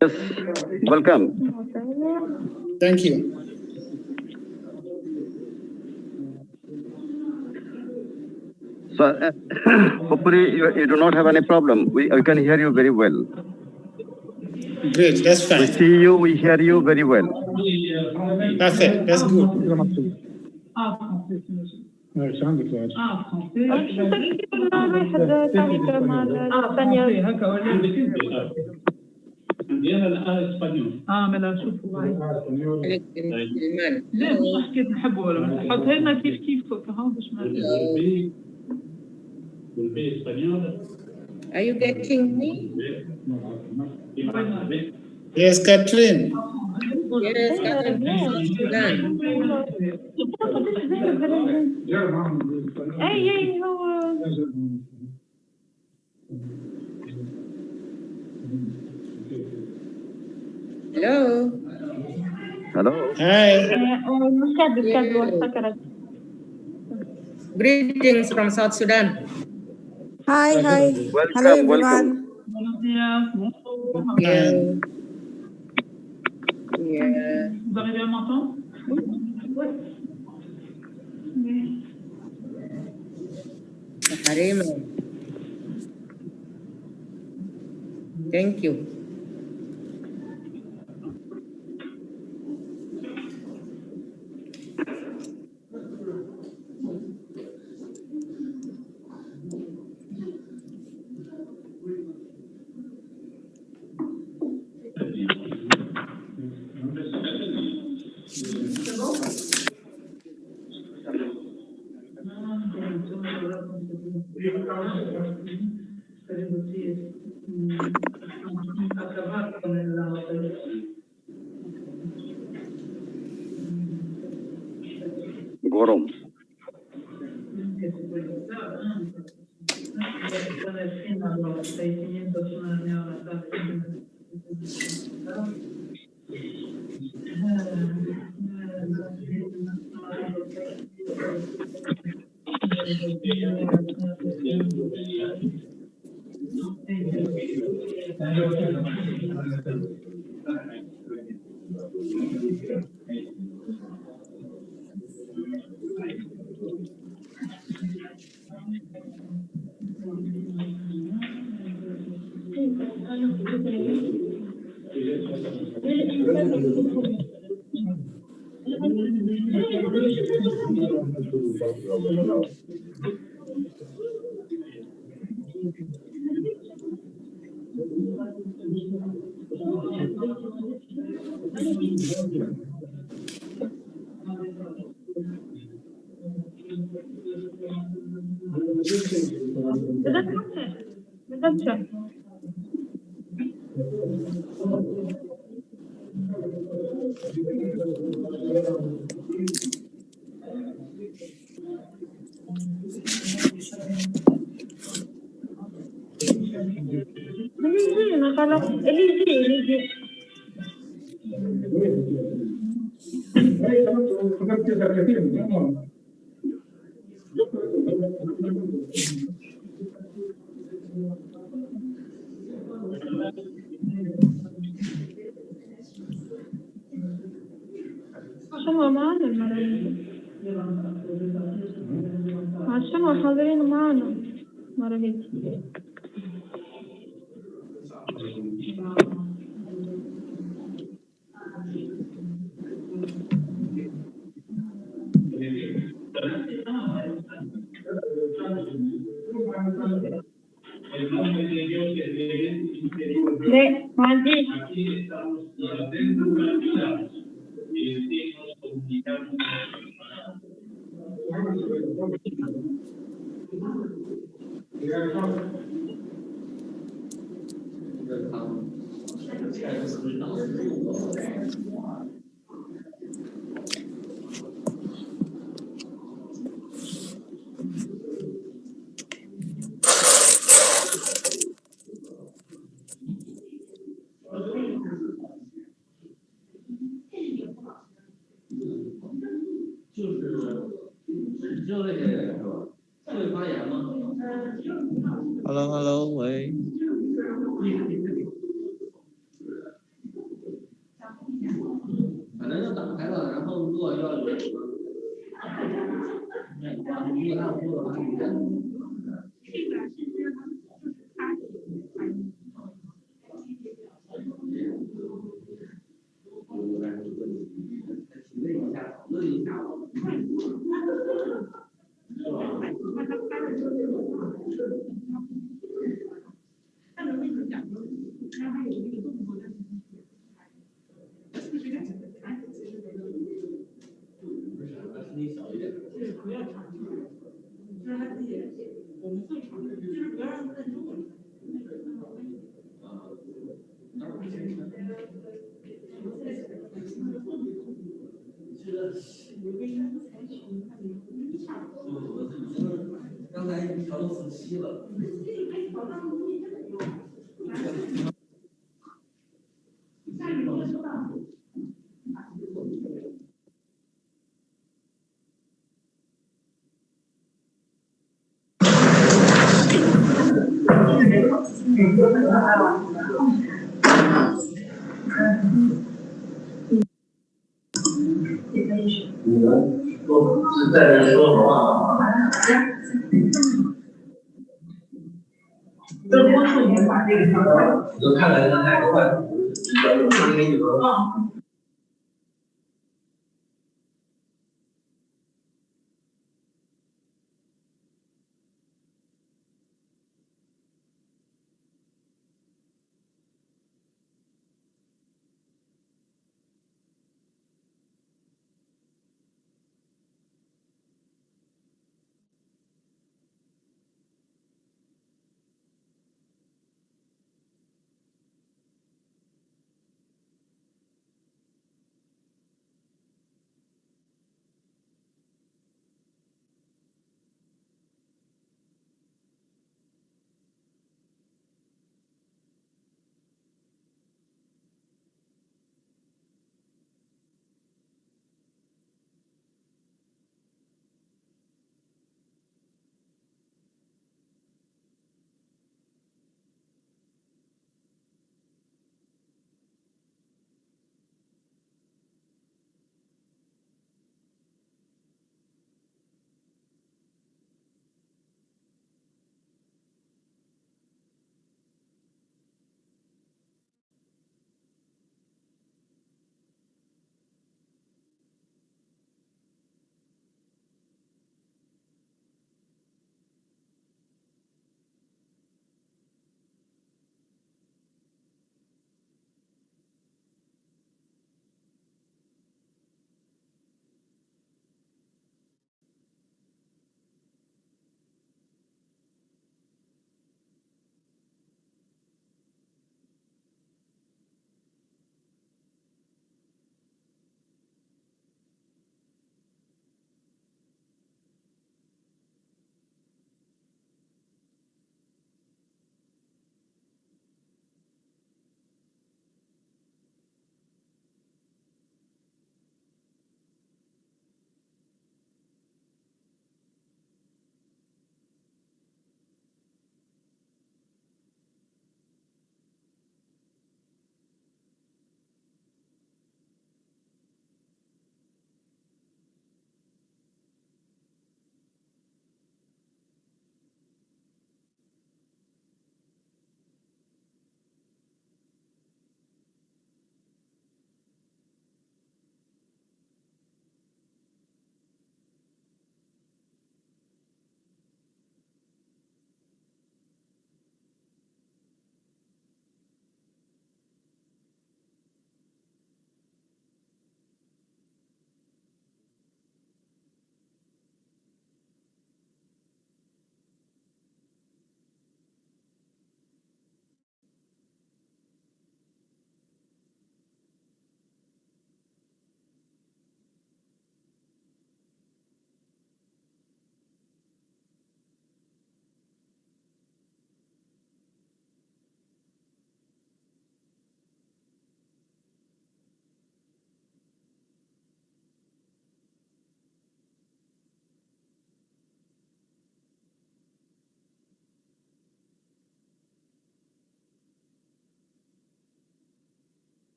Yes, welcome. Thank you. So, hopefully, you do not have any problem. We can hear you very well. Great, that's We fine. see you, we hear you very well. Perfect, that's good. نديرها الان اسبانيول ما لا شوفوا هاي كلمات لا مش حكيت نحبه ولا ما حطها لنا كيف كيف هون باش ما والبي اسبانيول. Are you getting me? Yes, Catherine. Yes, Sudan. اي هو Hello. Hello. Hi. Greetings from South Sudan. Hi. Welcome, Hello, everyone. buenos días. Yeah. Yeah. Vous arrivez à m'entendre? Harima. Thank you. গরম। عشان حاضرين معنا مرة هيك لا ما عنديش Hello，喂。你们说是在这说什么？我就看看他哪个快，因为有个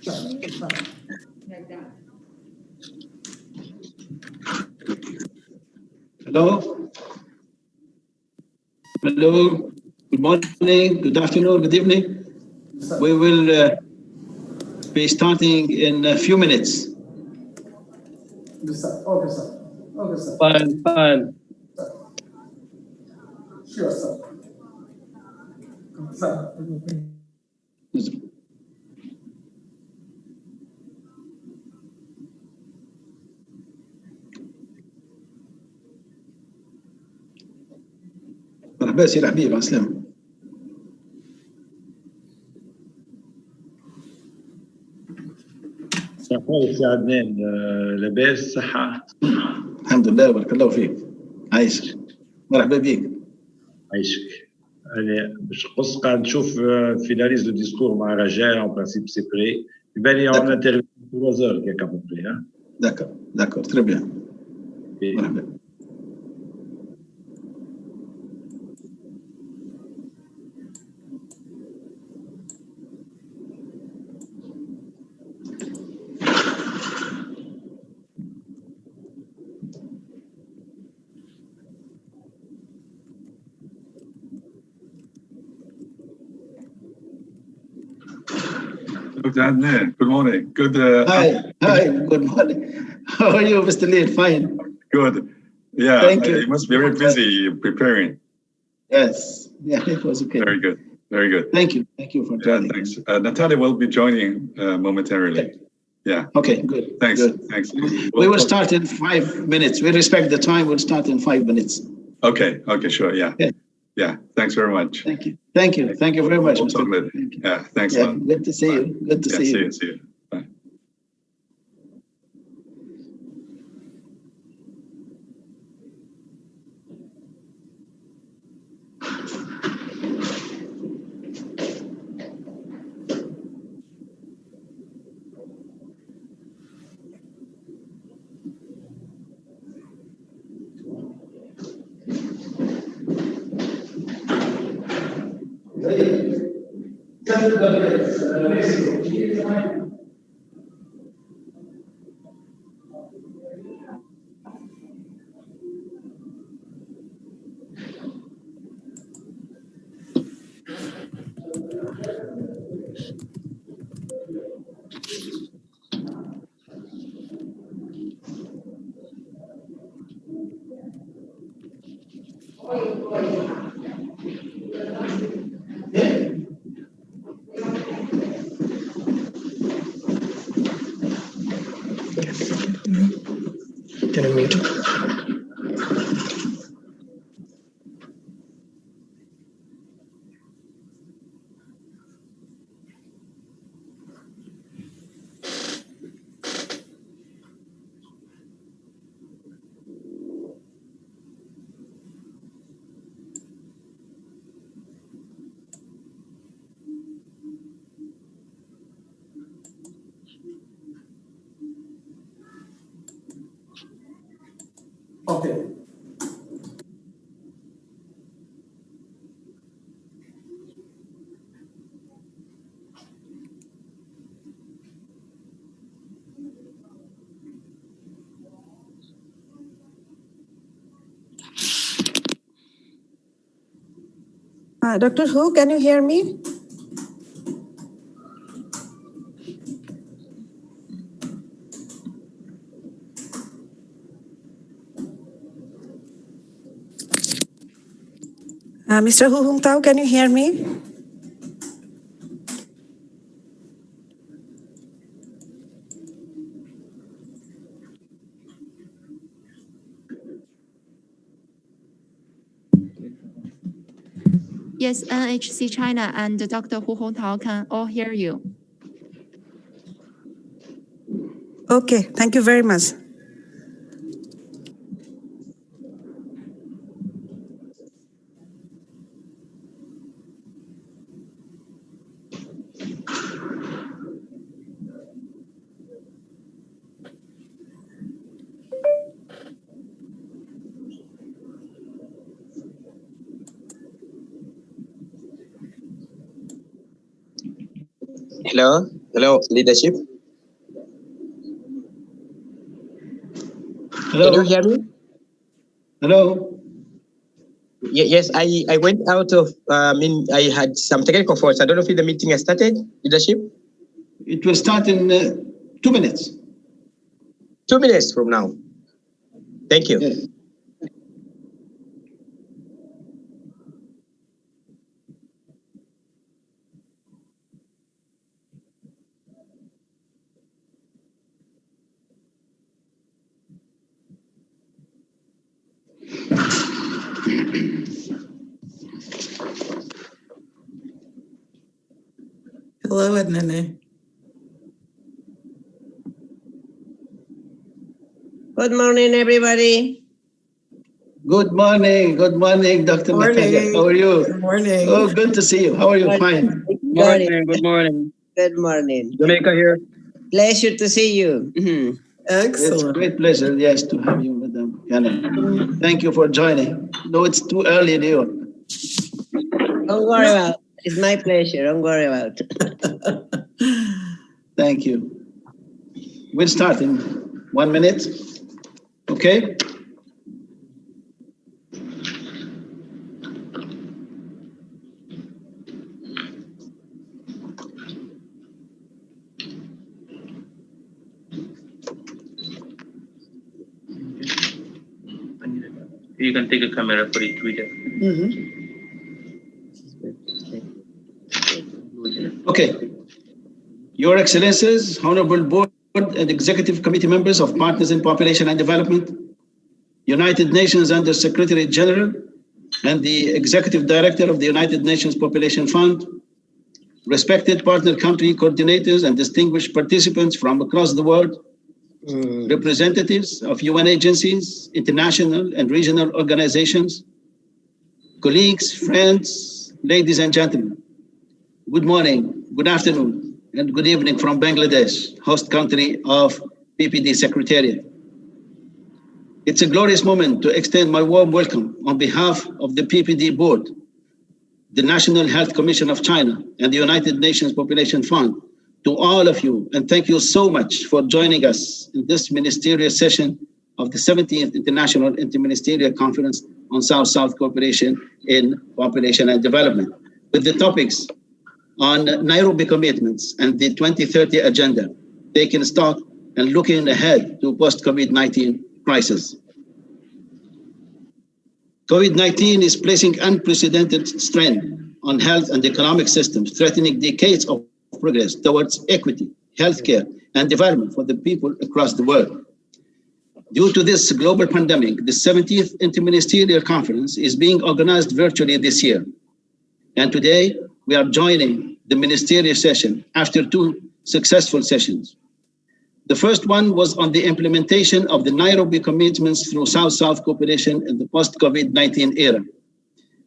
Hello. Hello. Good morning, good afternoon, good evening. We will be starting in a few minutes. Okay, sir. Okay, sir. Okay, sir. Fine, fine. Sure, sir. Sir. مرحبا سي حبيب عسلامة. صحيح سي عدنان، لاباس صحة. الحمد لله بارك الله فيك. عايشك. مرحبا بك. عايشك. أنا باش نقص قاعد نشوف فيناليز دو ديسكور مع رجاء اون برانسيب سي بري. يبان لي اون انترفيو 3 heures كيك ابوبري. D'accord, d'accord, très bien. مرحبا. Dr. Adnan, good morning. Good. Hi, good morning. How are you, Mr. Lee? Fine. Good. Yeah, Thank you. You must be very busy preparing. Yes, yeah, it was okay. Very good, very good. Thank you for joining. Thanks. Natalia will be joining momentarily. Okay. Yeah. Okay, good. Thanks. Good. Thanks. We will start in 5 minutes. We respect the time. We'll start in 5 minutes. Okay. Okay. Sure. Yeah. Okay. Yeah. Thanks very much. Thank you. Thank you. Thank you very much, Mr. Lee. Yeah. Thanks. Yeah, good to see you. Good to see you. See you. Bye. Can I mute? Okay. Dr. Hu, can you hear me? Mr. Hu Hung Tao, can you hear me? Yes, NHC China and Dr. Hu Hongtao can all hear you. Okay, thank you very much. Hello, Hello, leadership. Hello. Can you hear me? Hello. Yes, I went out of, I had some technical faults. I don't know if the meeting has started, leadership. It will start in 2 minutes. 2 minutes from now. Thank you. Yes. Hello, Adnane. Good morning, everybody. Good morning. Good morning, Dr. Natalia. How are you? Good morning. Oh, good to see you. How are you? Fine. Good morning. Good morning. Jamaica here. Pleasure to see you. It's a great pleasure, yes, to have you, Madam Cannon. Thank you for joining. No, it's too early in New York. Don't worry about it. It's my pleasure. Don't worry about it. Thank you. We'll start in 1 minute. Okay? You can take a camera for it, Twitter. Okay. Your Excellencies, Honorable Board and Executive Committee members of Partners in Population and Development, United Nations Under Secretary General, and the Executive Director of the United Nations Population Fund, respected partner country coordinators and distinguished participants from across the world, representatives of UN agencies, international and regional organizations, colleagues, friends, ladies and gentlemen, good morning, good afternoon, and good evening from Bangladesh, host country of PPD Secretariat. It's a glorious moment to extend my warm welcome on behalf of the PPD Board, the National Health Commission of China, and the United Nations Population Fund, to all of you, and thank you so much for joining us in this ministerial session of the 17th International Interministerial Conference on South-South Cooperation in Population and Development, with the topics on Nairobi commitments and the 2030 agenda, taking stock and looking ahead to post-COVID-19 crisis. COVID-19 is placing unprecedented strain on health and economic systems, threatening decades of progress towards equity, healthcare, and development for the people across the world. Due to this global pandemic, the 17th Interministerial Conference is being organized virtually this year. And today, we are joining the ministerial session after 2 successful sessions. The first one was on the implementation of the Nairobi commitments through South-South cooperation in the post-COVID-19 era,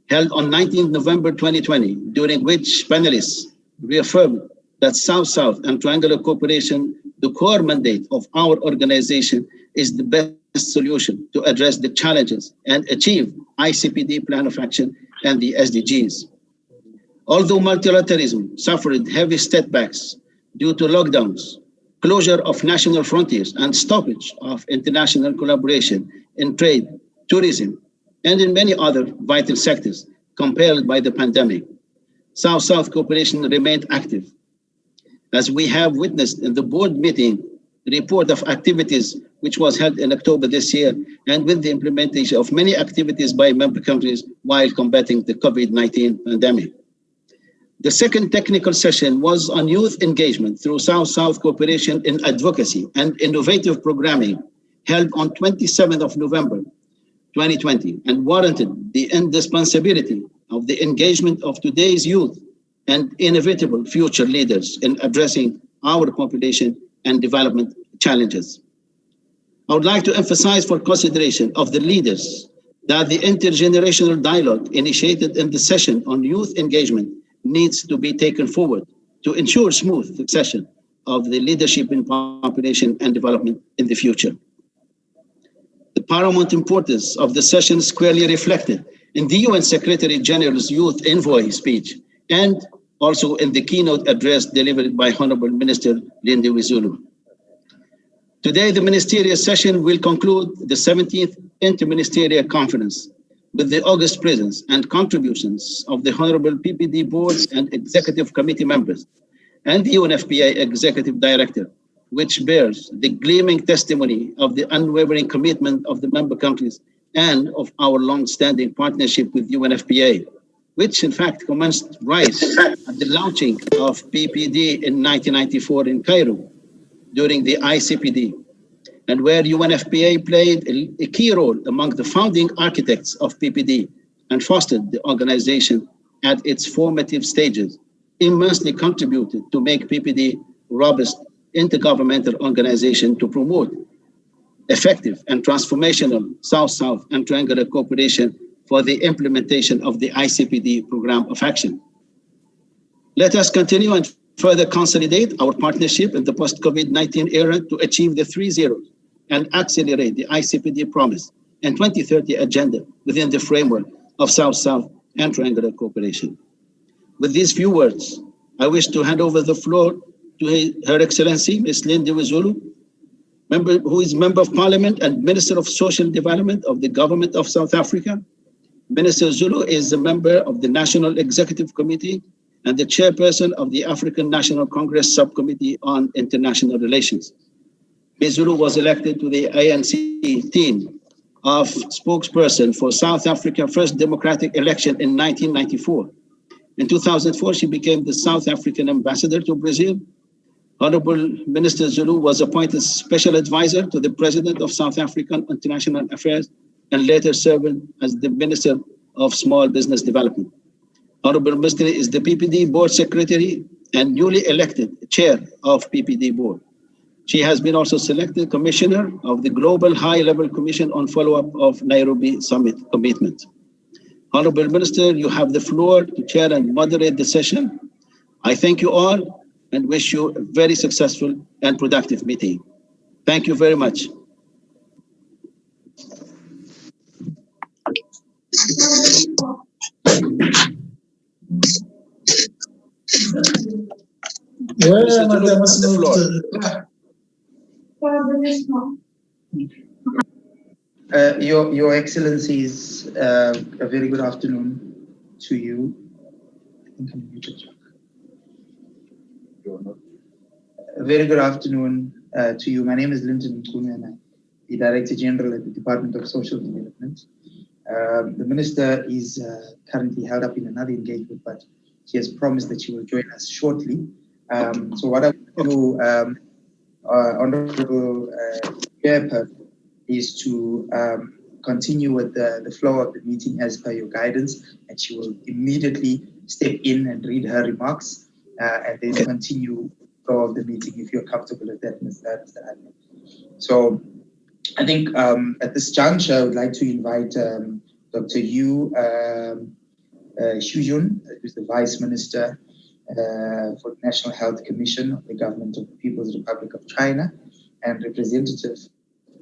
held on 19 November 2020, during which panelists reaffirmed that South-South and triangular cooperation, the core mandate of our organization, is the best solution to address the challenges and achieve ICPD plan of action and the SDGs. Although multilateralism suffered heavy setbacks due to lockdowns, closure of national frontiers, and stoppage of international collaboration in trade, tourism, and in many other vital sectors compelled by the pandemic, South-South cooperation remained active. As we have witnessed in the board meeting report of activities which was held in October this year, and with the implementation of many activities by member countries while combating the COVID-19 pandemic. The second technical session was on youth engagement through South-South cooperation in advocacy and innovative programming, held on 27th of November 2020, and warranted the indispensability of the engagement of today's youth and inevitable future leaders in addressing our population and development challenges. I would like to emphasize for consideration of the leaders that the intergenerational dialogue initiated in the session on youth engagement needs to be taken forward to ensure smooth succession of the leadership in population and development in the future. The paramount importance of the session is clearly reflected in the UN Secretary General's Youth Envoy speech and also in the keynote address delivered by Honorable Minister Lindiwe Zulu. Today, the ministerial session will conclude the 17th Interministerial Conference with the august presence and contributions of the Honorable PPD Board and Executive Committee members and the UNFPA Executive Director, which bears the gleaming testimony of the unwavering commitment of the member countries and of our long-standing partnership with UNFPA, which in fact commenced right at the launching of PPD in 1994 in Cairo during the ICPD, and where UNFPA played a key role among the founding architects of PPD and fostered the organization at its formative stages, immensely contributed to make PPD robust intergovernmental organization to promote effective and transformational South-South and triangular cooperation for the implementation of the ICPD program of action. Let us continue and further consolidate our partnership in the post-COVID-19 era to achieve the 3 zeros and accelerate the ICPD promise and 2030 agenda within the framework of South-South and triangular cooperation. With these few words, I wish to hand over the floor to Her Excellency, Ms. Lindiwe Zulu, who is Member of Parliament and Minister of Social Development of the Government of South Africa. Minister Zulu is a member of the National Executive Committee and the chairperson of the African National Congress Subcommittee on International Relations. Ms. Zulu was elected to the ANC team of spokesperson for South Africa's first democratic election in 1994. In 2004, she became the South African ambassador to Brazil. Honorable Minister Zulu was appointed special advisor to the President of South African International Affairs and later served as the Minister of Small Business Development. Honorable Minister is the PPD Board Secretary and newly elected Chair of PPD Board. She has been also selected Commissioner of the Global High-Level Commission on Follow-up of Nairobi Summit Commitment. Honorable Minister, you have the floor to chair and moderate the session. I thank you all and wish you a very successful and productive meeting. Thank you very much. Your Excellencies, a very good afternoon to you. I think I'm muted. A very good afternoon to you. My name is Linton Mkunu and I'm the Director General at the Department of Social Development. The Minister is currently held up in another engagement, but she has promised that she will join us shortly. So what I will do, Honorable Chairperson, is to continue with the flow of the meeting as per your guidance, and she will immediately step in and read her remarks and then continue the flow of the meeting if you're comfortable with that, Mr. Admin. So I think at this juncture, I would like to invite Dr. Yu Shujun, who's the Vice Minister for the National Health Commission of the Government of the People's Republic of China, and representative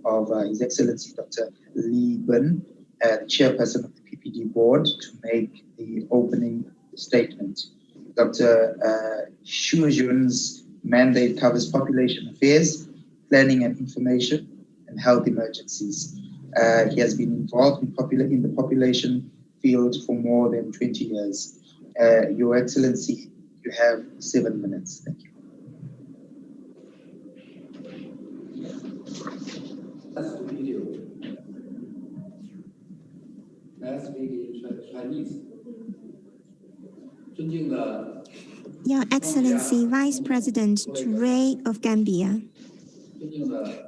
of His Excellency Dr. Li Ben, the Chairperson of the PPD Board, to make the opening statement. Dr. Shujun's mandate covers population affairs, planning and information, and health emergencies. He has been involved in the population field for more than 20 years. Your Excellency, you have 7 minutes. Thank you. Your Excellency Vice President Toure of Gambia,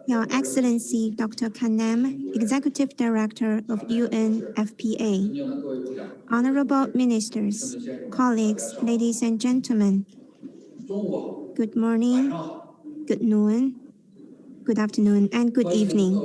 Your Excellency Dr. Kanem, Executive Director of UNFPA, Honorable Ministers, colleagues, ladies and gentlemen, good morning, good noon, good afternoon, and good evening.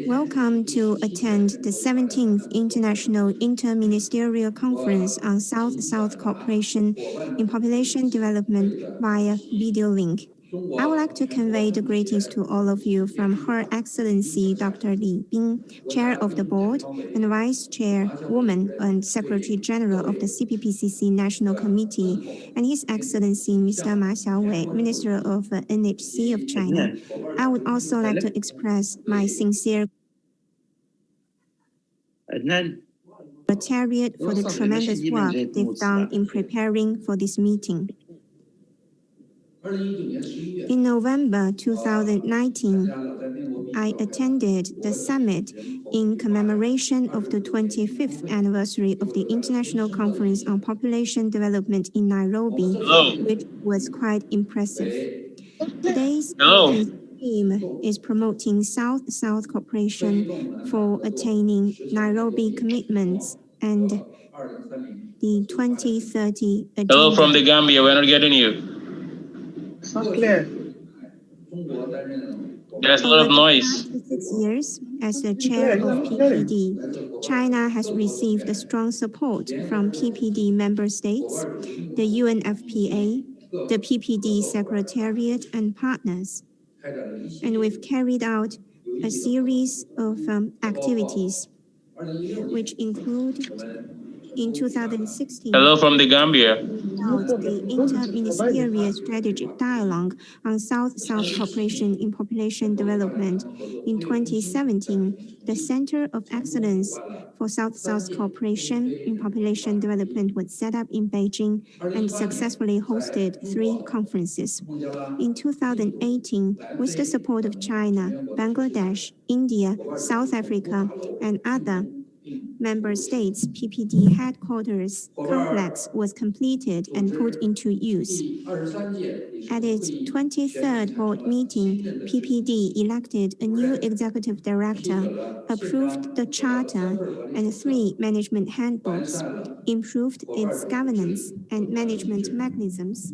Welcome to attend the 17th International Interministerial Conference on South-South Cooperation in Population Development via video link. I would like to convey the greetings to all of you from Her Excellency Dr. Li Bing, Chair of the Board and Vice Chairwoman and Secretary General of the CPPCC National Committee, and His Excellency Mr. Ma Xiaowei, Minister of NHC of China. I would also like to express my sincere gratitude for the tremendous work they've done in preparing for this meeting. In November 2019, I attended the summit in commemoration of the 25th anniversary of the International Conference on Population Development in Nairobi, which was quite impressive. Today's theme is promoting South-South cooperation for attaining Nairobi commitments and the 2030 agenda. Hello from the Gambia, we're not getting you. It's not clear. There's a lot of noise. For 6 years, as the chair of PPD, China has received strong support from PPD member states, the UNFPA, the PPD Secretariat, and partners. And we've carried out a series of activities, which include in 2016. Hello from the Gambia. The Inter-Ministerial Strategic Dialogue on South-South Cooperation in Population Development. In 2017, the Center of Excellence for South-South Cooperation in Population Development was set up in Beijing and successfully hosted 3 conferences. In 2018, with the support of China, Bangladesh, India, South Africa, and other member states, PPD headquarters complex was completed and put into use. At its 23rd board meeting, PPD elected a new executive director, approved the charter and 3 management handbooks, improved its governance and management mechanisms,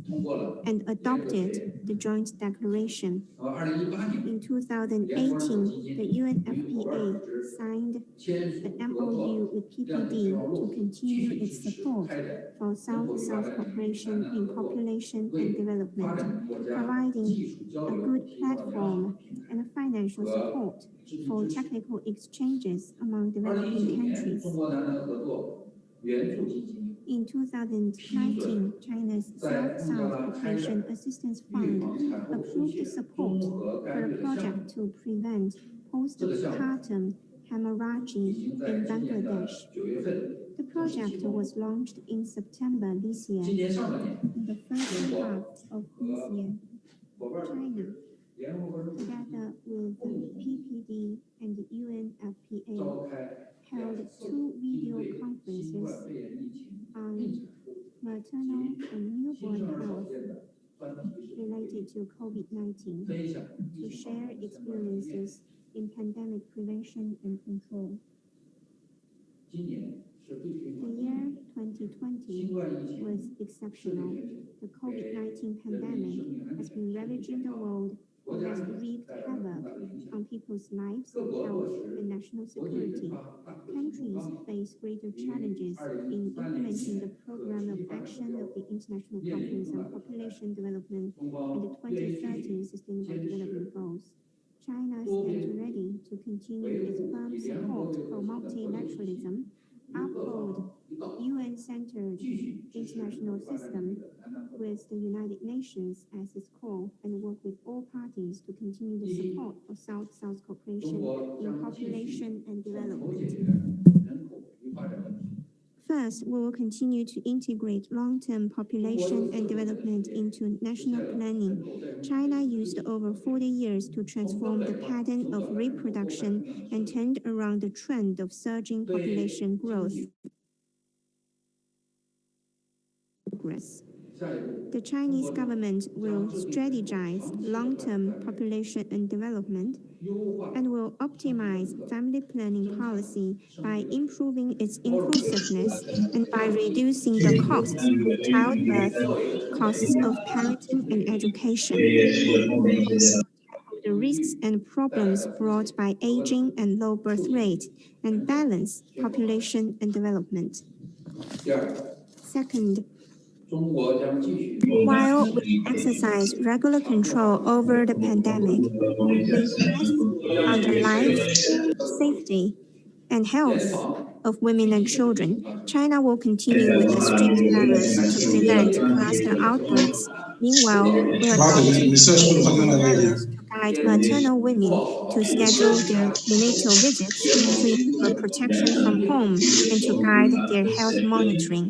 and adopted the joint declaration. In 2018, the UNFPA signed an MOU with PPD to continue its support for South-South cooperation in population and development, providing a good platform and financial support for technical exchanges among developing countries. In 2019, China's South-South Cooperation Assistance Fund approved support for a project to prevent postpartum hemorrhage in Bangladesh. The project was launched in September this year. In the first half of this year, China, together with PPD and the UNFPA, held 2 video conferences on maternal and newborn health related to COVID-19 to share experiences in pandemic prevention and control. The year 2020 was exceptional. The COVID-19 pandemic has been ravaging the world and has wreaked havoc on people's lives, health, and national security. Countries face greater challenges in implementing the program of action of the International Conference on Population Development and the 2030 Sustainable Development Goals. China stands ready to continue its firm support for multilateralism, uphold UN-centered international system with the United Nations as its core, and work with all parties to continue the support for South-South cooperation in population and development. First, we will continue to integrate long-term population and development into national planning. China used over 40 years to transform the pattern of reproduction and turned around the trend of surging population growth. The Chinese government will strategize long-term population and development and will optimize family planning policy by improving its inclusiveness and by reducing the costs of childbirth, costs of parenting and education, the risks and problems brought by aging and low birth rate, and balance population and development. Second, While we exercise regular control over the pandemic, we stress on the life, safety, and health of women and children. China will continue with the strict measures to prevent cluster outbreaks. Meanwhile, we're adopting measures to guide maternal women to schedule their prenatal visits, to ensure protection from home, and to guide their health monitoring.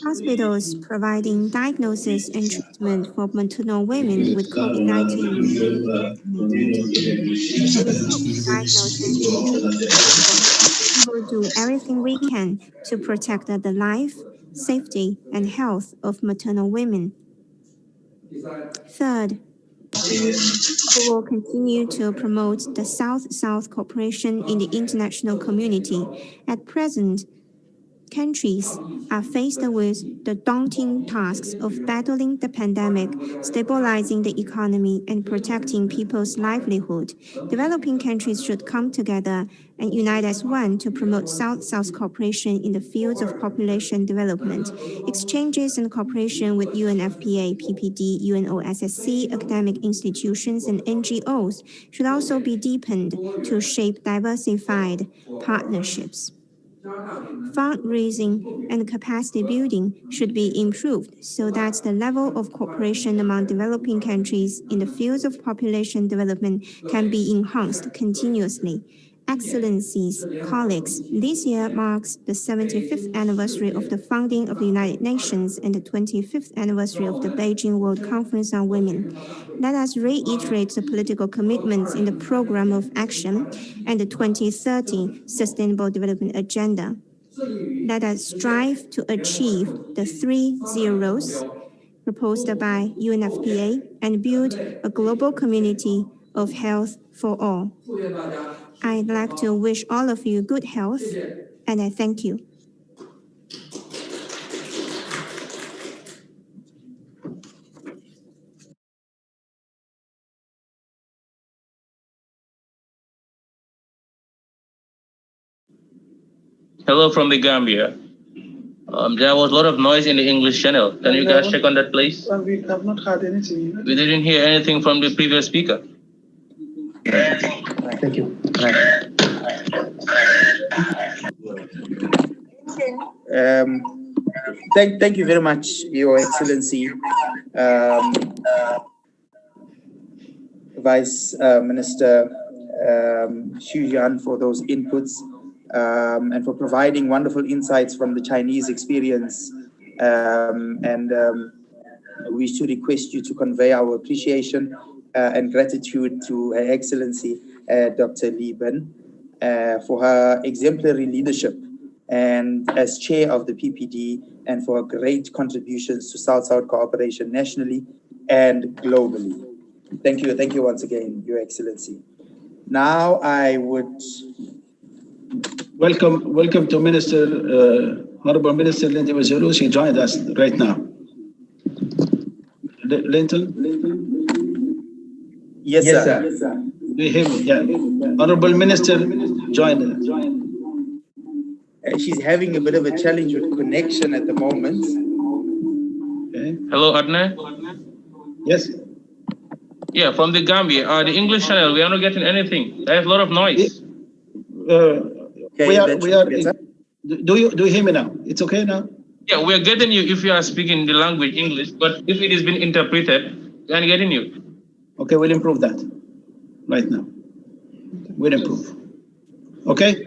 Hospitals providing diagnosis and treatment for maternal women with COVID-19 remain implemented. To receive diagnosis and treatment, we will do everything we can to protect the life, safety, and health of maternal women. Third, we will continue to promote the South-South cooperation in the international community. At present, countries are faced with the daunting tasks of battling the pandemic, stabilizing the economy, and protecting people's livelihood. Developing countries should come together and unite as one to promote South-South cooperation in the fields of population development. Exchanges and cooperation with UNFPA, PPD, UNOSSC, academic institutions, and NGOs should also be deepened to shape diversified partnerships. Fundraising and capacity building should be improved so that the level of cooperation among developing countries in the fields of population development can be enhanced continuously. Excellencies, colleagues, this year marks the 75th anniversary of the founding of the United Nations and the 25th anniversary of the Beijing World Conference on Women. Let us reiterate the political commitments in the Program of Action and the 2030 Sustainable Development Agenda. Let us strive to achieve the 3 zeros proposed by UNFPA and build a global community of health for all. I'd like to wish all of you good health, and I thank you. Hello from the Gambia. There was a lot of noise in the English channel. Can you guys check on that, please? We have not heard anything. We didn't hear anything from the previous speaker. Thank you. Thank you very much, Your Excellency, Vice Minister Xu Yan, for those inputs and for providing wonderful insights from the Chinese experience. We wish to request you to convey our appreciation and gratitude to Her Excellency Dr. Li Ben for her exemplary leadership and as chair of the PPD, and for her great contributions to South-South cooperation nationally and globally. Thank you once again, Your Excellency. Now I would welcome to Minister, Honorable Minister Linton Wazirou. She joined us right now. Linton? Yes, sir. Yes, sir. Do you hear me? Yeah. Honorable Minister joined us. She's having a bit of a challenge with connection at the moment. Okay. Hello, Adnan? Yes. Yeah, from the Gambia. The English channel, we are not getting anything. There's a lot of noise. Okay, we are. Do you hear me now? It's okay now? Yeah, we are getting you if you are speaking the language English, but if it is being interpreted, we are getting you. Okay, we'll improve that right now. We'll improve. Okay?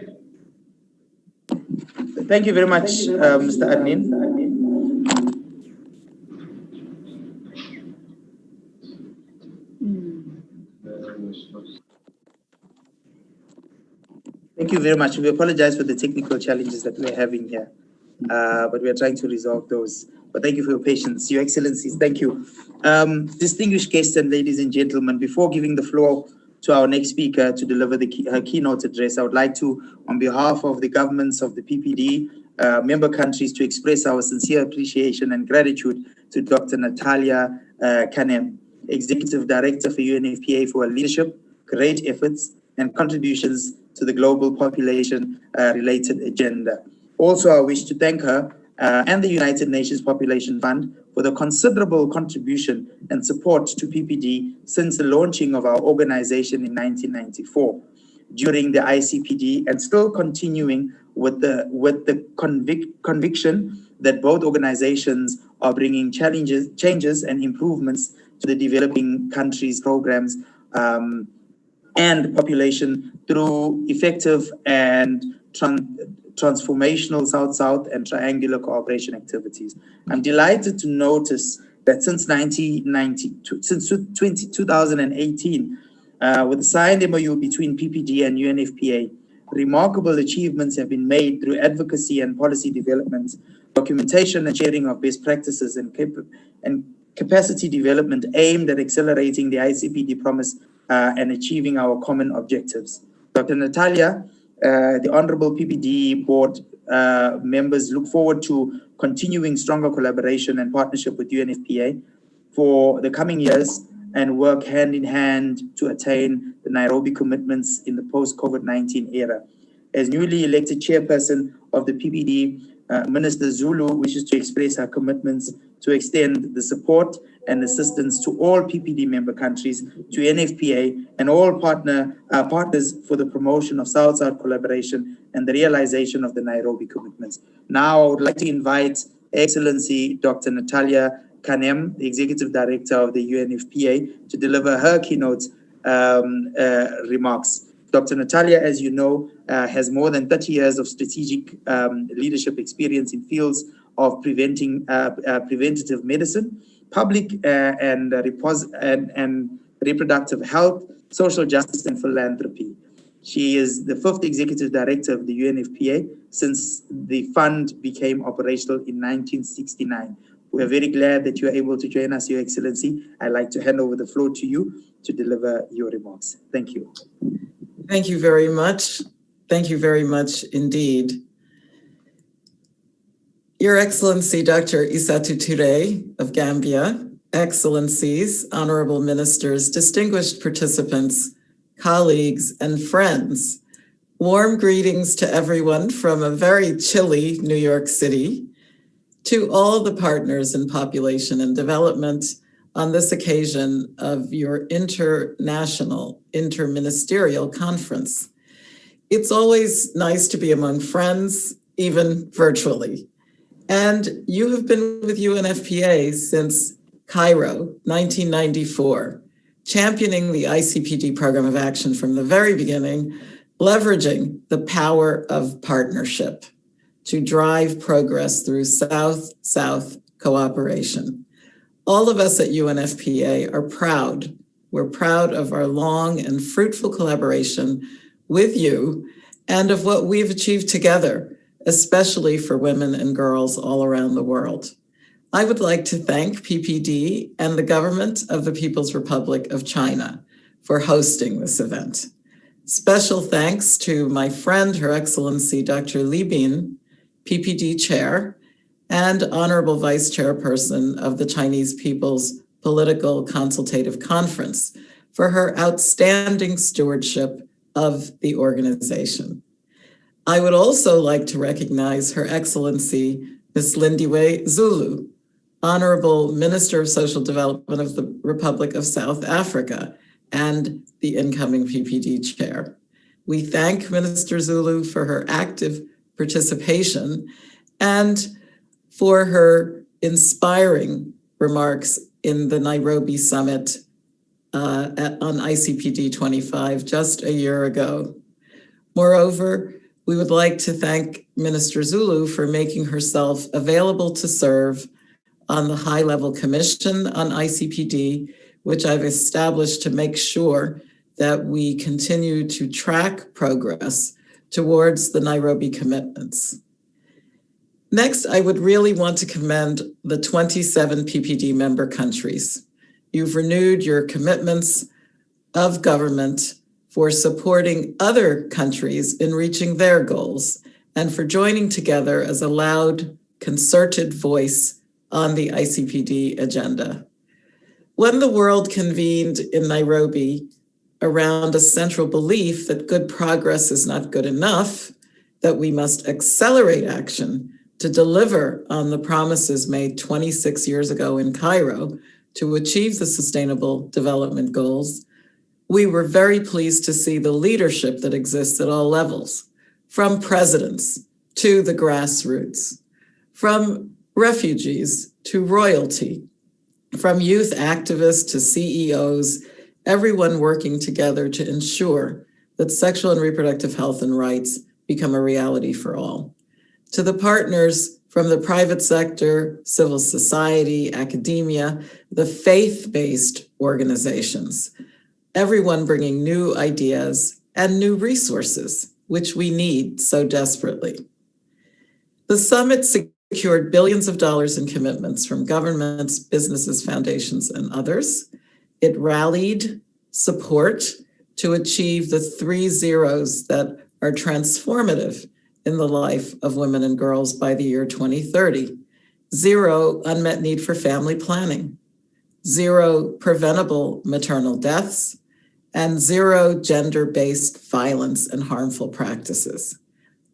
Thank you very much, Mr. Admin. Thank you very much. We apologize for the technical challenges that we're having here, but we are trying to resolve those. But thank you for your patience. Your Excellencies, thank you. Distinguished guests and ladies and gentlemen, before giving the floor to our next speaker to deliver her keynote address, I would like to, on behalf of the governments of the PPD, member countries, to express our sincere appreciation and gratitude to Dr. Natalia Kanem, Executive Director for UNFPA, for her leadership, great efforts, and contributions to the global population related agenda. Also, I wish to thank her and the United Nations Population Fund for the considerable contribution and support to PPD since the launching of our organization in 1994 during the ICPD, and still continuing with the conviction that both organizations are bringing changes and improvements to the developing countries' programs and population through effective and transformational South-South and triangular cooperation activities. I'm delighted to notice that since 2018, with the signed MOU between PPD and UNFPA, remarkable achievements have been made through advocacy and policy development, documentation and sharing of best practices, and capacity development aimed at accelerating the ICPD promise and achieving our common objectives. Dr. Natalia, the Honorable PPD Board members look forward to continuing stronger collaboration and partnership with UNFPA for the coming years and work hand in hand to attain the Nairobi commitments in the post-COVID-19 era. As newly elected chairperson of the PPD, Minister Zulu wishes to express her commitments to extend the support and assistance to all PPD member countries, to NFPA and all partners for the promotion of South-South collaboration and the realization of the Nairobi commitments. Now I would like to invite Excellency Dr. Natalia Kanem, the Executive Director of the UNFPA, to deliver her keynote remarks. Dr. Natalia, as you know, has more than 30 years of strategic leadership experience in fields of preventative medicine, public and reproductive health, social justice, and philanthropy. She is the 5th Executive Director of the UNFPA since the fund became operational in 1969. We are very glad that you are able to join us, Your Excellency. I'd like to hand over the floor to you to deliver your remarks. Thank you. Thank you very much. Thank you very much indeed. Your Excellency, Dr. Isatou Touré of Gambia, Excellencies, Honorable Ministers, distinguished participants, colleagues, and friends, warm greetings to everyone from a very chilly New York City, to all the partners in population and development on this occasion of your international interministerial conference. It's always nice to be among friends, even virtually. And you have been with UNFPA since Cairo, 1994, championing the ICPD program of action from the very beginning, leveraging the power of partnership to drive progress through South-South cooperation. All of us at UNFPA are proud. We're proud of our long and fruitful collaboration with you and of what we've achieved together, especially for women and girls all around the world. I would like to thank PPD and the government of the People's Republic of China for hosting this event. Special thanks to my friend, Her Excellency Dr. Li Bin, PPD Chair, and Honorable Vice Chairperson of the Chinese People's Political Consultative Conference for her outstanding stewardship of the organization. I would also like to recognize Her Excellency Ms. Lindiwe Zulu, Honorable Minister of Social Development of the Republic of South Africa and the incoming PPD Chair. We thank Minister Zulu for her active participation and for her inspiring remarks in the Nairobi Summit on ICPD 25 just a year ago. Moreover, we would like to thank Minister Zulu for making herself available to serve on the high-level commission on ICPD, which I've established to make sure that we continue to track progress towards the Nairobi commitments. Next, I would really want to commend the 27 PPD member countries. You've renewed your commitments of government for supporting other countries in reaching their goals and for joining together as a loud, concerted voice on the ICPD agenda. When the world convened in Nairobi around a central belief that good progress is not good enough, that we must accelerate action to deliver on the promises made 26 years ago in Cairo to achieve the Sustainable Development Goals, we were very pleased to see the leadership that exists at all levels, from presidents to the grassroots, from refugees to royalty, from youth activists to CEOs, everyone working together to ensure that sexual and reproductive health and rights become a reality for all. To the partners from the private sector, civil society, academia, the faith-based organizations, everyone bringing new ideas and new resources, which we need so desperately. The summit secured billions of dollars in commitments from governments, businesses, foundations, and others. It rallied support to achieve the 3 zeros that are transformative in the life of women and girls by the year 2030. 0 unmet need for family planning, 0 preventable maternal deaths, and 0 gender-based violence and harmful practices,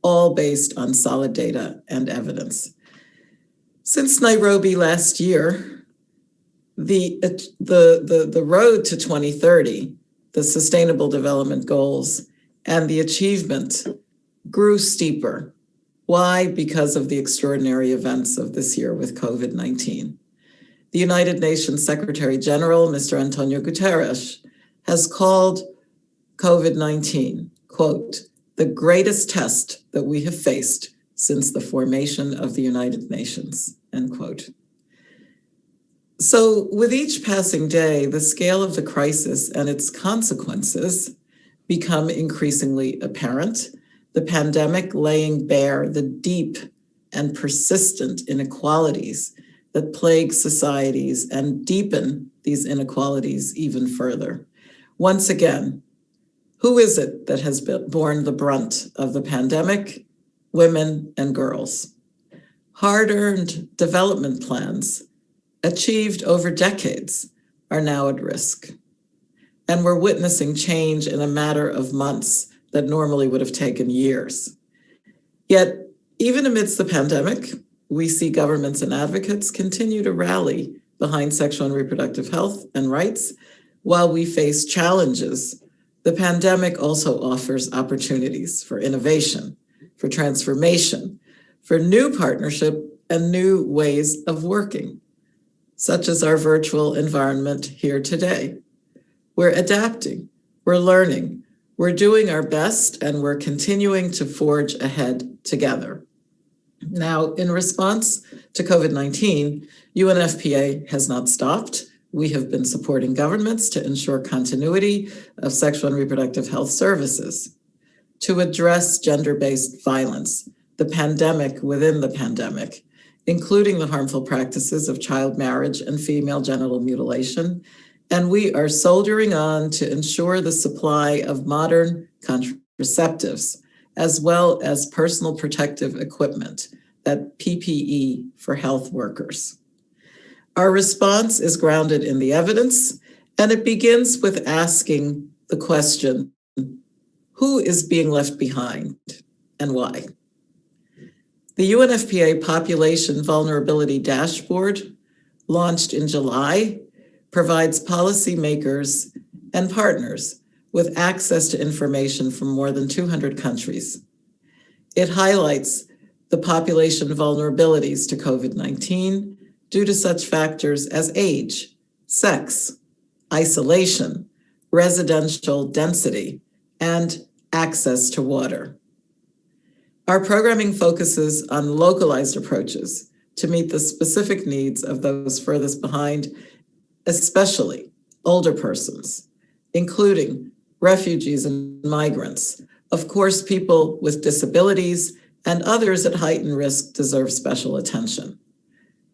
all based on solid data and evidence. Since Nairobi last year, the road to 2030, the Sustainable Development Goals, and the achievement grew steeper. Why? Because of the extraordinary events of this year with COVID-19. The United Nations Secretary General, Mr. Antonio Guterres, has called COVID-19, quote, the greatest test that we have faced since the formation of the United Nations, end quote. So with each passing day, the scale of the crisis and its consequences become increasingly apparent. The pandemic laying bare the deep and persistent inequalities that plague societies and deepen these inequalities even further. Once again, who is it that has borne the brunt of the pandemic? Women and girls. Hard-earned development plans achieved over decades are now at risk. And we're witnessing change in a matter of months that normally would have taken years. Yet, even amidst the pandemic, we see governments and advocates continue to rally behind sexual and reproductive health and rights while we face challenges. The pandemic also offers opportunities for innovation, for transformation, for new partnership and new ways of working, such as our virtual environment here today. We're adapting, we're learning, we're doing our best, and we're continuing to forge ahead together. Now, in response to COVID-19, UNFPA has not stopped. We have been supporting governments to ensure continuity of sexual and reproductive health services, to address gender-based violence, the pandemic within the pandemic, including the harmful practices of child marriage and female genital mutilation. And we are soldiering on to ensure the supply of modern contraceptives, as well as personal protective equipment, that PPE for health workers. Our response is grounded in the evidence, and it begins with asking the question, who is being left behind and why? The UNFPA Population Vulnerability Dashboard, launched in July, provides policymakers and partners with access to information from more than 200 countries. It highlights the population vulnerabilities to COVID-19 due to such factors as age, sex, isolation, residential density, and access to water. Our programming focuses on localized approaches to meet the specific needs of those furthest behind, especially older persons, including refugees and migrants. Of course, people with disabilities and others at heightened risk deserve special attention.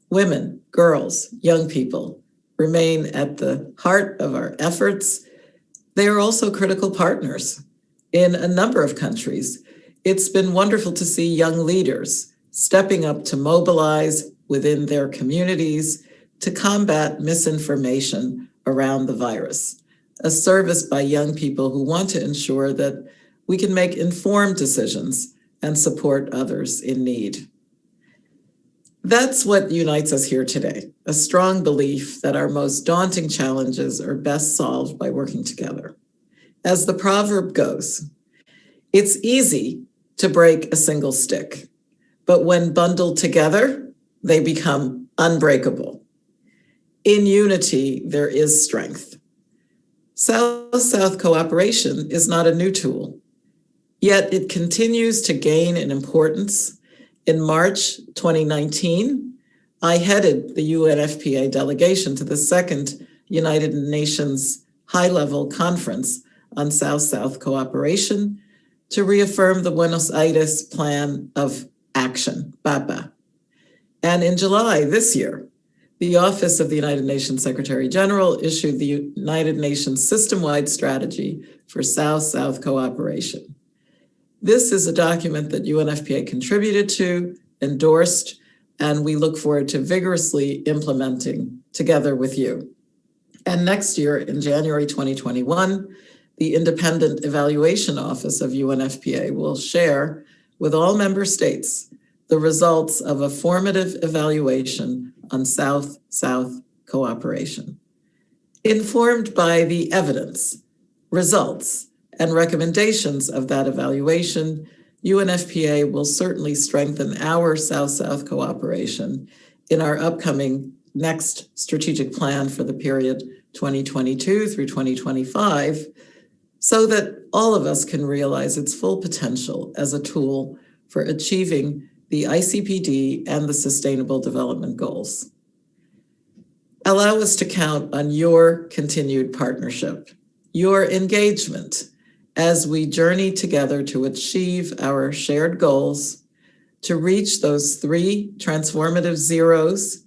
Women, girls, young people remain at the heart of our efforts. They are also critical partners in a number of countries. It's been wonderful to see young leaders stepping up to mobilize within their communities to combat misinformation around the virus. a service by young people who want to ensure that we can make informed decisions and support others in need. That's what unites us here today, a strong belief that our most daunting challenges are best solved by working together. As the proverb goes, it's easy to break a single stick, but when bundled together, they become unbreakable. In unity, there is strength. South-South cooperation is not a new tool, yet it continues to gain in importance. In March 2019, I headed the UNFPA delegation to the second United Nations high-level conference on South-South cooperation to reaffirm the Buenos Aires Plan of Action, BAPA. And in July this year, the Office of the United Nations Secretary General issued the United Nations System-Wide Strategy for South-South Cooperation. This is a document that UNFPA contributed to, endorsed, and we look forward to vigorously implementing together with you. And next year, in January 2021, the Independent Evaluation Office of UNFPA will share with all member states the results of a formative evaluation on South-South cooperation. Informed by the evidence, results, and recommendations of that evaluation, UNFPA will certainly strengthen our South-South cooperation in our upcoming next strategic plan for the period 2022 through 2025, so that all of us can realize its full potential as a tool for achieving the ICPD and the Sustainable Development Goals. Allow us to count on your continued partnership, your engagement, as we journey together to achieve our shared goals, to reach those 3 transformative zeros,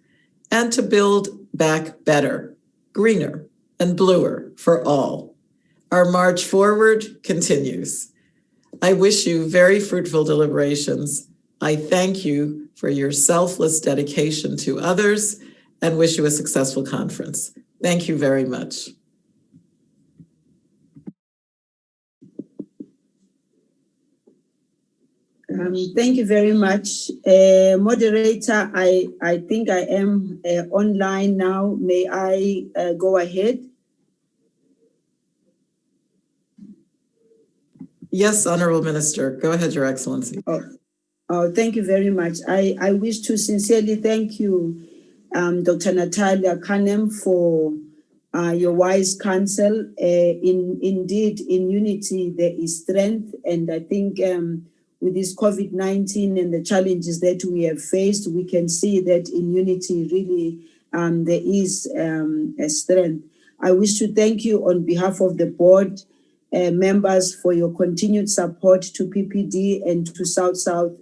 and to build back better, greener, and bluer for all. Our march forward continues. I wish you very fruitful deliberations. I thank you for your selfless dedication to others and wish you a successful conference. Thank you very much. Thank you very much. Moderator, I think I am online now. May I go ahead? Yes, Honorable Minister. Go ahead, Your Excellency. Oh, thank you very much. I wish to sincerely thank you, Dr. Natalia Kanem, for your wise counsel. Indeed, in unity, there is strength. And I think with this COVID-19 and the challenges that we have faced, we can see that in unity, really, there is a strength. I wish to thank you on behalf of the board members for your continued support to PPD and to South-South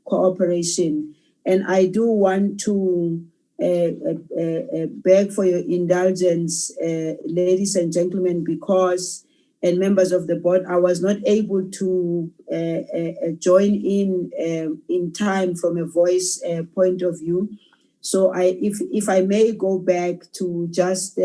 cooperation. And I do want to beg for your indulgence, ladies and gentlemen, because, and members of the board, I was not able to join in time from a voice point of view. So if I may go back to just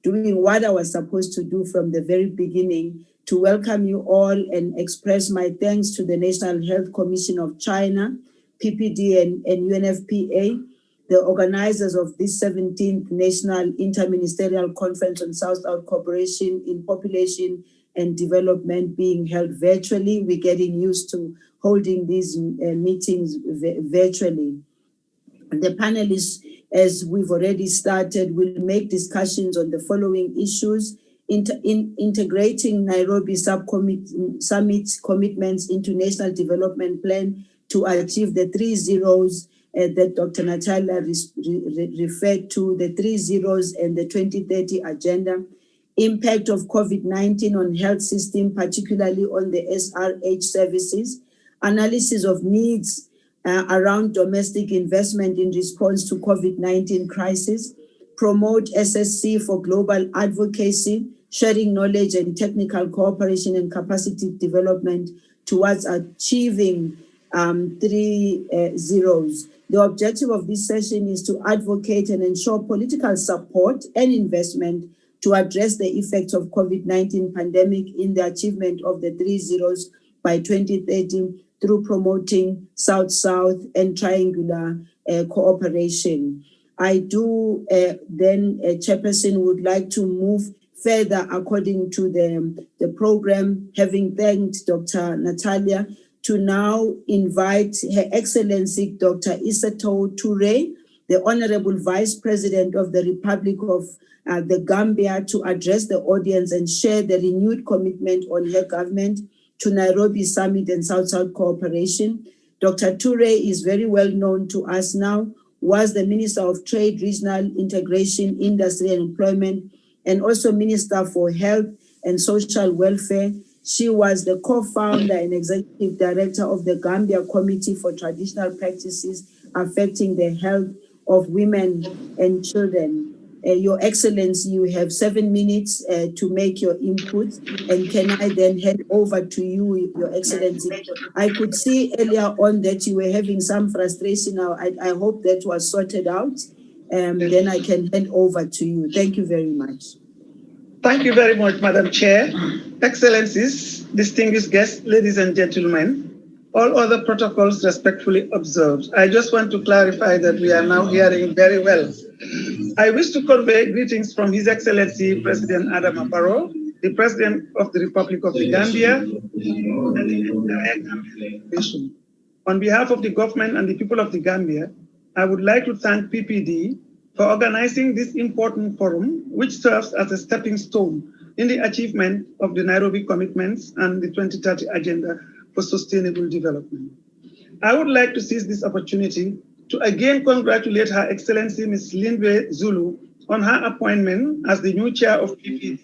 doing what I was supposed to do from the very beginning, to welcome you all and express my thanks to the National Health Commission of China, PPD and UNFPA, the organizers of this 17th National Interministerial Conference on South-South Cooperation in Population and Development being held virtually. We're getting used to holding these meetings virtually. The panelists, as we've already started, will make discussions on the following issues: integrating Nairobi Summit commitments into National Development Plan to achieve the 3 zeros that Dr. Natalia referred to, the 3 zeros and the 2030 agenda, impact of COVID-19 on health system, particularly on the SRH services, analysis of needs around domestic investment in response to COVID-19 crisis, promote SSC for global advocacy, sharing knowledge and technical cooperation and capacity development towards achieving 3 zeros. The objective of this session is to advocate and ensure political support and investment to address the effects of COVID-19 pandemic in the achievement of the 3 zeros by 2030 through promoting South-South and triangular cooperation. I do then, Chairperson, would like to move further according to the program, having thanked Dr. Natalia, to now invite Her Excellency Dr. Isatou Touré, the Honorable Vice President of the Republic of the Gambia, to address the audience and share the renewed commitment on her government to Nairobi Summit and South-South cooperation. Dr. Touré is very well known to us now, was the Minister of Trade, Regional Integration, Industry and Employment, and also Minister for Health and Social Welfare. She was the co-founder and executive director of the Gambia Committee for Traditional Practices Affecting the Health of Women and Children. Your Excellency, you have 7 minutes to make your input, and can I then hand over to you, Your Excellency? I could see earlier on that you were having some frustration. Now, I hope that was sorted out. Then I can hand over to you. Thank you very much. Thank you very much, Madam Chair. Excellencies, distinguished guests, ladies and gentlemen, all other protocols respectfully observed. I just want to clarify that we are now hearing very well. I wish to convey greetings from His Excellency President Adama Barrow, the President of the Republic of the Gambia, and the entire Gambian nation. On behalf of the government and the people of the Gambia, I would like to thank PPD for organizing this important forum, which serves as a stepping stone in the achievement of the Nairobi commitments and the 2030 Agenda for Sustainable Development. I would like to seize this opportunity to again congratulate Her Excellency Ms. Lindwe Zulu on her appointment as the new chair of PPD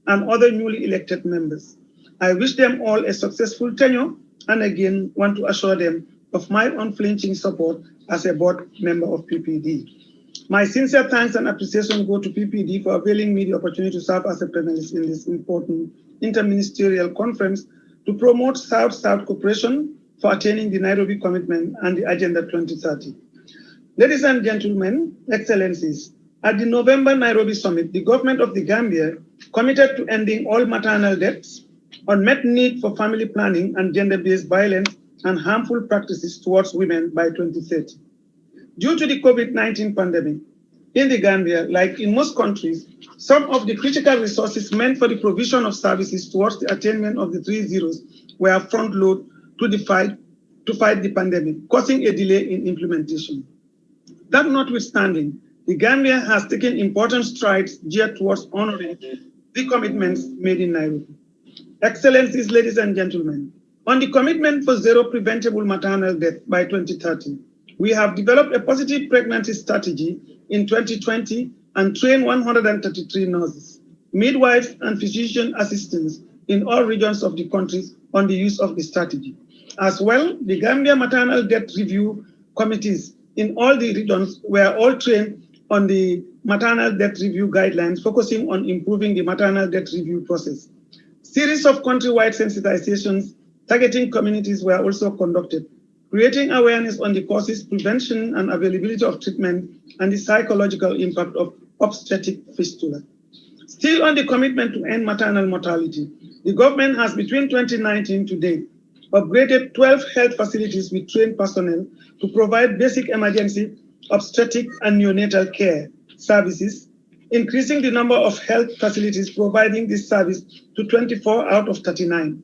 and other newly elected members. I wish them all a successful tenure and again want to assure them of my unflinching support as a board member of PPD. My sincere thanks and appreciation go to PPD for availing me the opportunity to serve as a panelist in this important interministerial conference to promote South-South cooperation for attaining the Nairobi Commitment and the Agenda 2030. Ladies and gentlemen, Excellencies, at the November Nairobi Summit, the government of the Gambia committed to ending all maternal deaths, unmet need for family planning and gender-based violence and harmful practices towards women by 2030. Due to the COVID-19 pandemic, in the Gambia, like in most countries, some of the critical resources meant for the provision of services towards the attainment of the 3 zeros were front-loaded to fight the pandemic, causing a delay in implementation. That notwithstanding, the Gambia has taken important strides geared towards honoring the commitments made in Nairobi. Excellencies, ladies and gentlemen, on the commitment for zero preventable maternal death by 2030, we have developed a positive pregnancy strategy in 2020 and trained 133 nurses, midwives, and physician assistants in all regions of the country on the use of the strategy. As well, the Gambia Maternal Death Review Committees in all the regions were all trained on the maternal death review guidelines, focusing on improving the maternal death review process. Series of countrywide sensitizations targeting communities were also conducted, creating awareness on the causes, prevention, and availability of treatment, and the psychological impact of obstetric fistula. Still on the commitment to end maternal mortality, the government has, between 2019 to date, upgraded 12 health facilities with trained personnel to provide basic emergency, obstetric, and neonatal care services, increasing the number of health facilities providing this service to 24 out of 39.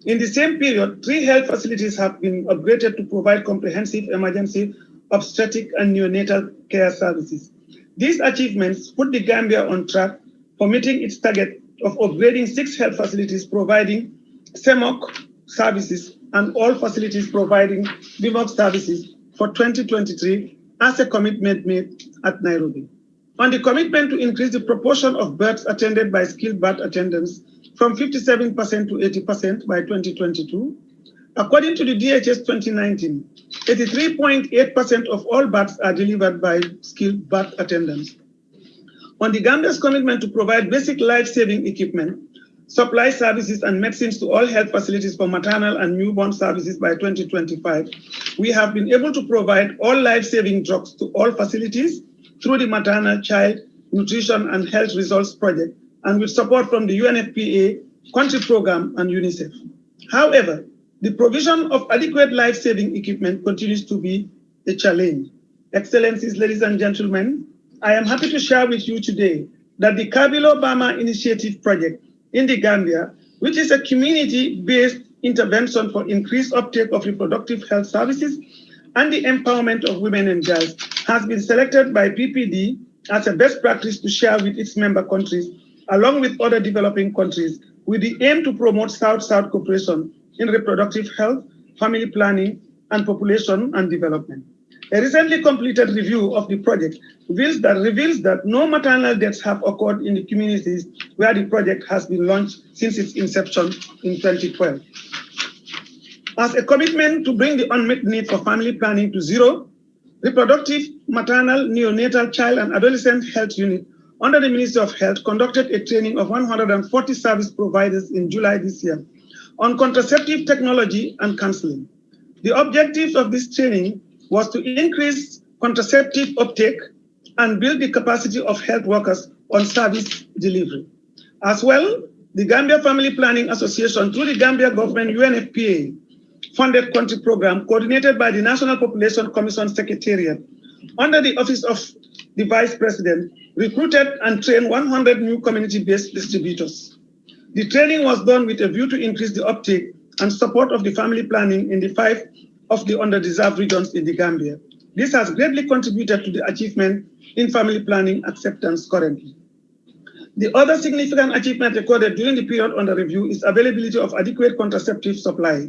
In the same period, 3 health facilities have been upgraded to provide comprehensive emergency, obstetric, and neonatal care services. These achievements put the Gambia on track for meeting its target of upgrading 6 health facilities providing CEMOC services and all facilities providing BIMOC services for 2023 as a commitment made at Nairobi. On the commitment to increase the proportion of births attended by skilled birth attendants from 57% to 80% by 2022, according to the DHS 2019, 83.8% of all births are delivered by skilled birth attendants. On the Gambia's commitment to provide basic life-saving equipment, supply services and medicines to all health facilities for maternal and newborn services by 2025, we have been able to provide all life-saving drugs to all facilities through the Maternal Child Nutrition and Health Results Project, and with support from the UNFPA, Country Program, and UNICEF. However, the provision of adequate life-saving equipment continues to be a challenge. Excellencies, ladies and gentlemen, I am happy to share with you today that the Kabilo Bama Initiative Project in the Gambia, which is a community-based intervention for increased uptake of reproductive health services and the empowerment of women and girls, has been selected by PPD as a best practice to share with its member countries, along with other developing countries, with the aim to promote South-South cooperation in reproductive health, family planning, and population and development. A recently completed review of the project reveals that no maternal deaths have occurred in the communities where the project has been launched since its inception in 2012. As a commitment to bring the unmet need for family planning to zero, Reproductive, Maternal, Neonatal, Child, and Adolescent Health Unit under the Ministry of Health conducted a training of 140 service providers in July this year on contraceptive technology and counseling. The objectives of this training was to increase contraceptive uptake and build the capacity of health workers on service delivery. As well, the Gambia Family Planning Association, through the Gambia government UNFPA, funded country program coordinated by the National Population Commission Secretariat under the Office of the Vice President, recruited and trained 100 new community-based distributors. The training was done with a view to increase the uptake and support of the family planning in the 5 of the underdeserved regions in the Gambia. This has greatly contributed to the achievement in family planning acceptance currently. The other significant achievement recorded during the period under review is availability of adequate contraceptive supply.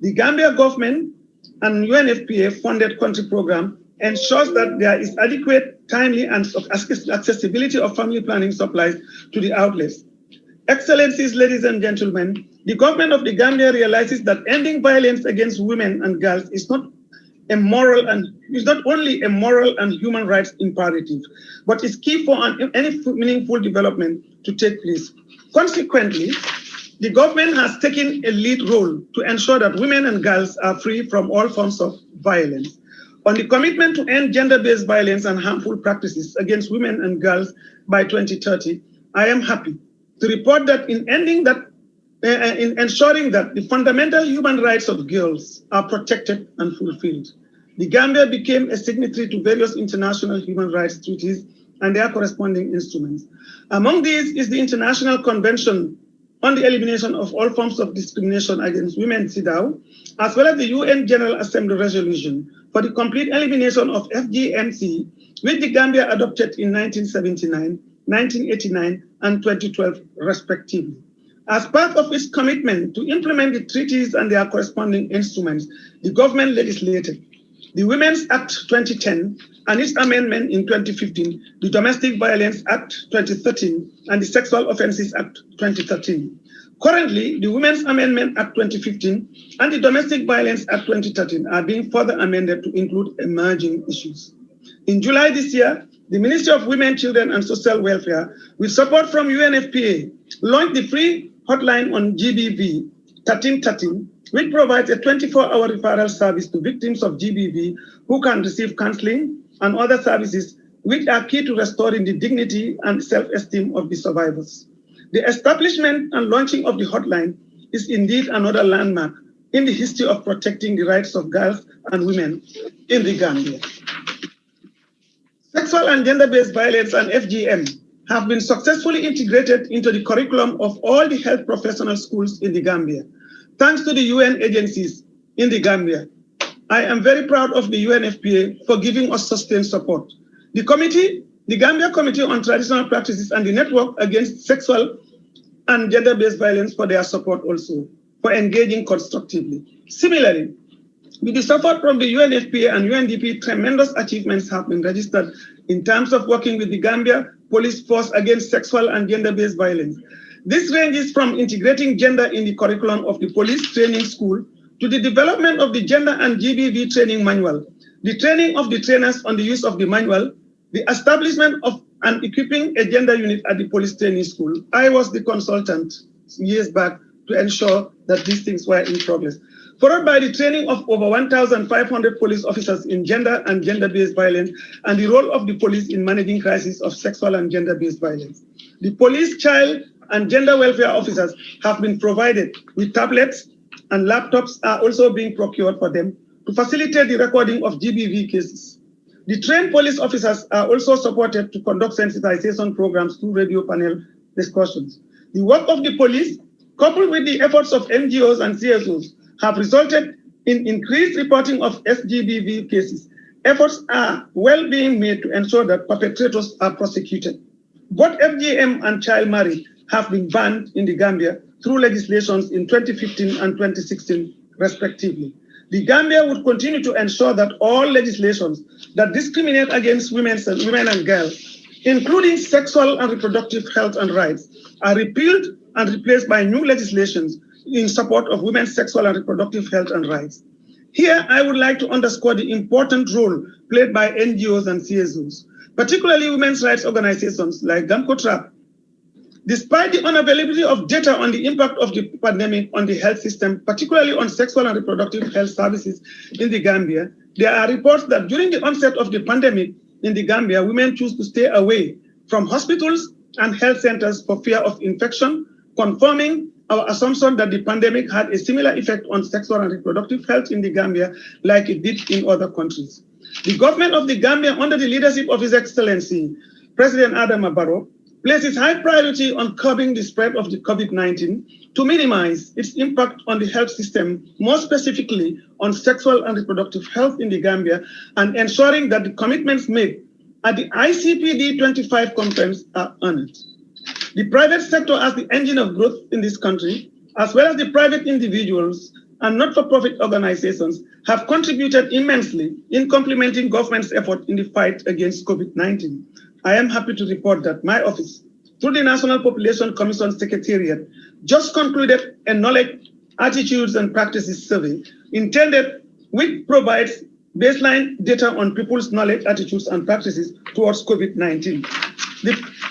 The Gambia government and UNFPA funded country program ensures that there is adequate, timely, and accessibility of family planning supplies to the outlets. Excellencies, ladies and gentlemen, the government of the Gambia realizes that ending violence against women and girls is not only a moral and human rights imperative, but is key for any meaningful development to take place. Consequently, the government has taken a lead role to ensure that women and girls are free from all forms of violence. On the commitment to end gender-based violence and harmful practices against women and girls by 2030, I am happy to report that in ensuring that the fundamental human rights of girls are protected and fulfilled. The Gambia became a signatory to various international human rights treaties and their corresponding instruments. Among these is the International Convention on the Elimination of All Forms of Discrimination Against Women, CEDAW, as well as the UN General Assembly resolution for the complete elimination of FGMC, which the Gambia adopted in 1979, 1989, and 2012, respectively. As part of its commitment to implement the treaties and their corresponding instruments, the government legislated the Women's Act 2010 and its amendment in 2015, the Domestic Violence Act 2013, and the Sexual Offences Act 2013. Currently, the Women's Amendment Act 2015 and the Domestic Violence Act 2013 are being further amended to include emerging issues. In July this year, the Ministry of Women, Children and Social Welfare, with support from UNFPA, launched the free hotline on GBV 1313, which provides a 24-hour referral service to victims of GBV who can receive counseling and other services which are key to restoring the dignity and self-esteem of the survivors. The establishment and launching of the hotline is indeed another landmark in the history of protecting the rights of girls and women in the Gambia. Sexual and gender-based violence and FGM have been successfully integrated into the curriculum of all the health professional schools in the Gambia, thanks to the UN agencies in the Gambia. I am very proud of the UNFPA for giving us sustained support. The Gambia Committee on Traditional Practices and the Network Against Sexual and Gender-Based Violence for their support also, for engaging constructively. Similarly, with the support from the UNFPA and UNDP, tremendous achievements have been registered in terms of working with the Gambia Police Force against sexual and gender-based violence. This ranges from integrating gender in the curriculum of the police training school to the development of the gender and GBV training manual, the training of the trainers on the use of the manual, the establishment of and equipping a gender unit at the police training school. I was the consultant years back to ensure that these things were in progress. Followed by the training of over 1,500 police officers in gender and gender-based violence and the role of the police in managing crises of sexual and gender-based violence. The police, child, and gender welfare officers have been provided with tablets, and laptops are also being procured for them to facilitate the recording of GBV cases. The trained police officers are also supported to conduct sensitization programs through radio panel discussions. The work of the police, coupled with the efforts of NGOs and CSOs, have resulted in increased reporting of SGBV cases. Efforts are well being made to ensure that perpetrators are prosecuted. Both FGM and child marriage have been banned in the Gambia through legislations in 2015 and 2016, respectively. The Gambia would continue to ensure that all legislations that discriminate against women and girls, including sexual and reproductive health and rights, are repealed and replaced by new legislations in support of women's sexual and reproductive health and rights. Here, I would like to underscore the important role played by NGOs and CSOs, particularly women's rights organizations like GAMCO-TRAP. Despite the unavailability of data on the impact of the pandemic on the health system, particularly on sexual and reproductive health services in the Gambia, there are reports that during the onset of the pandemic in the Gambia, women choose to stay away from hospitals and health centers for fear of infection, confirming our assumption that the pandemic had a similar effect on sexual and reproductive health in the Gambia like it did in other countries. The government of the Gambia, under the leadership of His Excellency, President Adama Barrow, places high priority on curbing the spread of the COVID-19 to minimize its impact on the health system, more specifically on sexual and reproductive health in the Gambia, and ensuring that the commitments made at the ICPD 25 conference are honored. The private sector as the engine of growth in this country, as well as the private individuals and not-for-profit organizations, have contributed immensely in complementing government's effort in the fight against COVID-19. I am happy to report that my office, through the National Population Commission Secretariat, just concluded a knowledge, attitudes, and practices survey which provides baseline data on people's knowledge, attitudes, and practices towards COVID-19.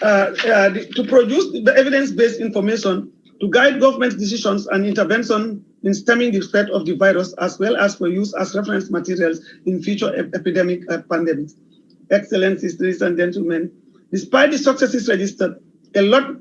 To produce the evidence-based information to guide government decisions and intervention in stemming the spread of the virus, as well as for use as reference materials in future epidemic pandemics. Excellencies, ladies and gentlemen, despite the successes registered, a lot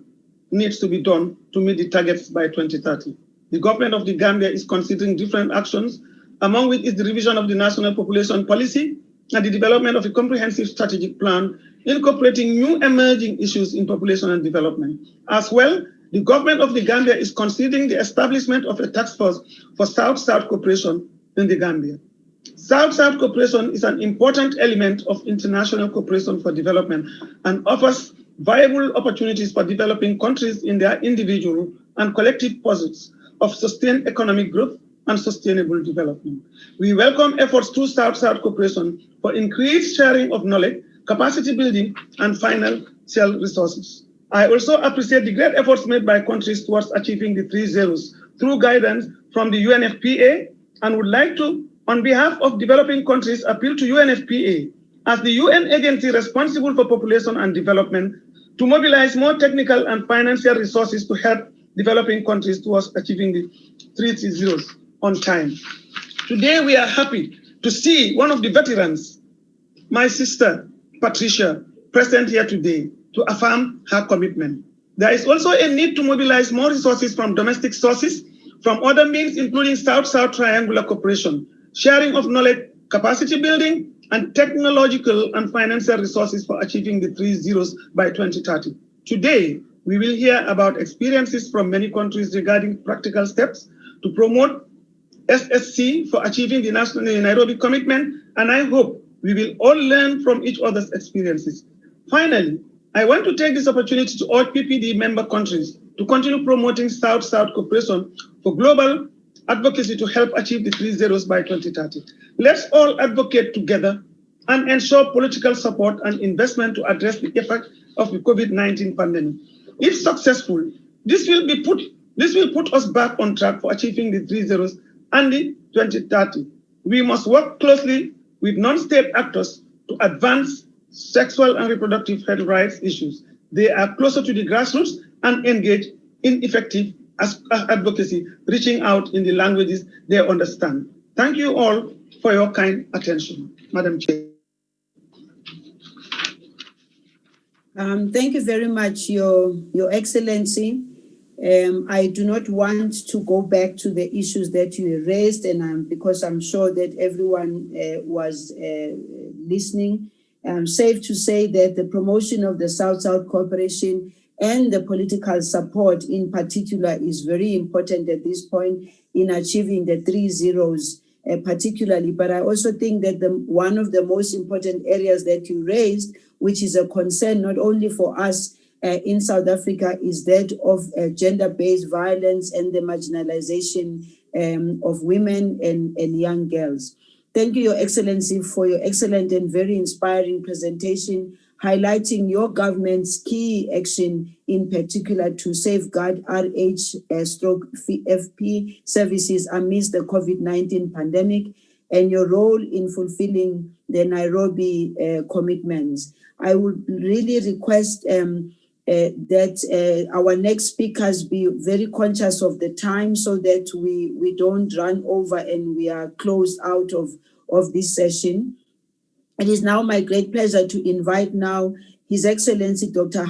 needs to be done to meet the targets by 2030. The government of the Gambia is considering different actions, among which is the revision of the national population policy and the development of a comprehensive strategic plan incorporating new emerging issues in population and development. As well, the government of the Gambia is considering the establishment of a task force for South-South cooperation in the Gambia. South-South cooperation is an important element of international cooperation for development and offers viable opportunities for developing countries in their individual and collective pursuits of sustained economic growth and sustainable development. We welcome efforts through South-South cooperation for increased sharing of knowledge, capacity building, and financial resources. I also appreciate the great efforts made by countries towards achieving the 3 zeros through guidance from the UNFPA, and would like to, on behalf of developing countries, appeal to UNFPA as the UN agency responsible for population and development to mobilize more technical and financial resources to help developing countries towards achieving the 3 zeros on time. Today, we are happy to see one of the veterans, my sister, Patricia, present here today to affirm her commitment. There is also a need to mobilize more resources from domestic sources, from other means, including South-South triangular cooperation, sharing of knowledge, capacity building, and technological and financial resources for achieving the 3 zeros by 2030. Today, we will hear about experiences from many countries regarding practical steps to promote SSC for achieving the National Nairobi commitment, and I hope we will all learn from each other's experiences. Finally, I want to take this opportunity to urge PPD member countries to continue promoting South-South cooperation for global advocacy to help achieve the 3 zeros by 2030. Let's all advocate together and ensure political support and investment to address the effect of the COVID-19 pandemic. If successful, this will put us back on track for achieving the 3 zeros and the 2030. We must work closely with non-state actors to advance sexual and reproductive health rights issues. They are closer to the grassroots and engage in effective advocacy, reaching out in the languages they understand. Thank you all for your kind attention, Madam Chair. Thank you very much, Your Excellency. I do not want to go back to the issues that you raised, and because I'm sure that everyone was listening. Safe to say that the promotion of the South-South cooperation and the political support in particular is very important at this point in achieving the 3 zeros particularly. But I also think that one of the most important areas that you raised, which is a concern not only for us in South Africa, is that of gender-based violence and the marginalization of women and young girls. Thank you, Your Excellency, for your excellent and very inspiring presentation, highlighting your government's key action, in particular to safeguard RH/FP services amidst the COVID-19 pandemic, and your role in fulfilling the Nairobi commitments. I would really request that our next speakers be very conscious of the time so that we don't run over and we are closed out of this session. It is now my great pleasure to invite now His Excellency Dr.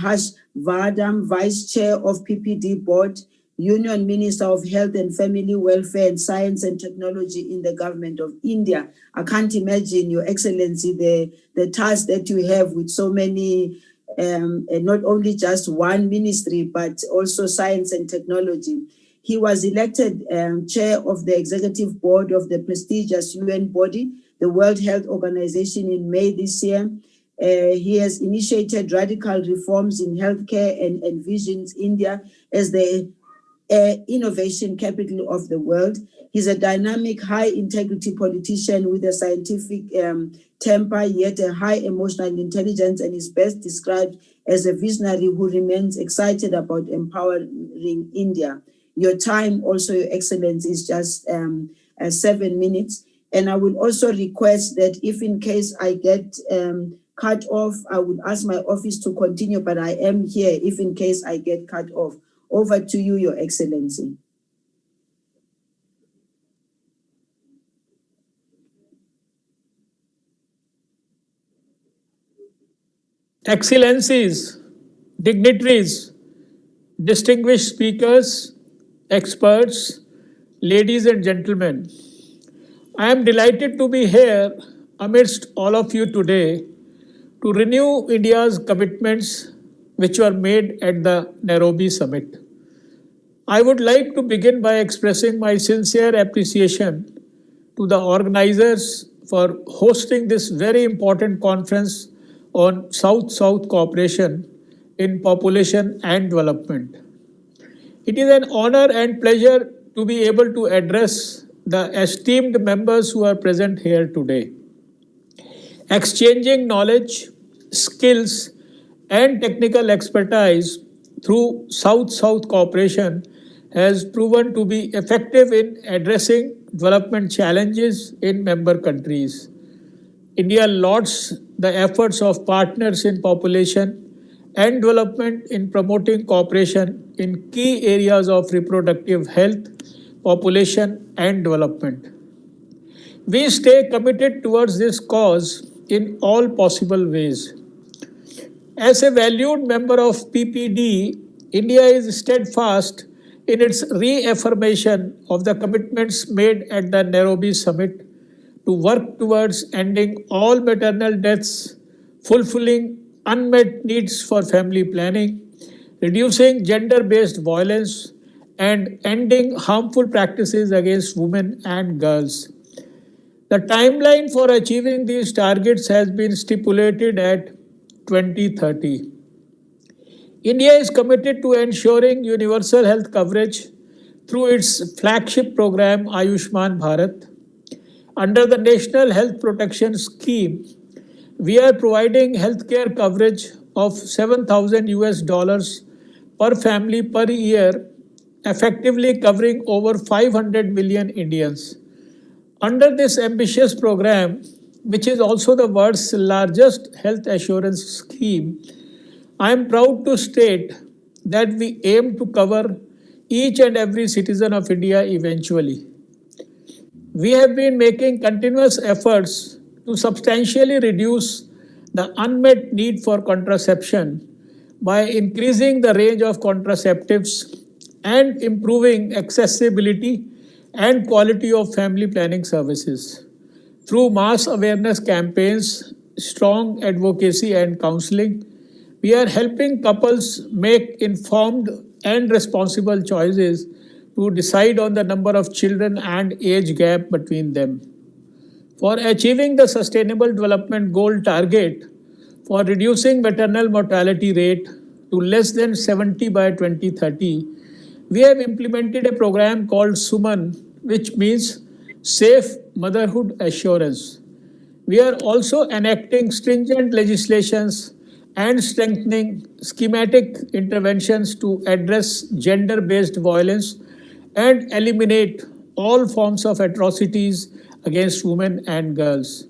Vardhan, Vice Chair of PPD Board, Union Minister of Health and Family Welfare and Science and Technology in the Government of India. I can't imagine, Your Excellency, the task that you have with so many, not only just one ministry, but also science and technology. He was elected chair of the executive board of the prestigious UN body, the World Health Organization, in May this year. He has initiated radical reforms in healthcare and envisions India as the innovation capital of the world. He's a dynamic, high-integrity politician with a scientific temper, yet a high emotional intelligence, and is best described as a visionary who remains excited about empowering India. Your time also, Your Excellency, is just 7 minutes. And I will also request that if in case I get cut off, I would ask my office to continue, but I am here if in case I get cut off. Over to you, Your Excellency. Excellencies, dignitaries, distinguished speakers, experts, ladies and gentlemen, I am delighted to be here amidst all of you today to renew India's commitments which were made at the Nairobi summit. I would like to begin by expressing my sincere appreciation to the organizers for hosting this very important conference on South-South cooperation in population and development. It is an honor and pleasure to be able to address the esteemed members who are present here today. Exchanging knowledge, skills, and technical expertise through South-South cooperation has proven to be effective in addressing development challenges in member countries. India lauds the efforts of partners in population and development in promoting cooperation in key areas of reproductive health, population, and development. We stay committed towards this cause in all possible ways. As a valued member of PPD, India is steadfast in its reaffirmation of the commitments made at the Nairobi summit to work towards ending all maternal deaths, fulfilling unmet needs for family planning, reducing gender-based violence, and ending harmful practices against women and girls. The timeline for achieving these targets has been stipulated at 2030. India is committed to ensuring universal health coverage through its flagship program Ayushman Bharat. Under the National Health Protection Scheme, we are providing healthcare coverage of $7,000 per family per year, effectively covering over 500 million Indians. Under this ambitious program, which is also the world's largest health assurance scheme, I am proud to state that we aim to cover each and every citizen of India eventually. We have been making continuous efforts to substantially reduce the unmet need for contraception by increasing the range of contraceptives and improving accessibility and quality of family planning services. Through mass awareness campaigns, strong advocacy, and counseling, we are helping couples make informed and responsible choices to decide on the number of children and age gap between them. For achieving the Sustainable Development Goal target for reducing maternal mortality rate to less than 70 by 2030, we have implemented a program called SUMAN, which means Safe Motherhood Assurance. We are also enacting stringent legislations and strengthening schematic interventions to address gender based violence and eliminate all forms of atrocities against women and girls.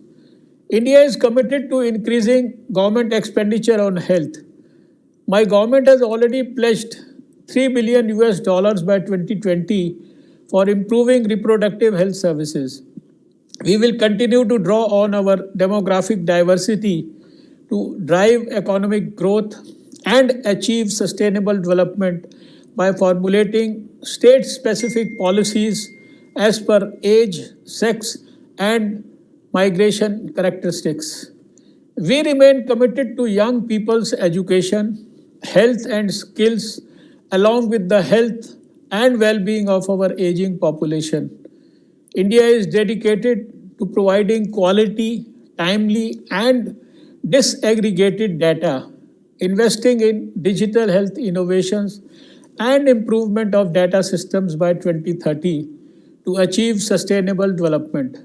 India is committed to increasing government expenditure on health. My government has already pledged 3 billion US dollars by 2020 for improving reproductive health services. We will continue to draw on our demographic diversity to drive economic growth and achieve sustainable development by formulating state specific policies as per age, sex, and migration characteristics. We remain committed to young people's education, health, and skills, along with the health and well being of our aging population. India is dedicated to providing quality, timely, and disaggregated data, investing in digital health innovations and improvement of data systems by 2030 to achieve sustainable development.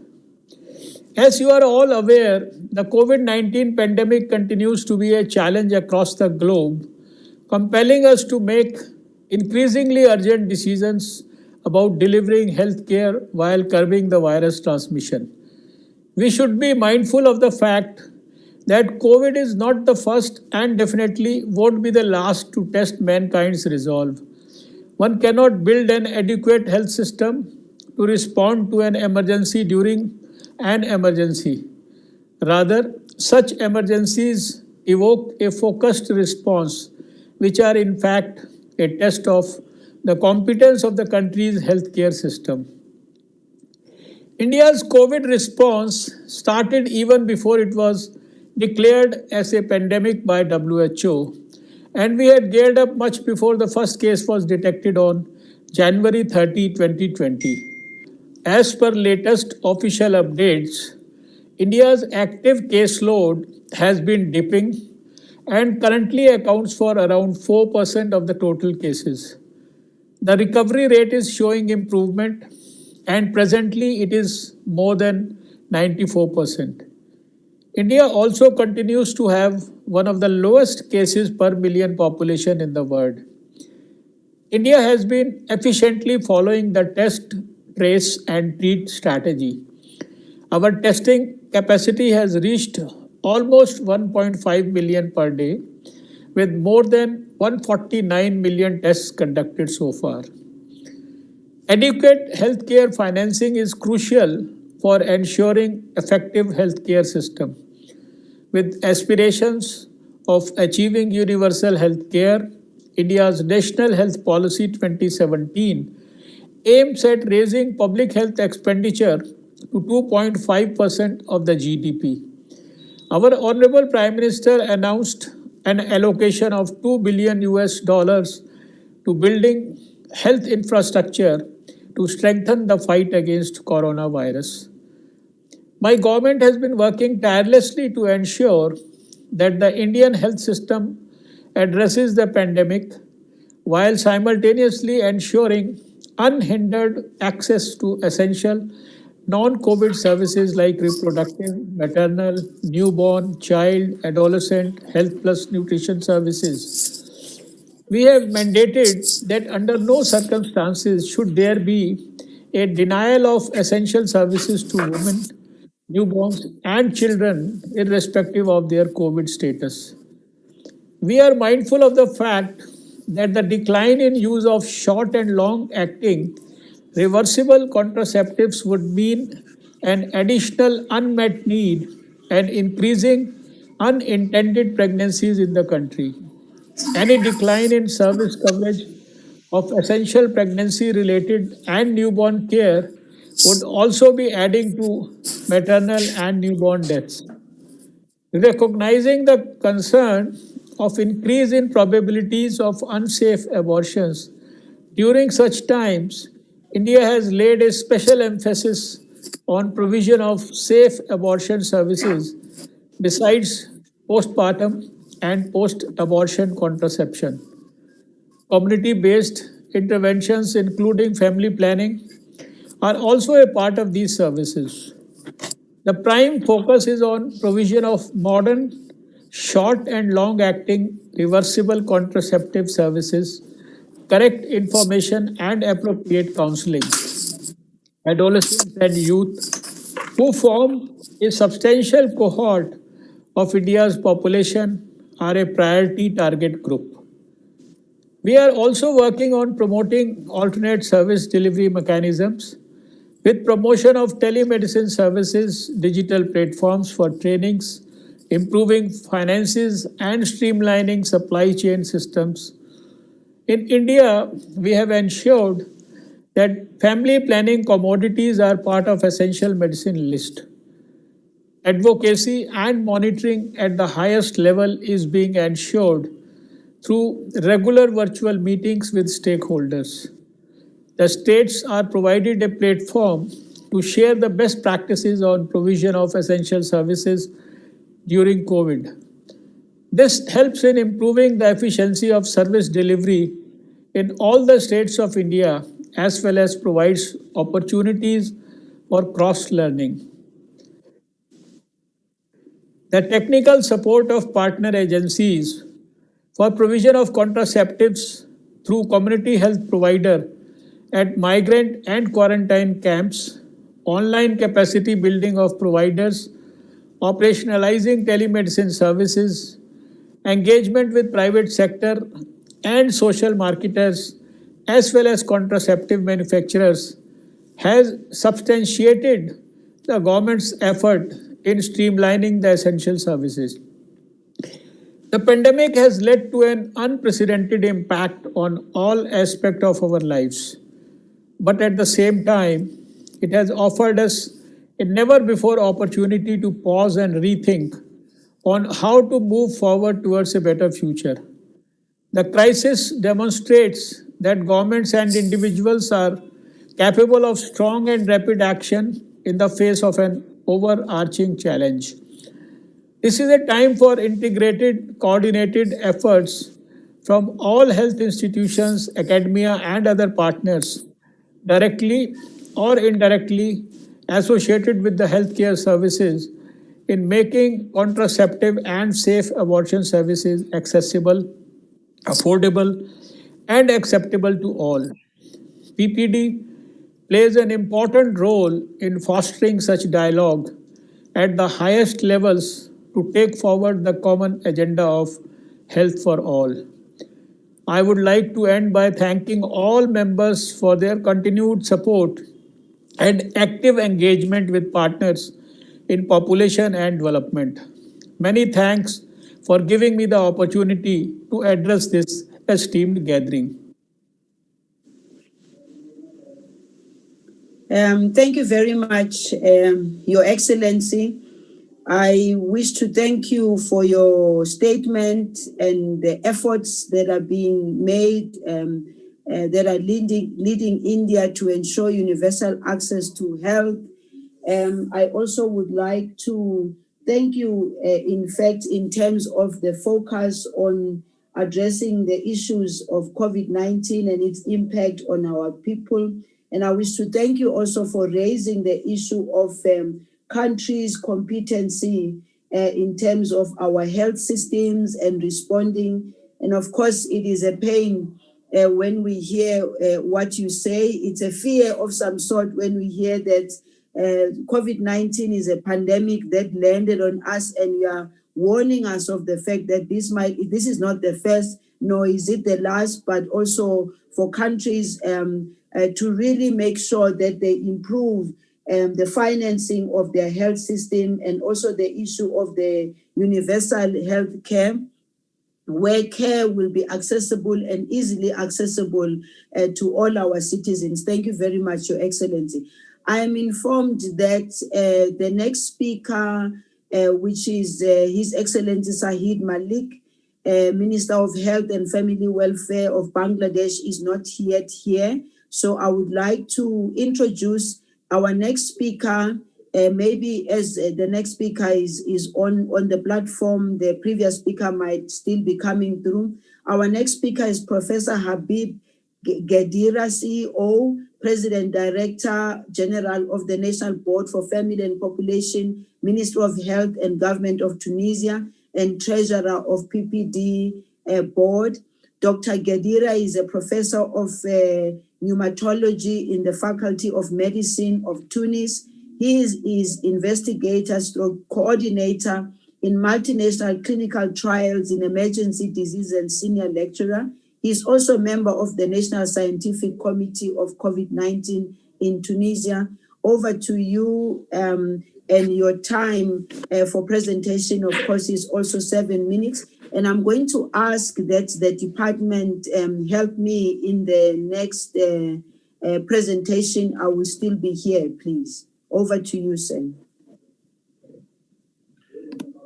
As you are all aware, the COVID 19 pandemic continues to be a challenge across the globe, compelling us to make increasingly urgent decisions about delivering healthcare while curbing the virus transmission. We should be mindful of the fact that COVID is not the first and definitely won't be the last to test mankind's resolve. One cannot build an adequate health system to respond to an emergency during an emergency. Rather, such emergencies evoke a focused response, which are in fact a test of the competence of the country's healthcare system. India's COVID response started even before it was declared as a pandemic by WHO, and we had geared up much before the first case was detected on January 30, 2020. As per latest official updates, India's active caseload has been dipping and currently accounts for around 4% of the total cases. The recovery rate is showing improvement, and presently it is more than 94%. India also continues to have one of the lowest cases per million population in the world. India has been efficiently following the test, trace, and treat strategy. Our testing capacity has reached almost 1.5 million per day, with more than 149 million tests conducted so far. Adequate healthcare financing is crucial for ensuring effective healthcare system. With aspirations of achieving universal health care, India's National Health Policy 2017 aims at raising public health expenditure to 2.5% of the GDP. Our Honorable Prime Minister announced an allocation of 2 billion US dollars to building health infrastructure to strengthen the fight against coronavirus. My government has been working tirelessly to ensure that the Indian health system addresses the pandemic while simultaneously ensuring unhindered access to essential non-COVID services like reproductive, maternal, newborn, child, adolescent, health plus nutrition services. We have mandated that under no circumstances should there be a denial of essential services to women, newborns, and children, irrespective of their COVID status. We are mindful of the fact that the decline in use of short and long acting reversible contraceptives would mean an additional unmet need and increasing unintended pregnancies in the country. Any decline in service coverage of essential pregnancy related and newborn care would also be adding to maternal and newborn deaths. Recognizing the concern of increase in probabilities of unsafe abortions during such times, India has laid a special emphasis on provision of safe abortion services besides postpartum and post-abortion contraception. Community-based interventions, including family planning, are also a part of these services. The prime focus is on provision of modern, short and long acting reversible contraceptive services, correct information and appropriate counseling. Adolescents and youth, who form a substantial cohort of India's population, are a priority target group. We are also working on promoting alternate service delivery mechanisms with promotion of telemedicine services, digital platforms for trainings, improving finances, and streamlining supply chain systems. In India, we have ensured that family planning commodities are part of essential medicine list. Advocacy and monitoring at the highest level is being ensured through regular virtual meetings with stakeholders. The states are provided a platform to share the best practices on provision of essential services during COVID. This helps in improving the efficiency of service delivery in all the states of India, as well as provides opportunities for cross-learning. The technical support of partner agencies for provision of contraceptives through community health provider at migrant and quarantine camps, online capacity building of providers, operationalizing telemedicine services, engagement with private sector and social marketers as well as contraceptive manufacturers has substantiated the government's effort in streamlining the essential services. The pandemic has led to an unprecedented impact on all aspects of our lives. But at the same time, it has offered us a never before opportunity to pause and rethink on how to move forward towards a better future. The crisis demonstrates that governments and individuals are capable of strong and rapid action in the face of an overarching challenge. This is a time for integrated, coordinated efforts from all health institutions, academia, and other partners, directly or indirectly associated with the healthcare services, in making contraceptive and safe abortion services accessible, affordable, and acceptable to all. PPD plays an important role in fostering such dialogue at the highest levels to take forward the common agenda of health for all. I would like to end by thanking all members for their continued support and active engagement with partners in population and development. Many thanks for giving me the opportunity to address this esteemed gathering. Thank you very much, Your Excellency. I wish to thank you for your statement and the efforts that are being made that are leading India to ensure universal access to health. I also would like to thank you, in fact, in terms of the focus on addressing the issues of COVID-19 and its impact on our people. And I wish to thank you also for raising the issue of countries' competency in terms of our health systems and responding. And of course, it is a pain when we hear what you say. It's a fear of some sort when we hear that COVID-19 is a pandemic that landed on us, and you are warning us of the fact that this is not the first, nor is it the last, but also for countries to really make sure that they improve the financing of their health system, and also the issue of the universal health care, where care will be accessible and easily accessible to all our citizens. Thank you very much, Your Excellency. I am informed that the next speaker, which is His Excellency Sahid Malik, Minister of Health and Family Welfare of Bangladesh, is not yet here. So I would like to introduce our next speaker. Maybe as the next speaker is on the platform, the previous speaker might still be coming through. Our next speaker is Professor Habib Gedira, CEO, President Director General of the National Board for Family and Population, Ministry of Health and Government of Tunisia, and Treasurer of PPD Board. Dr. Gedira is a professor of pneumatology in the Faculty of Medicine of Tunis. He is investigator stroke coordinator in multinational clinical trials in emergency disease and senior lecturer. He is also a member of the National Scientific Committee of COVID-19 in Tunisia. Over to you, and your time for presentation, of course, is also 7 minutes. And I'm going to ask that the department help me in the next presentation. I will still be here, please. Over to you, Sen.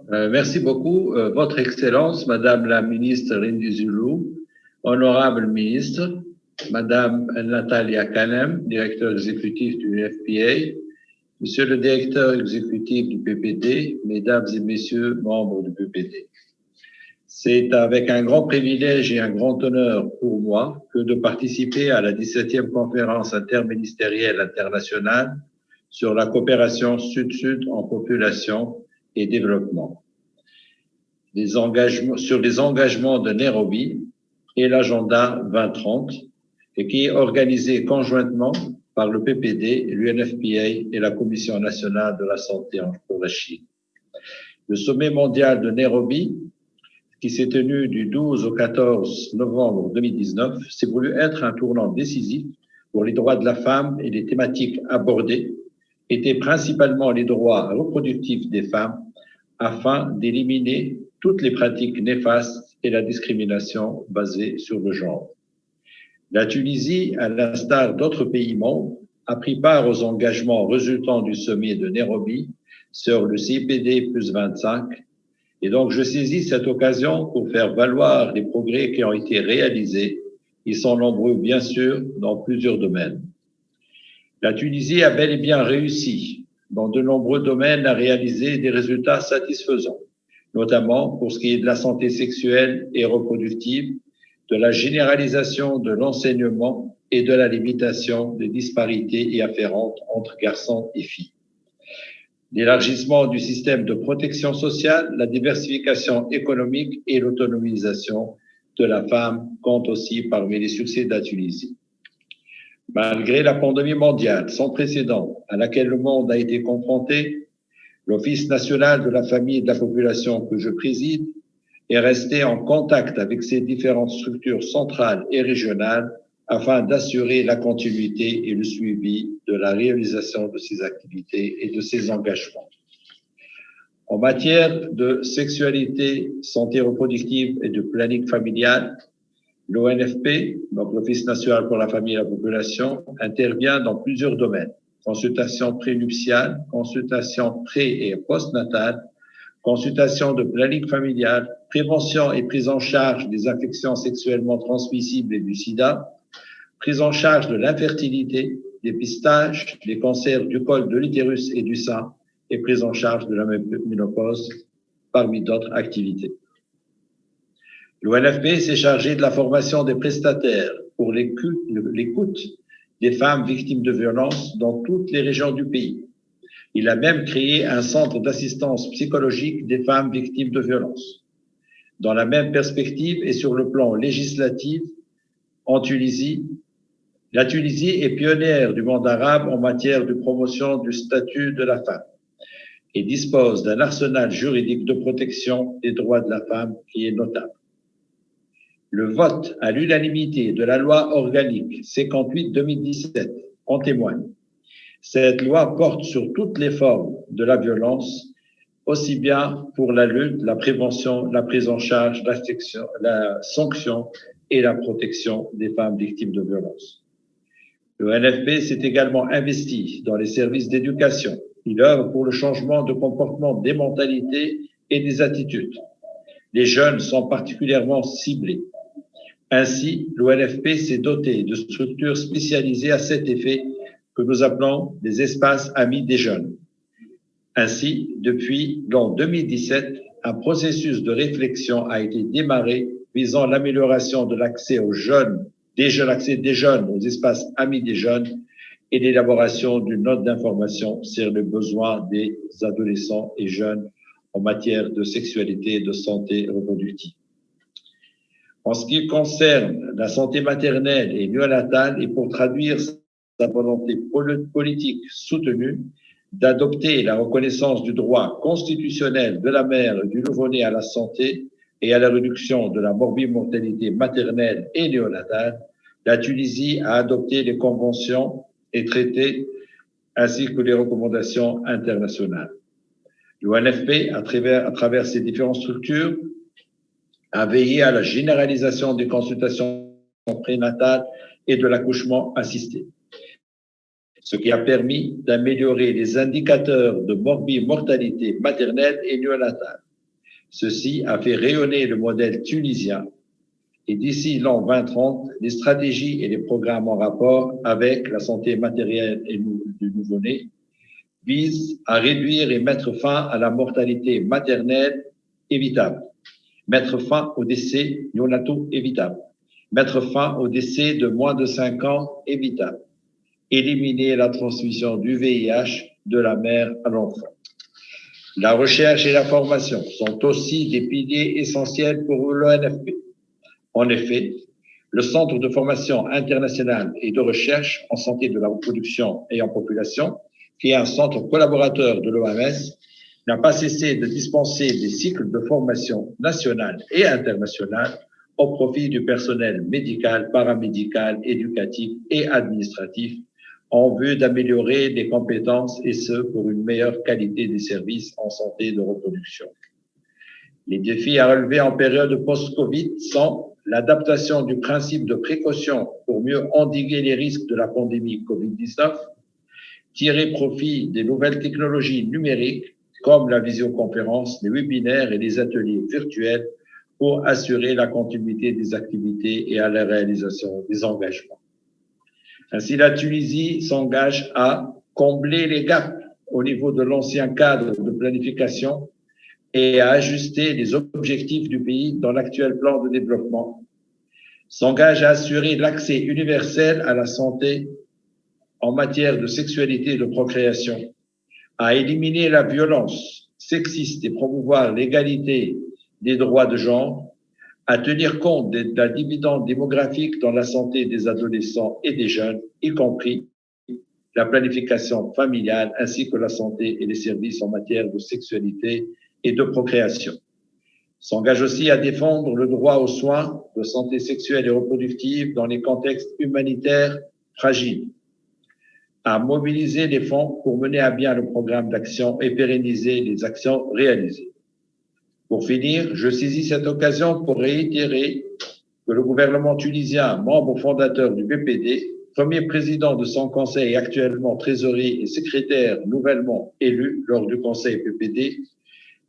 Merci beaucoup, Votre Excellence, Madame la Ministre Lindy Zulu, Honorable Ministre, Madame Natalia Kanem, Directeur exécutif du FPA, Monsieur le Directeur exécutif du PPD, Mesdames et Messieurs, membres du PPD. C'est avec un grand privilège et un grand honneur pour moi que de participer à la 17e conférence interministérielle internationale sur la coopération Sud-Sud en population et développement, sur les engagements de Nairobi et l'agenda 2030, et qui est organisé conjointement par le PPD, l'UNFPA et la Commission nationale de la santé pour la Chine. Le sommet mondial de Nairobi, qui s'est tenu du 12 au 14 novembre 2019, s'est voulu être un tournant décisif pour les droits de la femme, et les thématiques abordées étaient principalement les droits reproductifs des femmes, afin d'éliminer toutes les pratiques néfastes et la discrimination basée sur le genre. La Tunisie, à l'instar d'autres pays membres, a pris part aux engagements résultant du sommet de Nairobi sur le CPD plus 25, et donc je saisis cette occasion pour faire valoir les progrès qui ont été réalisés. Ils sont nombreux, bien sûr, dans plusieurs domaines. La Tunisie a bel et bien réussi dans de nombreux domaines à réaliser des résultats satisfaisants, notamment pour ce qui est de la santé sexuelle et reproductive, de la généralisation de l'enseignement et de la limitation des disparités y afférentes entre garçons et filles. L'élargissement du système de protection sociale, la diversification économique et l'autonomisation de la femme comptent aussi parmi les succès de la Tunisie. Malgré la pandémie mondiale sans précédent à laquelle le monde a été confronté, l'Office national de la famille et de la population que je préside est resté en contact avec ces différentes structures centrales et régionales afin d'assurer la continuité et le suivi de la réalisation de ces activités et de ces engagements. En matière de sexualité, santé reproductive et de planning familial, l'ONFP, donc l'Office national pour la famille et la population, intervient dans plusieurs domaines. Consultation prénuptiale, consultation pré- et postnatale, consultation de planning familial, prévention et prise en charge des infections sexuellement transmissibles et du sida, prise en charge de l'infertilité, dépistage des cancers du col de l'utérus et du sein, et prise en charge de la ménopause, parmi d'autres activités. L'ONFP s'est chargé de la formation des prestataires pour l'écoute des femmes victimes de violences dans toutes les régions du pays. Il a même créé un centre d'assistance psychologique des femmes victimes de violences. Dans la même perspective et sur le plan législatif, en Tunisie, la Tunisie est pionnière du monde arabe en matière de promotion du statut de la femme et dispose d'un arsenal juridique de protection des droits de la femme qui est notable. Le vote à l'unanimité de la loi organique 58-2017 en témoigne. Cette loi porte sur toutes les formes de la violence, aussi bien pour la lutte, la prévention, la prise en charge, la sanction et la protection des femmes victimes de violences. Le NFP s'est également investi dans les services d'éducation. Il œuvre pour le changement de comportement des mentalités et des attitudes. Les jeunes sont particulièrement ciblés. Ainsi, l'ONFP s'est doté de structures spécialisées à cet effet que nous appelons les espaces amis des jeunes. Ainsi, depuis l'an 2017, un processus de réflexion a été démarré visant l'amélioration de l'accès aux jeunes, l'accès des jeunes aux espaces amis des jeunes et l'élaboration d'une note d'information sur les besoins des adolescents et jeunes en matière de sexualité et de santé reproductive. En ce qui concerne la santé maternelle et néonatale, et pour traduire sa volonté politique soutenue d'adopter la reconnaissance du droit constitutionnel de la mère et du nouveau-né à la santé et à la réduction de la morbimortalité maternelle et néonatale, la Tunisie a adopté les conventions et traités ainsi que les recommandations internationales. L'ONFP, à travers ses différentes structures, a veillé à la généralisation des consultations prénatales et de l'accouchement assisté, ce qui a permis d'améliorer les indicateurs de morbimortalité maternelle et néonatale. Ceci a fait rayonner le modèle tunisien et d'ici l'an 2030, les stratégies et les programmes en rapport avec la santé maternelle et du nouveau-né visent à réduire et mettre fin à la mortalité maternelle évitable, mettre fin aux décès néonataux évitables, mettre fin aux décès de moins de 5 ans évitables, éliminer la transmission du VIH de la mère à l'enfant. La recherche et la formation sont aussi des piliers essentiels pour l'ONFP. En effet, le Centre de formation internationale et de recherche en santé de la reproduction et en population, qui est un centre collaborateur de l'OMS, n'a pas cessé de dispenser des cycles de formation nationale et internationale au profit du personnel médical, paramédical, éducatif et administratif en vue d'améliorer les compétences et ce pour une meilleure qualité des services en santé de reproduction. Les défis à relever en période post-Covid sont l'adaptation du principe de précaution pour mieux endiguer les risques de la pandémie Covid-19, tirer profit des nouvelles technologies numériques comme la visioconférence, les webinaires et les ateliers virtuels pour assurer la continuité des activités et à la réalisation des engagements. Ainsi, la Tunisie s'engage à combler les gaps au niveau de l'ancien cadre de planification et à ajuster les objectifs du pays dans l'actuel plan de développement, s'engage à assurer l'accès universel à la santé en matière de sexualité et de procréation, à éliminer la violence sexiste et promouvoir l'égalité des droits de genre, à tenir compte de la dividende démographique dans la santé des adolescents et des jeunes, y compris la planification familiale ainsi que la santé et les services en matière de sexualité et de procréation. S'engage aussi à défendre le droit aux soins de santé sexuelle et reproductive dans les contextes humanitaires fragiles, à mobiliser les fonds pour mener à bien le programme d'action et pérenniser les actions réalisées. Pour finir, je saisis cette occasion pour réitérer que le gouvernement tunisien, membre fondateur du BPD, premier président de son conseil et actuellement trésorier et secrétaire nouvellement élu lors du conseil PPD,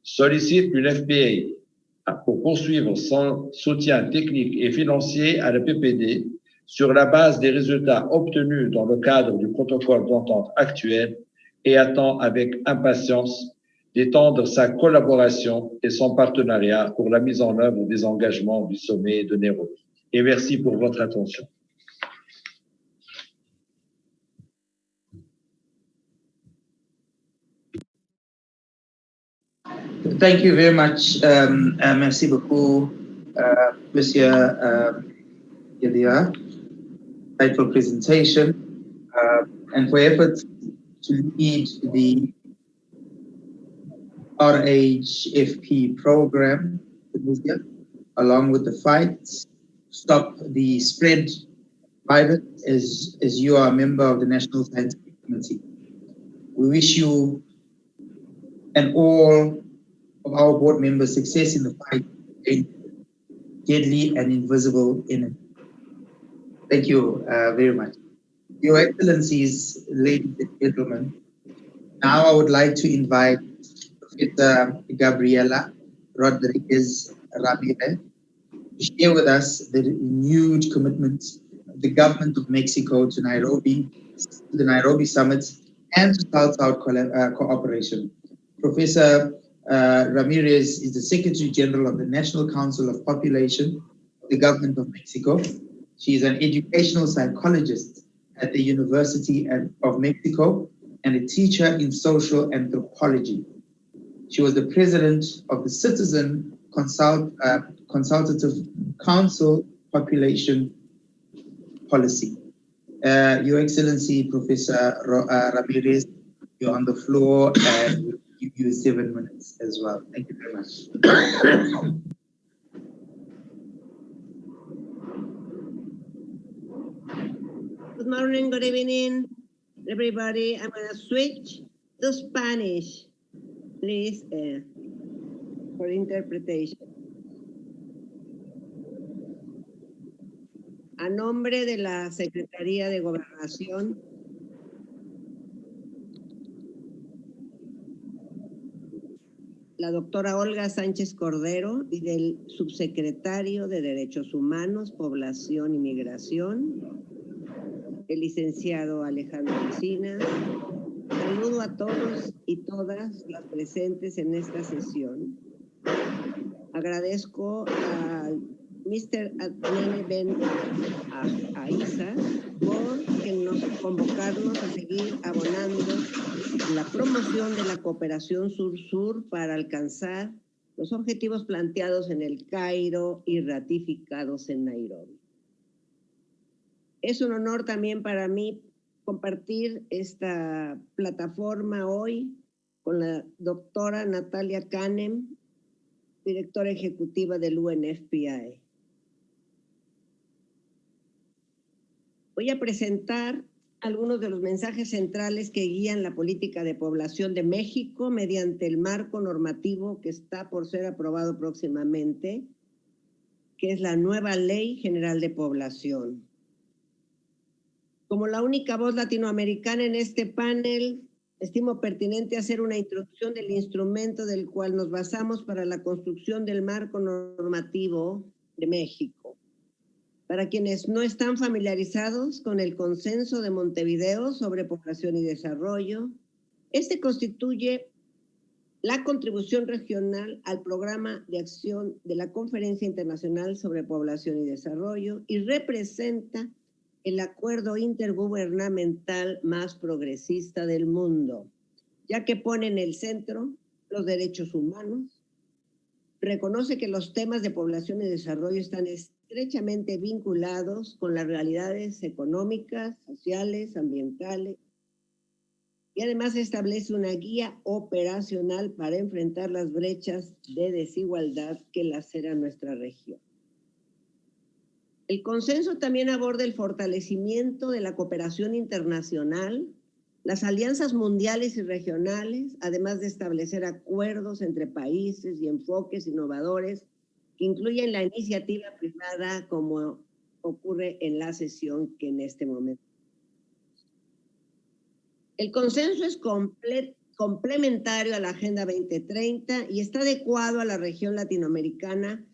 sollicite l'UNFPA pour poursuivre son soutien technique et financier à la PPD sur la base des résultats obtenus dans le cadre du protocole d'entente actuel et attend avec impatience d'étendre sa collaboration et son partenariat pour la mise en œuvre des engagements du sommet de Nairobi. Et merci pour votre attention. Thank you very much. Merci beaucoup, Monsieur Yadia, for presentation and for efforts to lead the RHFP program, along with the fight stop the spread virus as you are a member of the National Scientific Committee. We wish you and all of our board members success in the fight against deadly and invisible enemy. Thank you very much. Your Excellencies, ladies and gentlemen, now I would like to invite Professor Gabriela Rodriguez Ramirez to share with us the renewed commitment of the government of Mexico to the Nairobi Summit and to South-South cooperation. Professor Ramirez is the Secretary General of the National Council of Population of the Government of Mexico. She is an educational psychologist at the University of Mexico and a teacher in social anthropology. She was the president of the Citizen Consultative Council Population Policy. Your Excellency, Professor Ramirez, you're on the floor and we'll give you 7 minutes as well. Thank you very much. Good morning, good evening, everybody. I'm going to switch to Spanish, please, for interpretation. A nombre de la Secretaría de Gobernación, la doctora Olga Sánchez Cordero y del subsecretario de Derechos Humanos, Población y Migración, el licenciado Alejandro Encinas. Saludo a todos y todas las presentes en esta sesión. Agradezco al Mr. Adnane Ben Aiza por convocarnos a seguir abonando la promoción de la cooperación sur-sur para alcanzar los objetivos planteados en el Cairo y ratificados en Nairobi. Es un honor también para mí compartir esta plataforma hoy con la doctora Natalia Canem, directora ejecutiva del UNFPA. Voy a presentar algunos de los mensajes centrales que guían la política de población de México mediante el marco normativo que está por ser aprobado próximamente, que es la nueva Ley General de Población. Como la única voz latinoamericana en este panel, estimo pertinente hacer una introducción del instrumento del cual nos basamos para la construcción del marco normativo de México. Para quienes no están familiarizados con el Consenso de Montevideo sobre Población y Desarrollo, este constituye la contribución regional al programa de acción de la Conferencia Internacional sobre Población y Desarrollo y representa el acuerdo intergubernamental más progresista del mundo, ya que pone en el centro los derechos humanos, reconoce que los temas de población y desarrollo están estrechamente vinculados con las realidades económicas, sociales, ambientales, y además establece una guía operacional para enfrentar las brechas de desigualdad que laceran nuestra región. El consenso también aborda el fortalecimiento de la cooperación internacional, las alianzas mundiales y regionales, además de establecer acuerdos entre países y enfoques innovadores que incluyen la iniciativa privada, como ocurre en la sesión que en este momento. El consenso es complementario a la Agenda 2030 y está adecuado a la región latinoamericana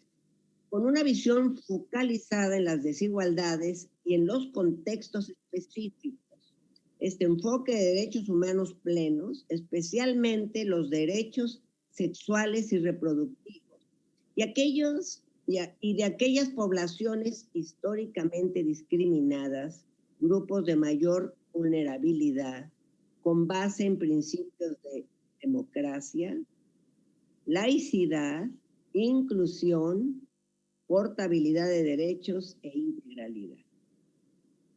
con una visión focalizada en las desigualdades y en los contextos específicos. Este enfoque de derechos humanos plenos, especialmente los derechos sexuales y reproductivos, y de aquellas poblaciones históricamente discriminadas, grupos de mayor vulnerabilidad, con base en principios de democracia, laicidad, inclusión, portabilidad de derechos e integralidad.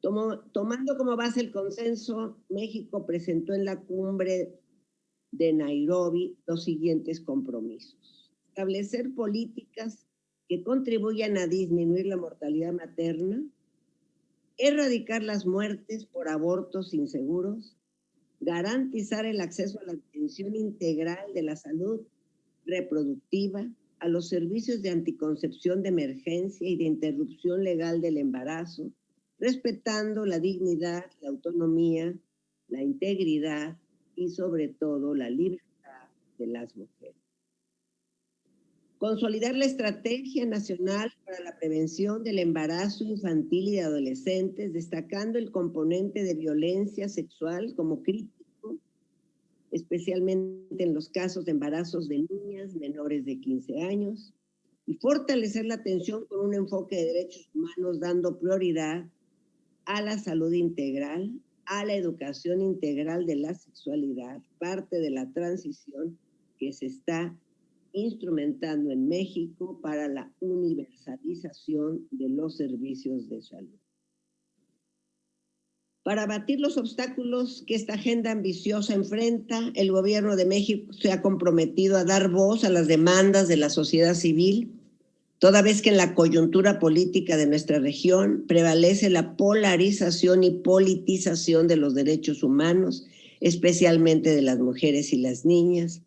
Tomando como base el consenso, México presentó en la cumbre de Nairobi los siguientes compromisos. Establecer políticas que contribuyan a disminuir la mortalidad materna, erradicar las muertes por abortos inseguros, garantizar el acceso a la atención integral de la salud reproductiva, a los servicios de anticoncepción de emergencia y de interrupción legal del embarazo, respetando la dignidad, la autonomía, la integridad y sobre todo la libertad de las mujeres. Consolidar la Estrategia Nacional para la Prevención del Embarazo Infantil y de Adolescentes, destacando el componente de violencia sexual como crítico, especialmente en los casos de embarazos de niñas menores de 15 años, y fortalecer la atención con un enfoque de derechos humanos, dando prioridad a la salud integral, a la educación integral de la sexualidad, parte de la transición que se está instrumentando en México para la universalización de los servicios de salud. Para abatir los obstáculos que esta agenda ambiciosa enfrenta, el gobierno de México se ha comprometido a dar voz a las demandas de la sociedad civil, toda vez que en la coyuntura política de nuestra región prevalece la polarización y politización de los derechos humanos, especialmente de las mujeres y las niñas.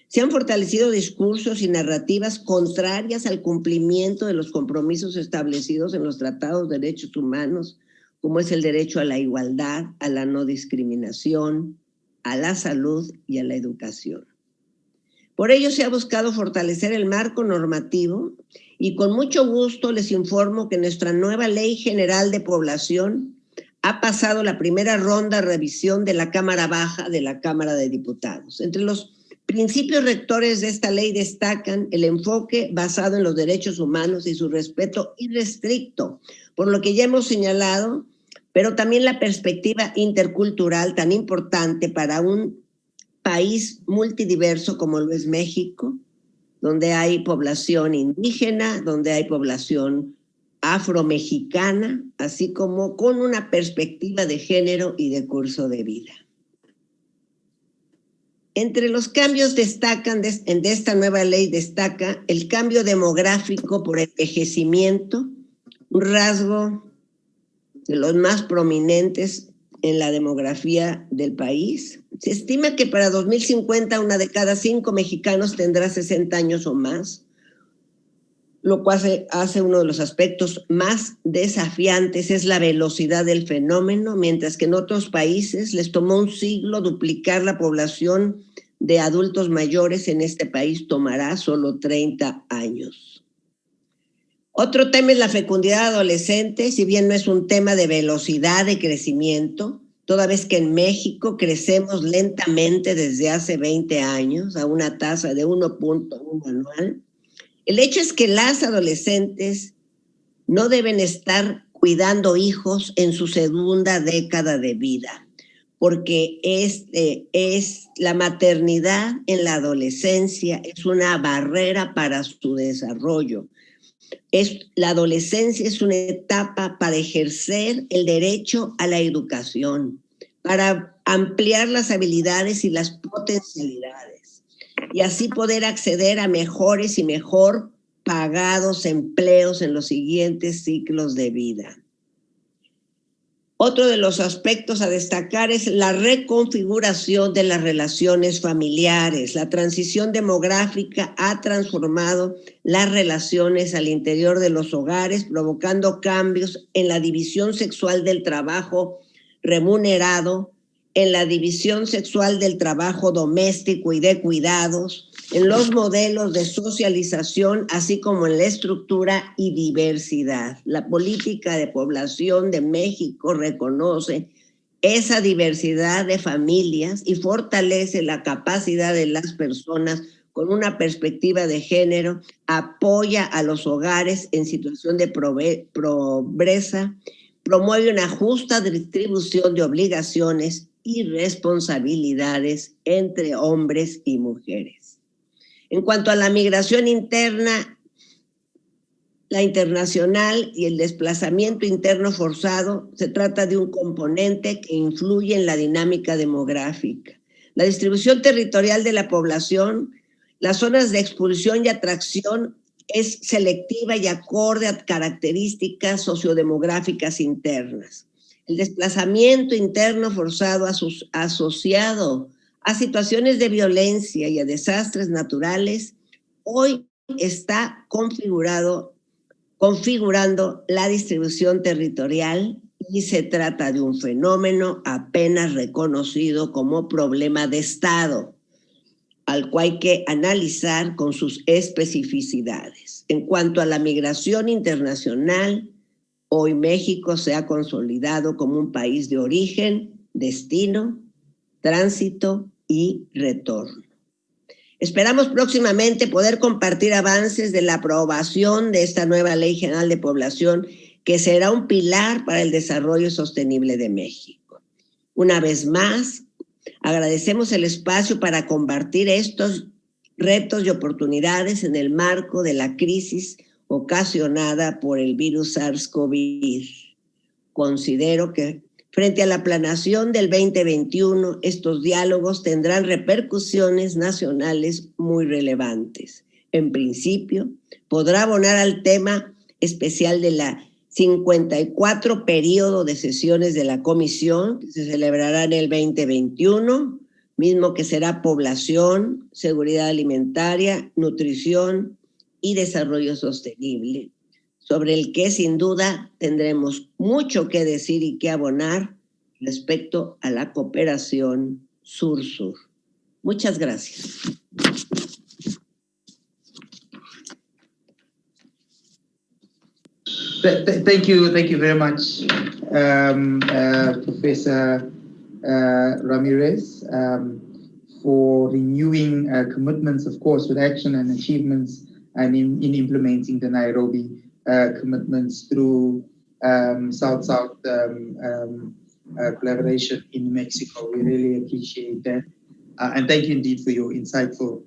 Se han fortalecido discursos y narrativas contrarias al cumplimiento de los compromisos establecidos en los tratados de derechos humanos, como es el derecho a la igualdad, a la no discriminación, a la salud y a la educación. Por ello se ha buscado fortalecer el marco normativo y con mucho gusto les informo que nuestra nueva Ley General de Población ha pasado la primera ronda de revisión de la Cámara Baja de la Cámara de Diputados. Entre los principios rectores de esta ley destacan el enfoque basado en los derechos humanos y su respeto irrestricto, por lo que ya hemos señalado, pero también la perspectiva intercultural tan importante para un país multidiverso como lo es México, donde hay población indígena, donde hay población afromexicana, así como con una perspectiva de género y de curso de vida. Entre los cambios destacan de esta nueva ley destaca el cambio demográfico por envejecimiento, un rasgo de los más prominentes en la demografía del país. Se estima que para 2050 una de cada 5 mexicanos tendrá 60 años o más, lo cual hace uno de los aspectos más desafiantes es la velocidad del fenómeno, mientras que en otros países les tomó un siglo duplicar la población de adultos mayores, en este país tomará solo 30 años. Otro tema es la fecundidad adolescente, si bien no es un tema de velocidad de crecimiento, toda vez que en México crecemos lentamente desde hace 20 años a una tasa de 1.1 anual. El hecho es que las adolescentes no deben estar cuidando hijos en su segunda década de vida, porque es la maternidad en la adolescencia es una barrera para su desarrollo. La adolescencia es una etapa para ejercer el derecho a la educación, para ampliar las habilidades y las potencialidades, y así poder acceder a mejores y mejor pagados empleos en los siguientes ciclos de vida. Otro de los aspectos a destacar es la reconfiguración de las relaciones familiares. La transición demográfica ha transformado las relaciones al interior de los hogares, provocando cambios en la división sexual del trabajo remunerado, en la división sexual del trabajo doméstico y de cuidados, en los modelos de socialización, así como en la estructura y diversidad. La política de población de México reconoce esa diversidad de familias y fortalece la capacidad de las personas con una perspectiva de género, apoya a los hogares en situación de pobreza, promueve una justa distribución de obligaciones y responsabilidades entre hombres y mujeres. En cuanto a la migración interna, la internacional y el desplazamiento interno forzado, se trata de un componente que influye en la dinámica demográfica. La distribución territorial de la población, las zonas de expulsión y atracción es selectiva y acorde a características sociodemográficas internas. El desplazamiento interno forzado asociado a situaciones de violencia y a desastres naturales hoy está configurando la distribución territorial y se trata de un fenómeno apenas reconocido como problema de Estado, al cual hay que analizar con sus especificidades. En cuanto a la migración internacional, hoy México se ha consolidado como un país de origen, destino, tránsito y retorno. Esperamos próximamente poder compartir avances de la aprobación de esta nueva Ley General de Población, que será un pilar para el desarrollo sostenible de México. Una vez más, agradecemos el espacio para compartir estos retos y oportunidades en el marco de la crisis ocasionada por el virus SARS-CoV. Considero que frente a la planeación del 2021, estos diálogos tendrán repercusiones nacionales muy relevantes. En principio, podrá abonar al tema especial de la 54 periodo de sesiones de la comisión, que se celebrará en el 2021, mismo que será población, seguridad alimentaria, nutrición y desarrollo sostenible, sobre el que sin duda tendremos mucho que decir y que abonar respecto a la cooperación sur-sur. Muchas gracias. Thank you very much, Professor Ramirez, for renewing commitments, of course, with action and achievements and in implementing the Nairobi commitments through South-South collaboration in Mexico. We really appreciate that. And thank you indeed for your insightful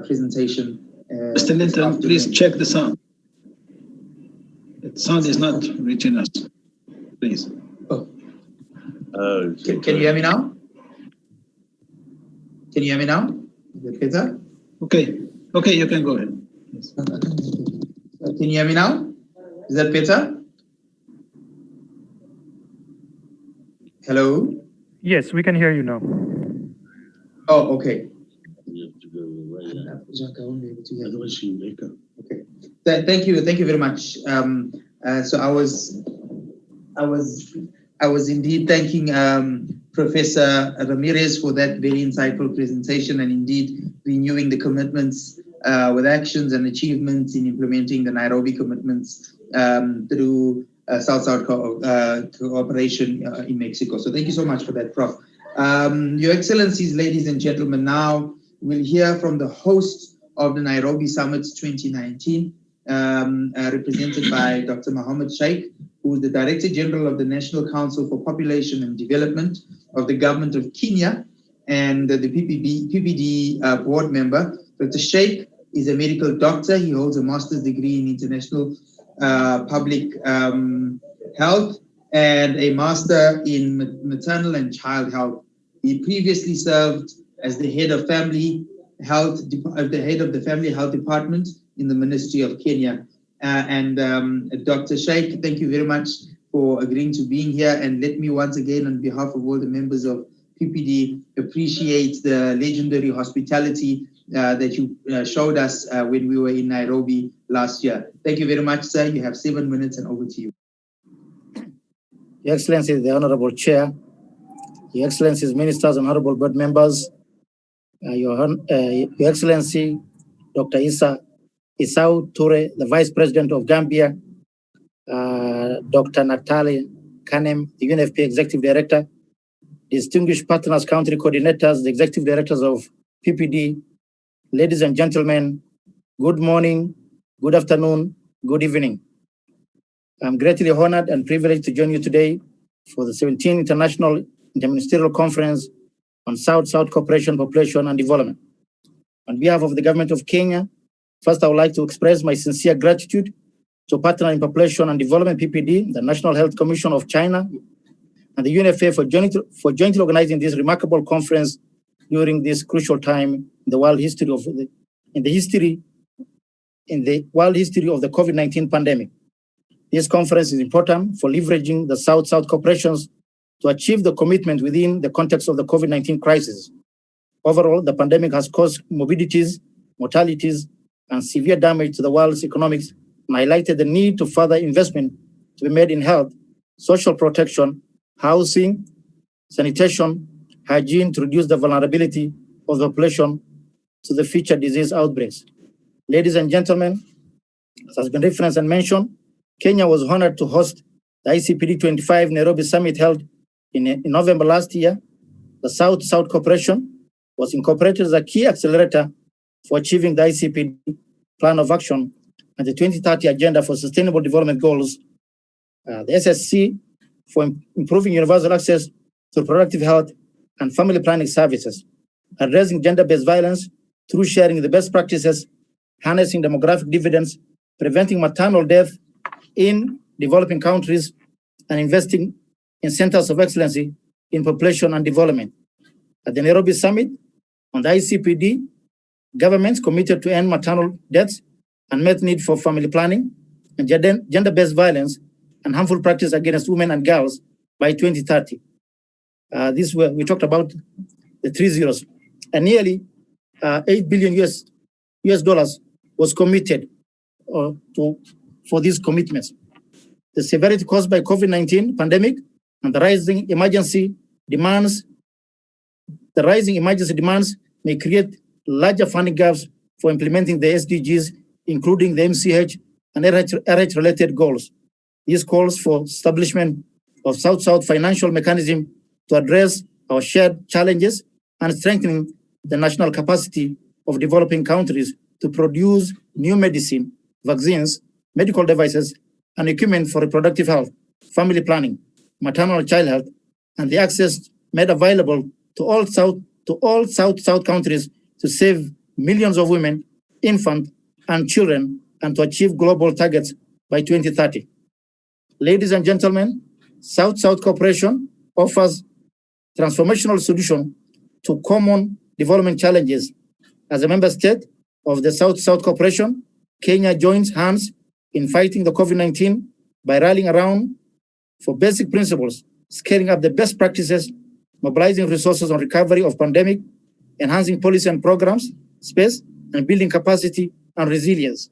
presentation. Mr. Linton, please check the sound. The sound is not reaching us, please. Oh. Can you hear me now? Can you hear me now? Is it better? Okay, you can go ahead. Yes. Can you hear me now? Is that better? Hello? Yes, we can hear you now. Oh, okay. Okay. Thank you very much. So I was indeed thanking Professor Ramirez for that very insightful presentation, and indeed renewing the commitments with actions and achievements in implementing the Nairobi commitments through South-South cooperation in Mexico. So thank you so much for that, Prof. Your Excellencies, ladies and gentlemen, now we'll hear from the host of the Nairobi Summit 2019, represented by Dr. Mohammed Sheikh, who is the Director General of the National Council for Population and Development of the Government of Kenya, and the PPD board member. Dr. Sheikh is a medical doctor. He holds a master's degree in international public health and a master in maternal and child health. He previously served as the head of family health, the head of the family health department in the Ministry of Kenya. Dr. Sheikh, thank you very much for agreeing to being here. And let me once again, on behalf of all the members of PPD, appreciate the legendary hospitality that you showed us when we were in Nairobi last year. Thank you very much, sir. You have 7 minutes, and over to you. Your Excellency, the Honorable Chair, Your Excellencies, Ministers, and Honorable Board Members, Your Excellency, Dr. Isau Ture, the Vice President of Gambia, Dr. Natalie Kanem, the UNFP Executive Director, distinguished partners, country coordinators, the Executive Directors of PPD, ladies and gentlemen, good morning, good afternoon, good evening. I'm greatly honored and privileged to join you today for the 17th International Interministerial Conference on South-South Cooperation, Population and Development. On behalf of the Government of Kenya, first I would like to express my sincere gratitude to Partner in Population and Development, PPD, the National Health Commission of China, and the UNFA for jointly organizing this remarkable conference during this crucial time in the world history in the world history of the COVID-19 pandemic. This conference is important for leveraging the South-South cooperations to achieve the commitment within the context of the COVID-19 crisis. Overall, the pandemic has caused morbidities, mortalities, and severe damage to the world's economics, and highlighted the need to further investment to be made in health, social protection, housing, sanitation, hygiene to reduce the vulnerability of the population to the future disease outbreaks. Ladies and gentlemen, as has been referenced and mentioned, Kenya was honored to host the ICPD 25 Nairobi Summit held in November last year. The South-South cooperation was incorporated as a key accelerator for achieving the ICPD Plan of Action and the 2030 Agenda for Sustainable Development Goals, the SSC, for improving universal access to reproductive health and family planning services, addressing gender-based violence through sharing the best practices, harnessing demographic dividends, preventing maternal death in developing countries, and investing in centers of excellence in population and development. At the Nairobi Summit on the ICPD, governments committed to end maternal deaths and met need for family planning and gender-based violence and harmful practice against women and girls by 2030. We talked about the 3 zeros, and nearly $8 billion US dollars was committed for these commitments. The severity caused by COVID-19 pandemic and the rising emergency demands may create larger funding gaps for implementing the SDGs, including the MCH and RH-related goals. This calls for establishment of South-South financial mechanism to address our shared challenges and strengthening the national capacity of developing countries to produce new medicine, vaccines, medical devices, and equipment for reproductive health, family planning, maternal and child health, and the access made available to all South countries to save millions of women, infants, and children, and to achieve global targets by 2030. Ladies and gentlemen, South-South cooperation offers transformational solution to common development challenges. As a member state of the South-South cooperation, Kenya joins hands in fighting the COVID-19 by rallying around for basic principles, scaling up the best practices, mobilizing resources on recovery of pandemic, enhancing policy and programs, space, and building capacity and resilience.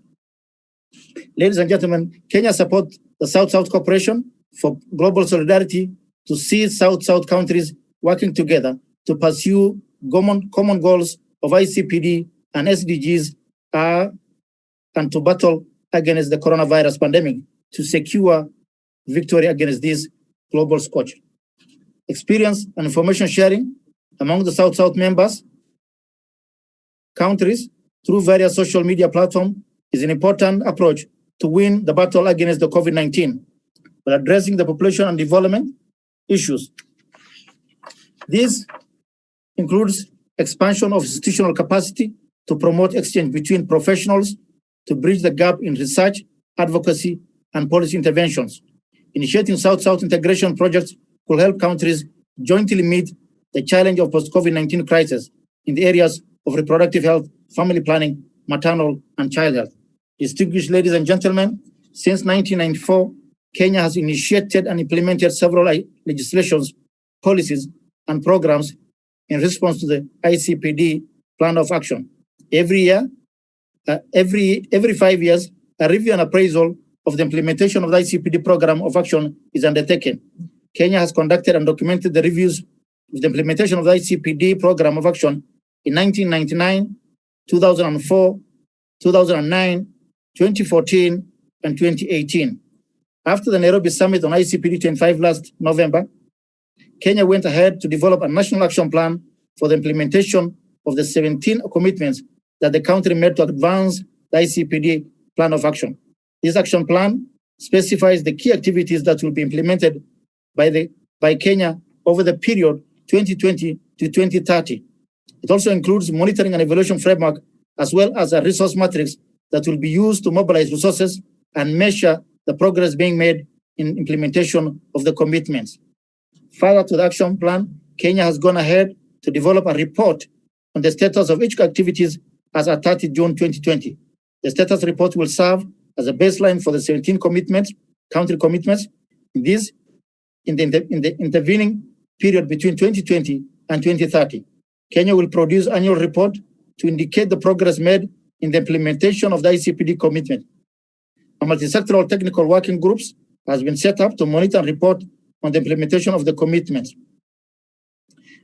Ladies and gentlemen, Kenya supports the South-South cooperation for global solidarity to see South-South countries working together to pursue common goals of ICPD and SDGs and to battle against the coronavirus pandemic to secure victory against this global scourge. Experience and information sharing among the South-South members countries through various social media platforms is an important approach to win the battle against the COVID-19 by addressing the population and development issues. This includes expansion of institutional capacity to promote exchange between professionals to bridge the gap in research, advocacy, and policy interventions. Initiating South-South integration projects will help countries jointly meet the challenge of post-COVID-19 crisis in the areas of reproductive health, family planning, maternal, and child health. Distinguished ladies and gentlemen, since 1994, Kenya has initiated and implemented several legislations, policies, and programs in response to the ICPD Plan of Action. Every year, every 5 years, a review and appraisal of the implementation of the ICPD Program of Action is undertaken. Kenya has conducted and documented the reviews of the implementation of the ICPD Program of Action in 1999, 2004, 2009, 2014, and 2018. After the Nairobi Summit on ICPD 25 last November, Kenya went ahead to develop a national action plan for the implementation of the 17 commitments that the country made to advance the ICPD Plan of Action. This action plan specifies the key activities that will be implemented by Kenya over the period 2020 to 2030. It also includes monitoring and evaluation framework, as well as a resource matrix that will be used to mobilize resources and measure the progress being made in implementation of the commitments. Further to the action plan, Kenya has gone ahead to develop a report on the status of each activities as at 30 June 2020. The status report will serve as a baseline for the 17 commitments, country commitments. In the intervening period between 2020 and 2030, Kenya will produce annual report to indicate the progress made in the implementation of the ICPD commitment. A multi-sectoral technical working groups has been set up to monitor and report on the implementation of the commitments.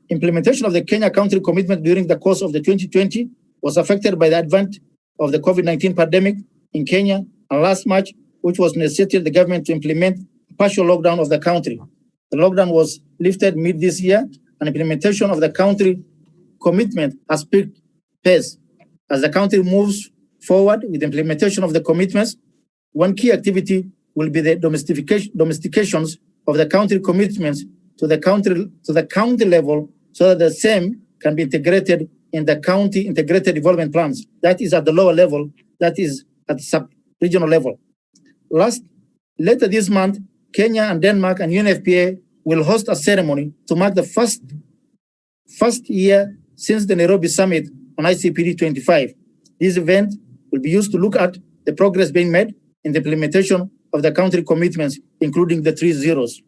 Implementation of the Kenya country commitment during the course of the 2020 was affected by the advent of the COVID-19 pandemic in Kenya, and last March, which was necessitated the government to implement a partial lockdown of the country. The lockdown was lifted mid this year, and implementation of the country commitment has picked pace. As the country moves forward with the implementation of the commitments, one key activity will be the domestications of the country commitments to the county level, so that the same can be integrated in the county integrated development plans. That is at the lower level, that is at the sub-regional level. Later this month, Kenya and Denmark and UNFPA will host a ceremony to mark the first year since the Nairobi Summit on ICPD 25. This event will be used to look at the progress being made in the implementation of the country commitments, including the 3 zeros.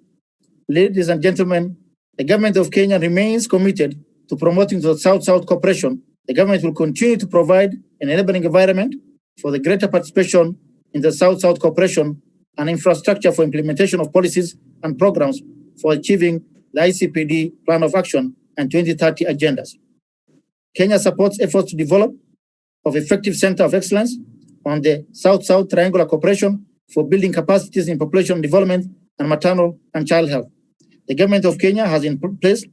Ladies and gentlemen, the government of Kenya remains committed to promoting the South-South cooperation. The government will continue to provide an enabling environment for the greater participation in the South-South cooperation and infrastructure for implementation of policies and programs for achieving the ICPD Plan of Action and 2030 agendas. Kenya supports efforts to develop of effective center of excellence on the South-South triangular cooperation for building capacities in population development and maternal and child health. The government of Kenya has in place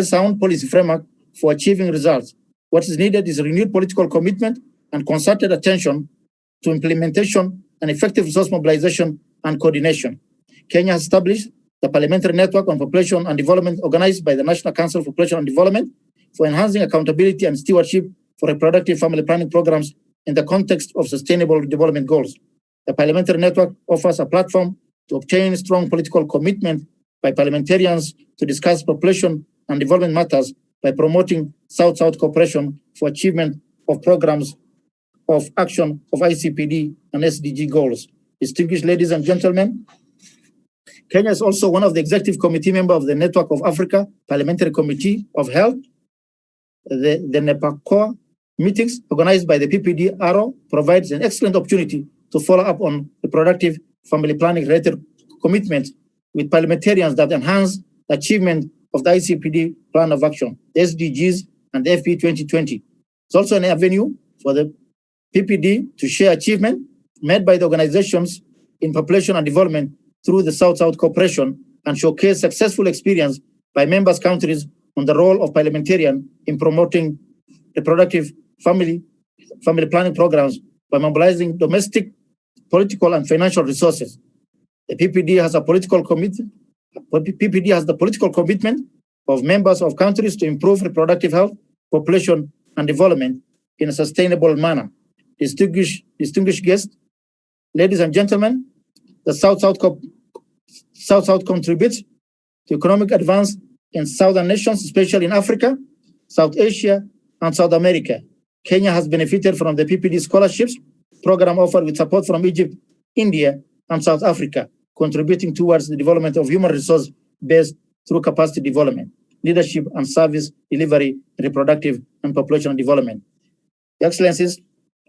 sound policy framework for achieving results. What is needed is renewed political commitment and concerted attention to implementation and effective resource mobilization and coordination. Kenya has established the Parliamentary Network on Population and Development organized by the National Council for Population and Development for enhancing accountability and stewardship for reproductive family planning programs in the context of sustainable development goals. The Parliamentary Network offers a platform to obtain strong political commitment by parliamentarians to discuss population and development matters by promoting South-South cooperation for achievement of programs of action of ICPD and SDG goals. Distinguished ladies and gentlemen, Kenya is also one of the executive committee members of the Network of Africa Parliamentary Committee of Health. The NEPACOA meetings organized by the PPD ARO provides an excellent opportunity to follow up on reproductive family planning related commitments with parliamentarians that enhance the achievement of the ICPD Plan of Action, the SDGs, and the FP 2020. It's also an avenue for the PPD to share achievement made by the organizations in population and development through the South-South cooperation and showcase successful experience by members countries on the role of parliamentarian in promoting reproductive family planning programs by mobilizing domestic, political, and financial resources. The PPD has the political commitment of members of countries to improve reproductive health, population, and development in a sustainable manner. Distinguished guests, ladies and gentlemen, the South-South contributes to economic advance in southern nations, especially in Africa, South Asia, and South America. Kenya has benefited from the PPD scholarships program offered with support from Egypt, India, and South Africa, contributing towards the development of human resource based through capacity development, leadership and service delivery, reproductive and population development. Your Excellencies,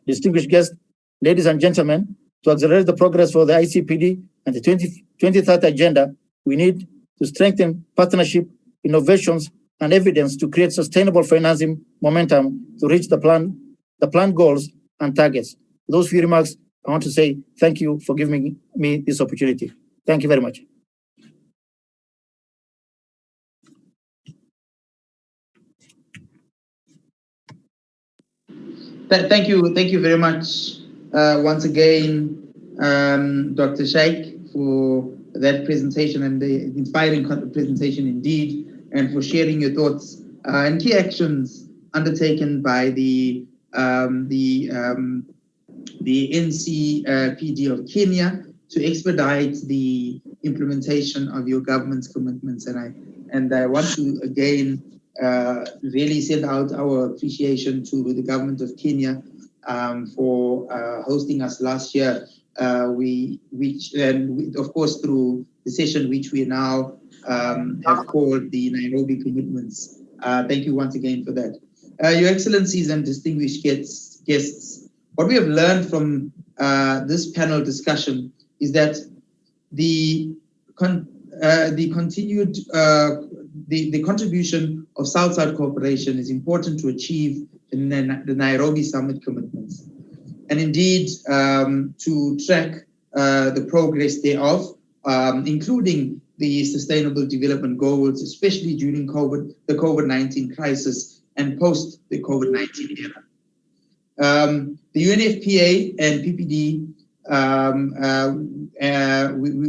distinguished guests, ladies and gentlemen, to accelerate the progress for the ICPD and the 2030 agenda, we need to strengthen partnership, innovations, and evidence to create sustainable financing momentum to reach the planned goals and targets. Those few remarks, I want to say thank you for giving me this opportunity. Thank you very much. Thank you very much once again, Dr. Sheikh, for that presentation and the inspiring presentation indeed, and for sharing your thoughts and key actions undertaken by the NCPD of Kenya to expedite the implementation of your government's commitments. And I want to again really send out our appreciation to the government of Kenya for hosting us last year. Of course, through the session which we now have called the Nairobi Commitments. Thank you once again for that. Your Excellencies and distinguished guests, what we have learned from this panel discussion is that the contribution of South-South cooperation is important to achieve the Nairobi Summit commitments, and indeed to track the progress thereof, including the Sustainable Development Goals, especially during the COVID-19 crisis and post the COVID-19 era. The UNFPA and PPD,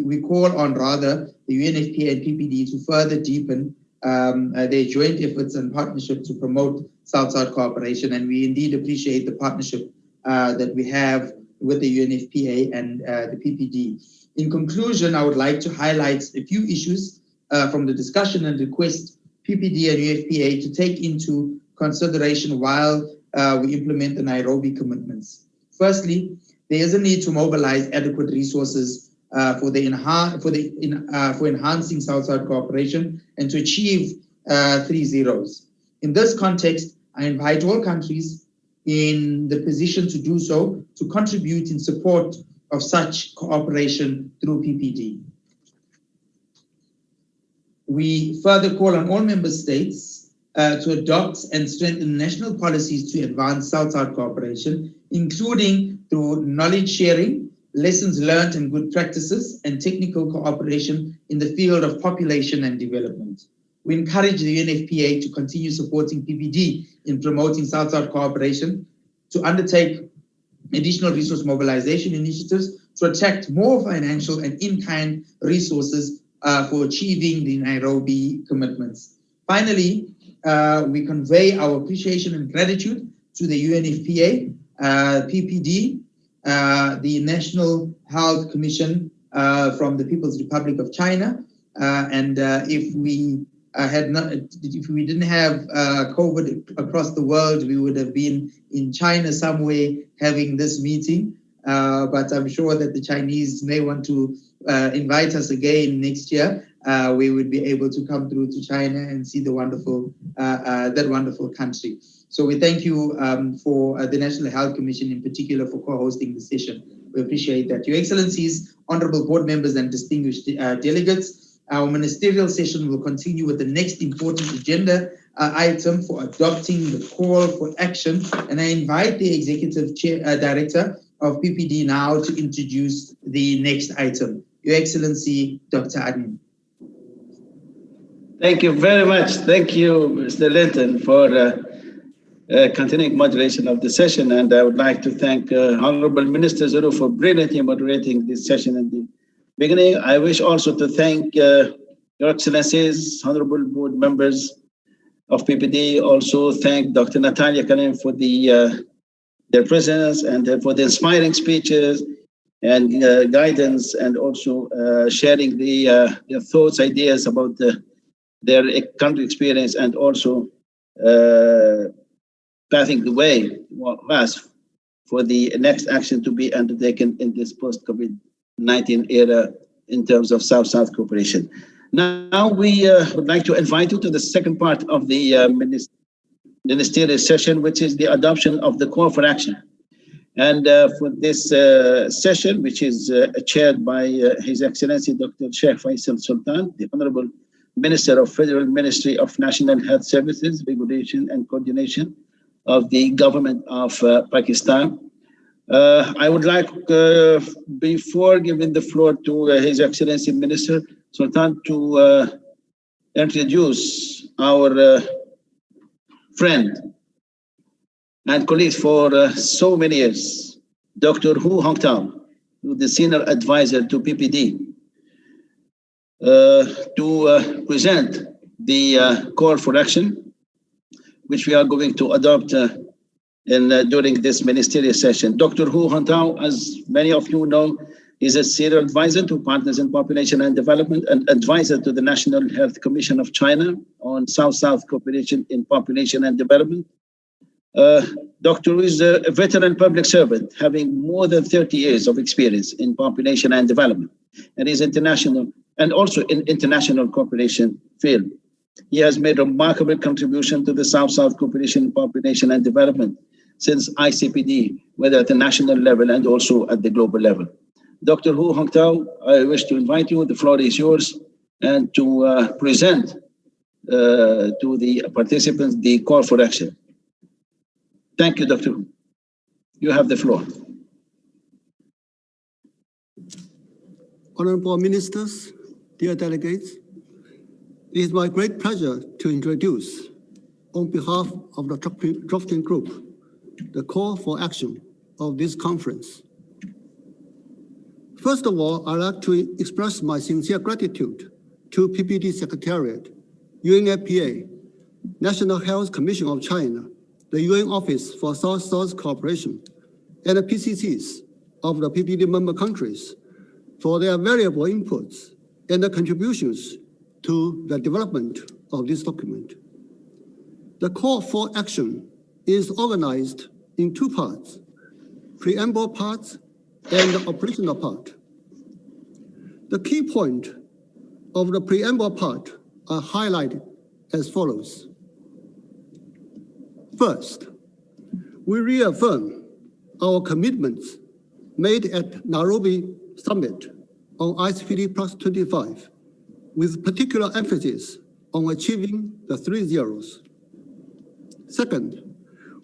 we call on rather the UNFPA and PPD to further deepen their joint efforts and partnership to promote South-South cooperation, and we indeed appreciate the partnership that we have with the UNFPA and the PPD. In conclusion, I would like to highlight a few issues from the discussion and request PPD and UNFPA to take into consideration while we implement the Nairobi commitments. Firstly, there is a need to mobilize adequate resources for enhancing South-South cooperation and to achieve 3 zeros. In this context, I invite all countries in the position to do so to contribute in support of such cooperation through PPD. We further call on all member states to adopt and strengthen national policies to advance South-South cooperation, including through knowledge sharing, lessons learned and good practices, and technical cooperation in the field of population and development. We encourage the UNFPA to continue supporting PPD in promoting South-South cooperation, to undertake additional resource mobilization initiatives, to attract more financial and in-kind resources for achieving the Nairobi commitments. Finally, we convey our appreciation and gratitude to the UNFPA, PPD, the National Health Commission from the People's Republic of China, and if we didn't have COVID across the world, we would have been in China somewhere having this meeting. But I'm sure that the Chinese may want to invite us again next year. We would be able to come through to China and see the wonderful, that wonderful country. So we thank you for the National Health Commission in particular for co-hosting the session. We appreciate that. Your Excellencies, honorable board members and distinguished delegates, our ministerial session will continue with the next important agenda item for adopting the call for action. And I invite the Executive Director of PPD now to introduce the next item. Your Excellency, Dr. Admin. Thank you very much. Thank you, Mr. Linton, for continuing moderation of the session. And I would like to thank Honorable Minister Zuru for brilliantly moderating this session in the beginning. I wish also to thank Your Excellencies, Honorable Board members of PPD. Also thank Dr. Natalia Kanem for their presence and for the inspiring speeches and guidance, and also sharing their thoughts, ideas about their country experience, and also paving the way for the next action to be undertaken in this post-COVID-19 era in terms of South-South cooperation. Now we would like to invite you to the second part of the ministerial session, which is the adoption of the call for action. And for this session, which is chaired by His Excellency Dr. Sheikh Faisal Sultan, the Honorable Minister of Federal Ministry of National Health Services, Regulation and Coordination of the Government of Pakistan. I would like, before giving the floor to His Excellency Minister Sultan, to introduce our friend and colleague for so many years, Dr. Hu Hongtao, the Senior Advisor to PPD, to present the call for action, which we are going to adopt during this ministerial session. Dr. Hu Hongtao, as many of you know, is a Senior Advisor to Partners in Population and Development and Advisor to the National Health Commission of China on South-South cooperation in population and development. Dr. is a veteran public servant, having more than 30 years of experience in population and development, and is international and also in international cooperation field. He has made a remarkable contribution to the South-South cooperation, population and development since ICPD, whether at the national level and also at the global level. Dr. Hu Hongtao, I wish to invite you, the floor is yours, and to present to the participants the call for action. Thank you, Dr. Hu. You have the floor. Honorable ministers, dear delegates, it is my great pleasure to introduce, on behalf of the drafting group, the call for action of this conference. First of all, I'd like to express my sincere gratitude to PPD Secretariat, UNFPA, National Health Commission of China, the UN Office for South-South Cooperation, and the PCCs of the PPD member countries for their valuable inputs and the contributions to the development of this document. The call for action is organized in two parts, preamble part and the operational part. The key point of the preamble part are highlighted as follows. First, we reaffirm our commitments made at Nairobi Summit on ICPD Plus 25, with particular emphasis on achieving the 3 zeros. Second,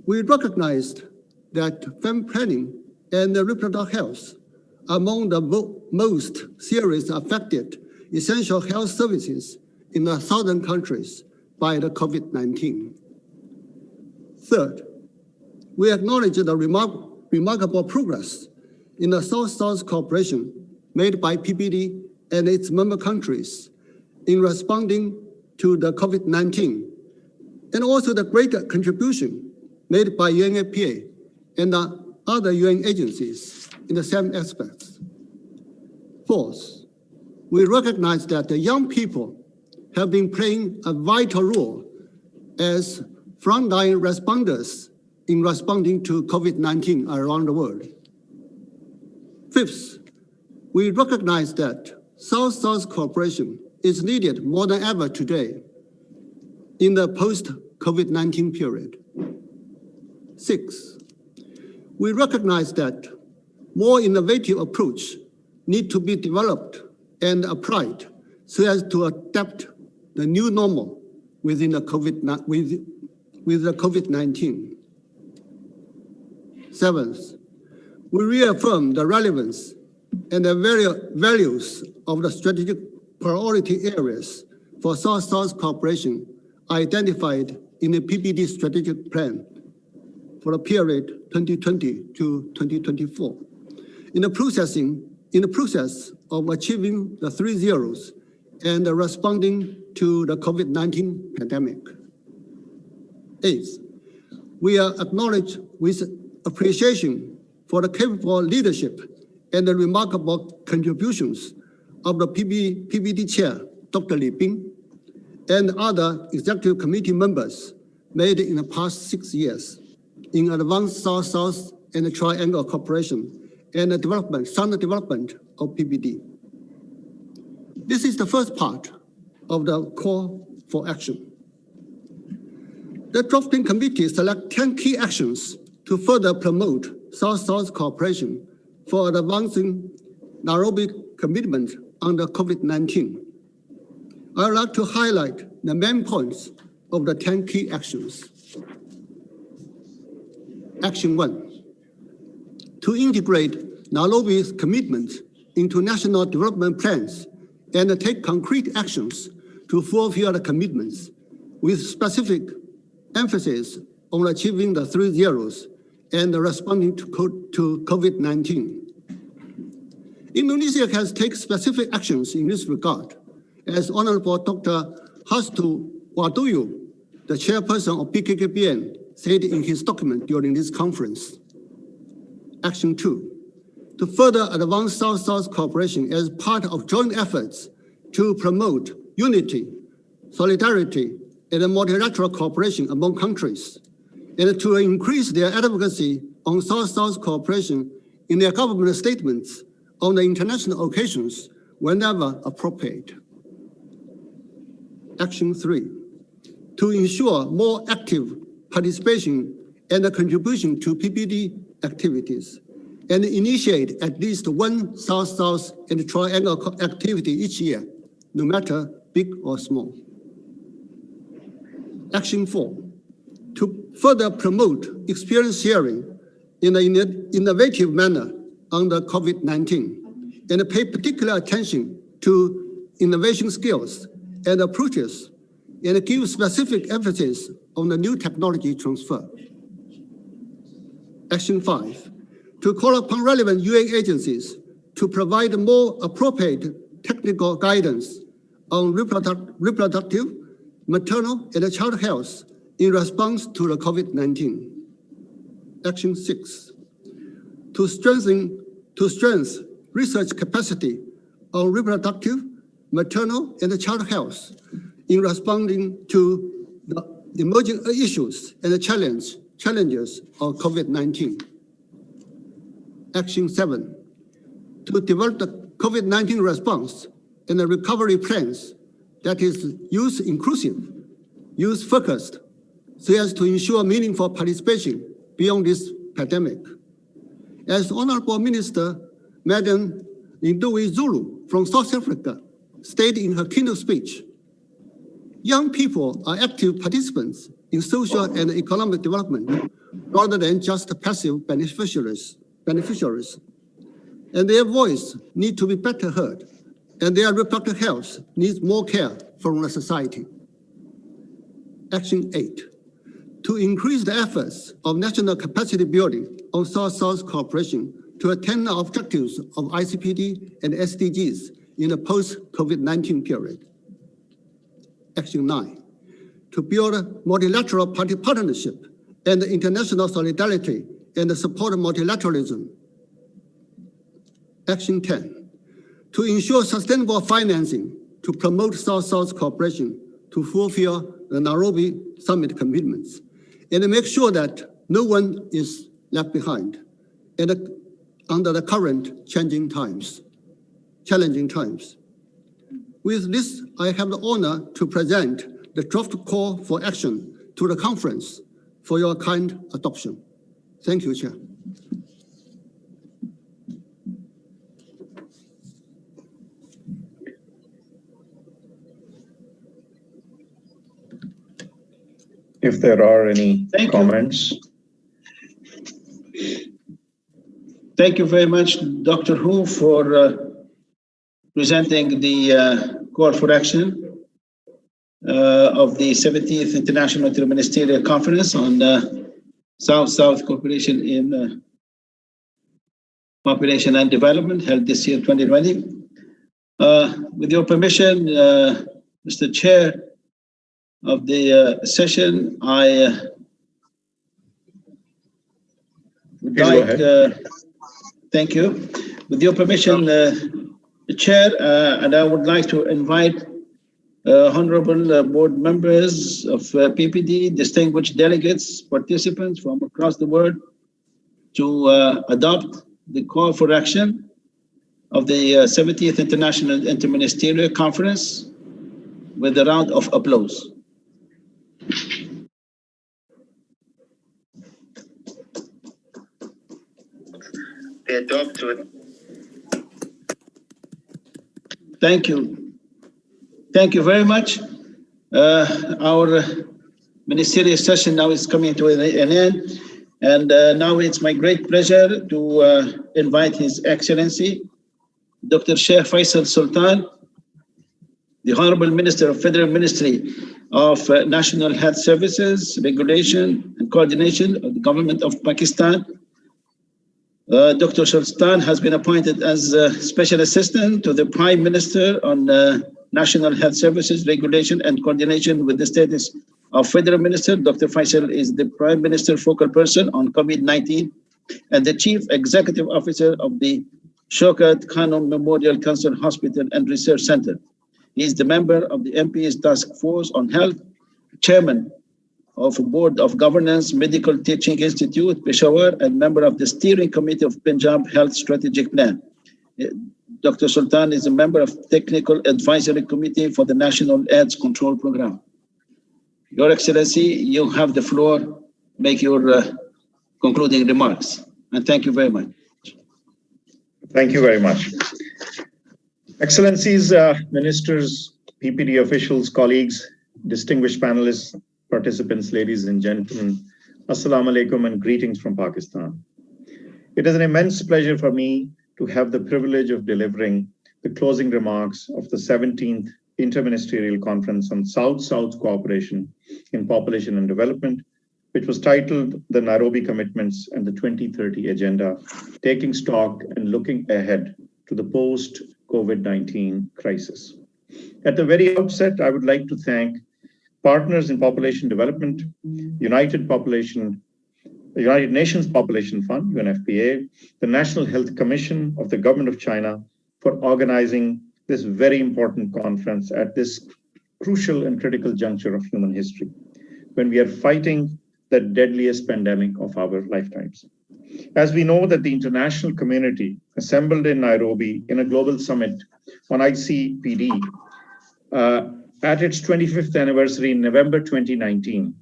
we recognized that family planning and reproductive health are among the most seriously affected essential health services in the southern countries by the COVID-19. Third, we acknowledge the remarkable progress in the South-South cooperation made by PPD and its member countries in responding to the COVID-19, and also the greater contribution made by UNFPA and the other UN agencies in the same aspects. Fourth, we recognize that the young people have been playing a vital role as frontline responders in responding to COVID-19 around the world. Fifth, we recognize that South-South cooperation is needed more than ever today in the post-COVID-19 period. Sixth, we recognize that more innovative approach need to be developed and applied so as to adapt the new normal within the COVID-19. Seventh, we reaffirm the relevance and the values of the strategic priority areas for South-South cooperation identified in the PPD strategic plan for the period 2020 to 2024. In the process of achieving the 3 zeros and responding to the COVID-19 pandemic. Eighth, we are acknowledged with appreciation for the capable leadership and the remarkable contributions of the PPD chair, Dr. Li Bing, and other executive committee members made in the past 6 years in advanced South-South and the triangle cooperation and the sound development of PPD. This is the first part of the call for action. The drafting committee select 10 key actions to further promote South-South cooperation for advancing Nairobi commitment under COVID-19. I would like to highlight the main points of the 10 key actions. Action 1, to integrate Nairobi's commitments into national development plans and take concrete actions to fulfill the commitments with specific emphasis on achieving the 3 zeros and responding to COVID-19. Indonesia has taken specific actions in this regard, as Honorable Dr. Hastu Wadoyo, the chairperson of PKKPN, said in his document during this conference. Action 2, to further advance South-South cooperation as part of joint efforts to promote unity, solidarity, and multilateral cooperation among countries, and to increase their advocacy on South-South cooperation in their government statements on the international occasions whenever appropriate. Action 3, to ensure more active participation and contribution to PPD activities, and initiate at least one South-South and Triangle activity each year, no matter big or small. Action 4, to further promote experience sharing in an innovative manner under COVID-19, and pay particular attention to innovation skills and approaches, and give specific emphasis on the new technology transfer. Action 5, to call upon relevant UN agencies to provide more appropriate technical guidance on reproductive, maternal, and child health in response to the COVID-19. Action 6, to strengthen research capacity on reproductive, maternal, and child health in responding to the emerging issues and the challenges of COVID-19. Action 7, to develop the COVID-19 response and the recovery plans that is youth-inclusive, youth-focused, so as to ensure meaningful participation beyond this pandemic. As Honorable Minister Madam Lindowi Zulu from South Africa stated in her keynote speech, young people are active participants in social and economic development rather than just passive beneficiaries. And their voice needs to be better heard, and their reproductive health needs more care from the society. Action 8, to increase the efforts of national capacity building on South-South cooperation to attain the objectives of ICPD and SDGs in the post-COVID-19 period. Action 9, to build a multilateral partnership and international solidarity and support multilateralism. Action 10, to ensure sustainable financing to promote South-South cooperation to fulfill the Nairobi Summit commitments, and make sure that no one is left behind and under the current challenging times. With this, I have the honor to present the draft call for action to the conference for your kind adoption. Thank you, Chair. If there are any comments. Thank you very much, Dr. Hu, for presenting the call for action of the 70th International Interministerial Conference on South-South Cooperation in Population and Development, held this year, 2020. With your permission, Mr. Chair of the session, I would like, thank you. With your permission, Chair, and I would like to invite honorable board members of PPD, distinguished delegates, participants from across the world to adopt the call for action of the 70th International Interministerial Conference with a round of applause. Thank you. Thank you very much. Our ministerial session now is coming to an end. And now it's my great pleasure to invite His Excellency, Dr. Sheikh Faisal Sultan, the Honorable Minister of Federal Ministry of National Health Services, Regulation and Coordination of the Government of Pakistan. Dr. Sultan has been appointed as Special Assistant to the Prime Minister on National Health Services, Regulation and Coordination with the status of Federal Minister. Dr. Faisal is the Prime Minister focal person on COVID-19 and the Chief Executive Officer of the Shaukat Khanum Memorial Cancer Hospital and Research Center. He is the member of the MP's Task Force on Health, Chairman of Board of Governance, Medical Teaching Institute, Peshawar, and member of the Steering Committee of Punjab Health Strategic Plan. Dr. Sultan is a member of Technical Advisory Committee for the National AIDS Control Program. Your Excellency, you have the floor. Make your concluding remarks. And thank you very much. Thank you very much. Excellencies, ministers, PPD officials, colleagues, distinguished panelists, participants, ladies and gentlemen, Assalamu alaikum and greetings from Pakistan. It is an immense pleasure for me to have the privilege of delivering the closing remarks of the 17th Interministerial Conference on South-South Cooperation in Population and Development, which was titled The Nairobi Commitments and the 2030 Agenda, Taking Stock and Looking Ahead to the Post-COVID-19 Crisis. At the very outset, I would like to thank partners in population development, United Nations Population Fund, UNFPA, the National Health Commission of the Government of China for organizing this very important conference at this crucial and critical juncture of human history, when we are fighting the deadliest pandemic of our lifetimes. As we know that the international community assembled in Nairobi in a global summit on ICPD at its 25th anniversary in November 2019,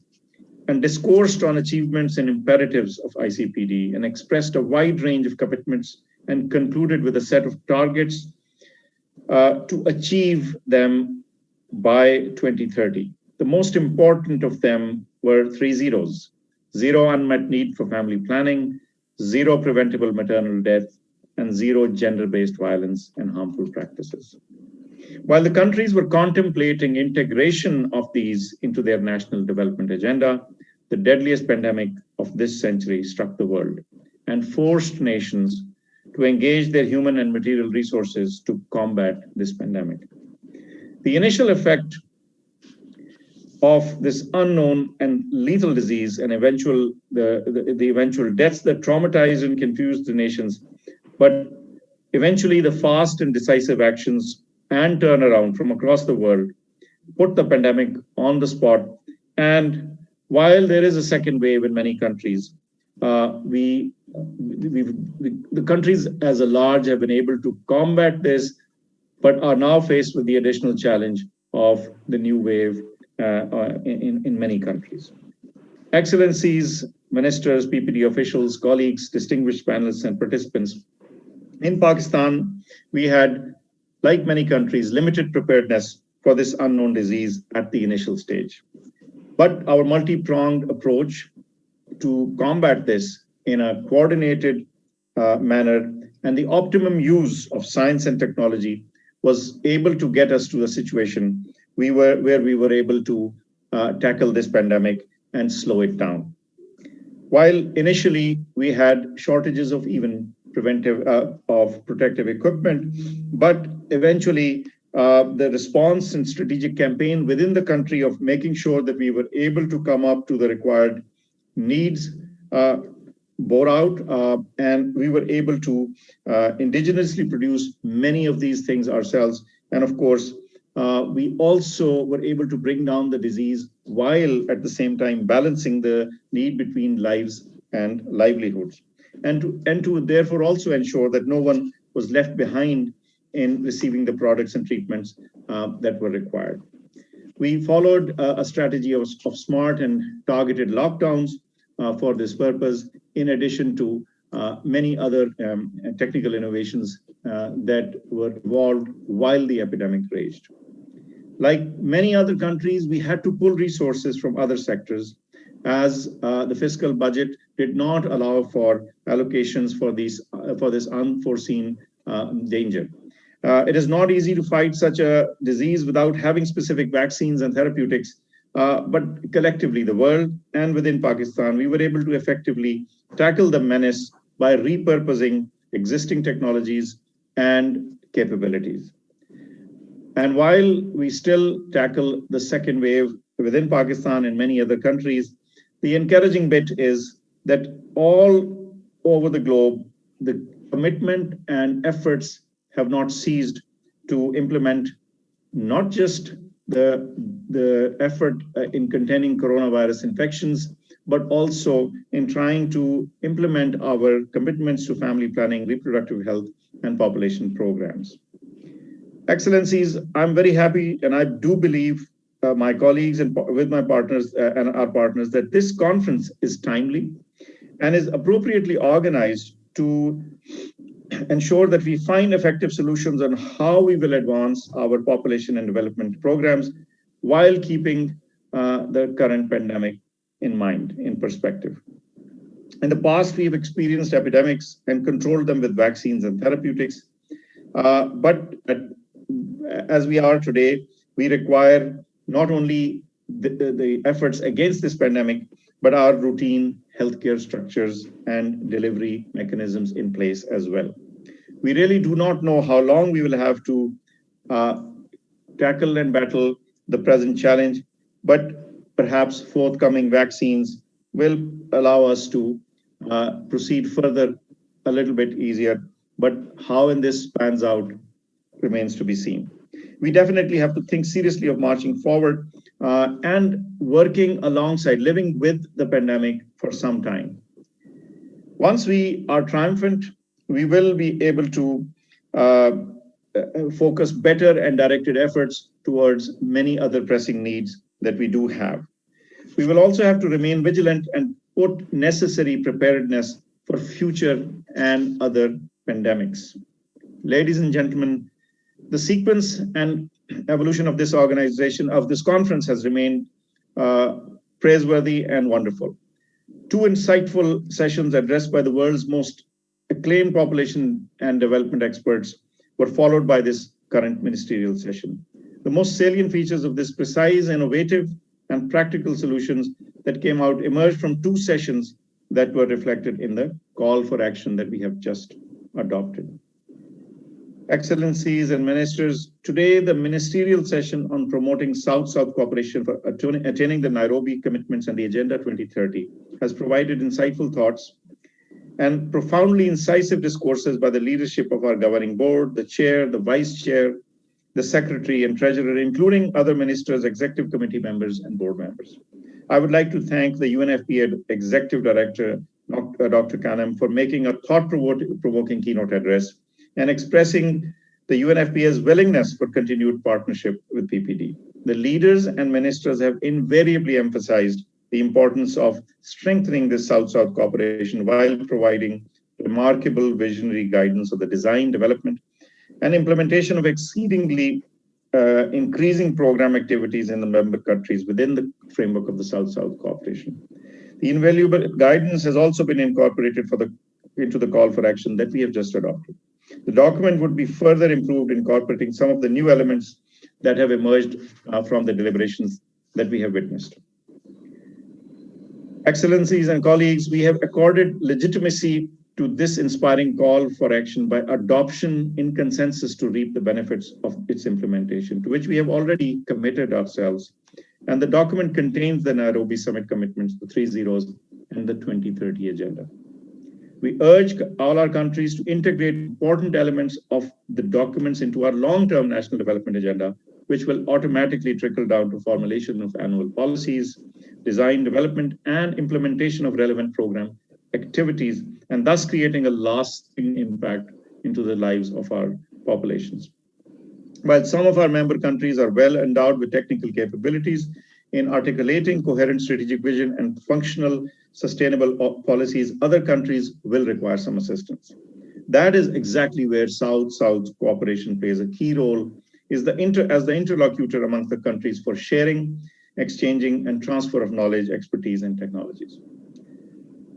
and discoursed on achievements and imperatives of ICPD and expressed a wide range of commitments and concluded with a set of targets to achieve them by 2030. The most important of them were 3 zeros: zero unmet need for family planning, zero preventable maternal death, and zero gender-based violence and harmful practices. While the countries were contemplating integration of these into their national development agenda, the deadliest pandemic of this century struck the world and forced nations to engage their human and material resources to combat this pandemic. The initial effect of this unknown and lethal disease and the eventual deaths that traumatized and confused the nations, but eventually the fast and decisive actions and turnaround from across the world put the pandemic on the spot. And while there is a second wave in many countries, the countries as a large have been able to combat this, but are now faced with the additional challenge of the new wave in many countries. Excellencies, ministers, PPD officials, colleagues, distinguished panelists and participants, in Pakistan, we had, like many countries, limited preparedness for this unknown disease at the initial stage. But our multi-pronged approach to combat this in a coordinated manner and the optimum use of science and technology was able to get us to a situation where we were able to tackle this pandemic and slow it down. While initially we had shortages of even protective equipment, but eventually the response and strategic campaign within the country of making sure that we were able to come up to the required needs bore out, and we were able to indigenously produce many of these things ourselves. And of course, we also were able to bring down the disease while at the same time balancing the need between lives and livelihoods. And to therefore also ensure that no one was left behind in receiving the products and treatments that were required. We followed a strategy of smart and targeted lockdowns for this purpose, in addition to many other technical innovations that were evolved while the epidemic raged. Like many other countries, we had to pull resources from other sectors, as the fiscal budget did not allow for allocations for this unforeseen danger. It is not easy to fight such a disease without having specific vaccines and therapeutics, but collectively, the world and within Pakistan, we were able to effectively tackle the menace by repurposing existing technologies and capabilities. And while we still tackle the second wave within Pakistan and many other countries, the encouraging bit is that all over the globe, the commitment and efforts have not ceased to implement not just the effort in containing coronavirus infections, but also in trying to implement our commitments to family planning, reproductive health, and population programs. Excellencies, I'm very happy, and I do believe my colleagues and with my partners and our partners that this conference is timely and is appropriately organized to ensure that we find effective solutions on how we will advance our population and development programs while keeping the current pandemic in mind, in perspective. In the past, we've experienced epidemics and controlled them with vaccines and therapeutics. But as we are today, we require not only the efforts against this pandemic, but our routine healthcare structures and delivery mechanisms in place as well. We really do not know how long we will have to tackle and battle the present challenge, but perhaps forthcoming vaccines will allow us to proceed further a little bit easier. But how in this pans out remains to be seen. We definitely have to think seriously of marching forward and working alongside, living with the pandemic for some time. Once we are triumphant, we will be able to focus better and directed efforts towards many other pressing needs that we do have. We will also have to remain vigilant and put necessary preparedness for future and other pandemics. Ladies and gentlemen, the sequence and evolution of this organization, of this conference, has remained praiseworthy and wonderful. Two insightful sessions addressed by the world's most acclaimed population and development experts were followed by this current ministerial session. The most salient features of this precise, innovative, and practical solutions that came out emerged from two sessions that were reflected in the call for action that we have just adopted. Excellencies and ministers, today the ministerial session on promoting South-South cooperation for attaining the Nairobi commitments and the Agenda 2030 has provided insightful thoughts and profoundly incisive discourses by the leadership of our governing board, the chair, the vice chair, the secretary and treasurer, including other ministers, executive committee members, and board members. I would like to thank the UNFPA Executive Director, Dr. Kanem, for making a thought-provoking keynote address and expressing the UNFPA's willingness for continued partnership with PPD. The leaders and ministers have invariably emphasized the importance of strengthening this South-South cooperation while providing remarkable visionary guidance of the design, development, and implementation of exceedingly increasing program activities in the member countries within the framework of the South-South cooperation. The invaluable guidance has also been incorporated into the call for action that we have just adopted. The document would be further improved, incorporating some of the new elements that have emerged from the deliberations that we have witnessed. Excellencies and colleagues, we have accorded legitimacy to this inspiring call for action by adoption in consensus to reap the benefits of its implementation, to which we have already committed ourselves. And the document contains the Nairobi Summit commitments, the 3 zeros, and the 2030 agenda. We urge all our countries to integrate important elements of the documents into our long-term national development agenda, which will automatically trickle down to formulation of annual policies, design, development, and implementation of relevant program activities, and thus creating a lasting impact into the lives of our populations. While some of our member countries are well endowed with technical capabilities in articulating coherent strategic vision and functional, sustainable policies, other countries will require some assistance. That is exactly where South-South cooperation plays a key role, as the interlocutor amongst the countries for sharing, exchanging, and transfer of knowledge, expertise, and technologies.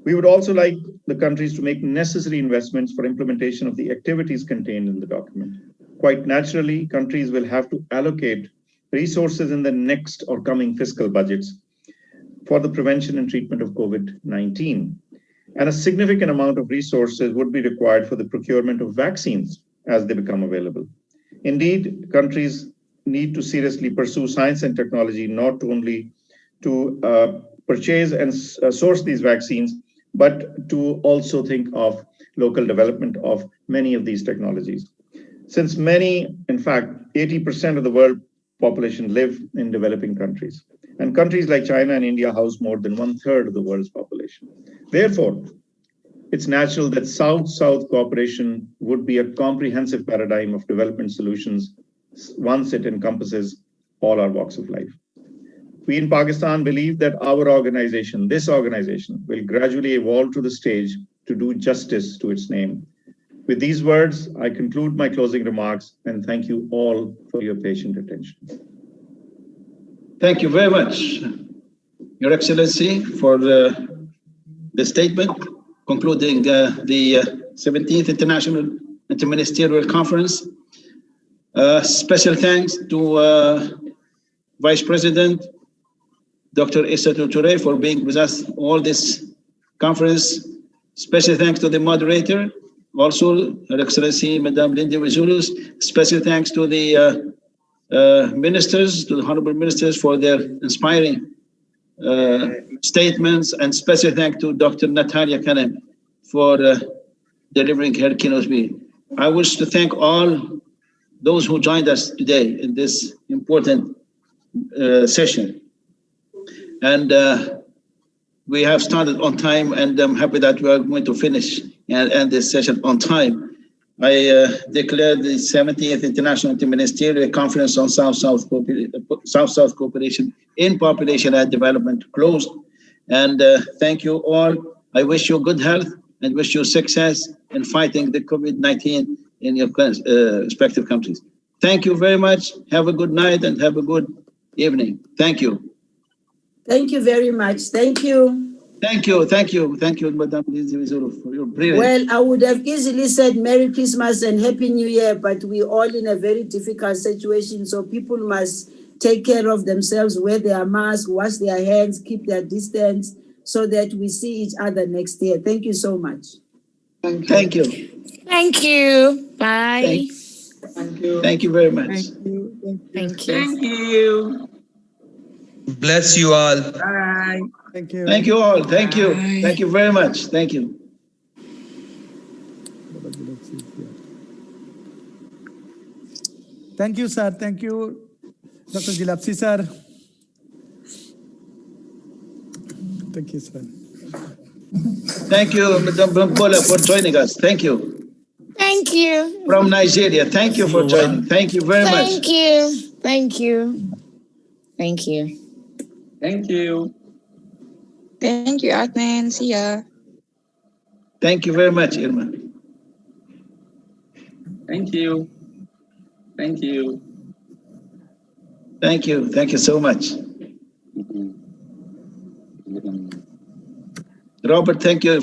We would also like the countries to make necessary investments for implementation of the activities contained in the document. Quite naturally, countries will have to allocate resources in the next or coming fiscal budgets for the prevention and treatment of COVID-19. And a significant amount of resources would be required for the procurement of vaccines as they become available. Indeed, countries need to seriously pursue science and technology, not only to purchase and source these vaccines, but to also think of local development of many of these technologies. Since many, in fact, 80% of the world population live in developing countries. And countries like China and India house more than 1/3 of the world's population. Therefore, it's natural that South-South cooperation would be a comprehensive paradigm of development solutions once it encompasses all our walks of life. We in Pakistan believe that our organization, this organization, will gradually evolve to the stage to do justice to its name. With these words, I conclude my closing remarks and thank you all for your patient attention. Thank you very much, Your Excellency, for the statement concluding the 17th International Interministerial Conference. Special thanks to Vice President Dr. Isatou Touré for being with us all this conference. Special thanks to the moderator, also Her Excellency Madame Linda Wizulus. Special thanks to the ministers, to the honorable ministers for their inspiring statements, and special thanks to Dr. Natalia Kanem for delivering her keynote speech. I wish to thank all those who joined us today in this important session. And we have started on time, and I'm happy that we are going to finish and end this session on time. I declare the 70th International Interministerial Conference on South-South Cooperation in Population and Development closed. And thank you all. I wish you good health and wish you success in fighting the COVID-19 in your respective countries. Thank you very much. Have a good night and have a good evening. Thank you. Thank you very much. Thank you. Thank you, Madam Wizulu, for your brilliant. Well, I would have easily said Merry Christmas and Happy New Year, but we're all in a very difficult situation, so people must take care of themselves, wear their masks, wash their hands, keep their distance, so that we see each other next year. Thank you so much. Thank you. Thank you. Bye. Thank you. Thank you very much. Thank you. Thank you. Bless you all. Bye. Thank you. Thank you all. Thank you. Thank you very much. Thank you. Thank you, sir. Thank you, Dr. Jilapsi, sir. Thank you, sir. Thank you, Madam Bampola, for joining us. Thank you. Thank you. From Nigeria. Thank you for joining. Thank you very much. Thank you. Thank you. Thank you. Thank you. Thank you, Adnan. See ya. Thank you very much, Irma. Thank you. Thank you. Thank you. Thank you so much. Robert, thank you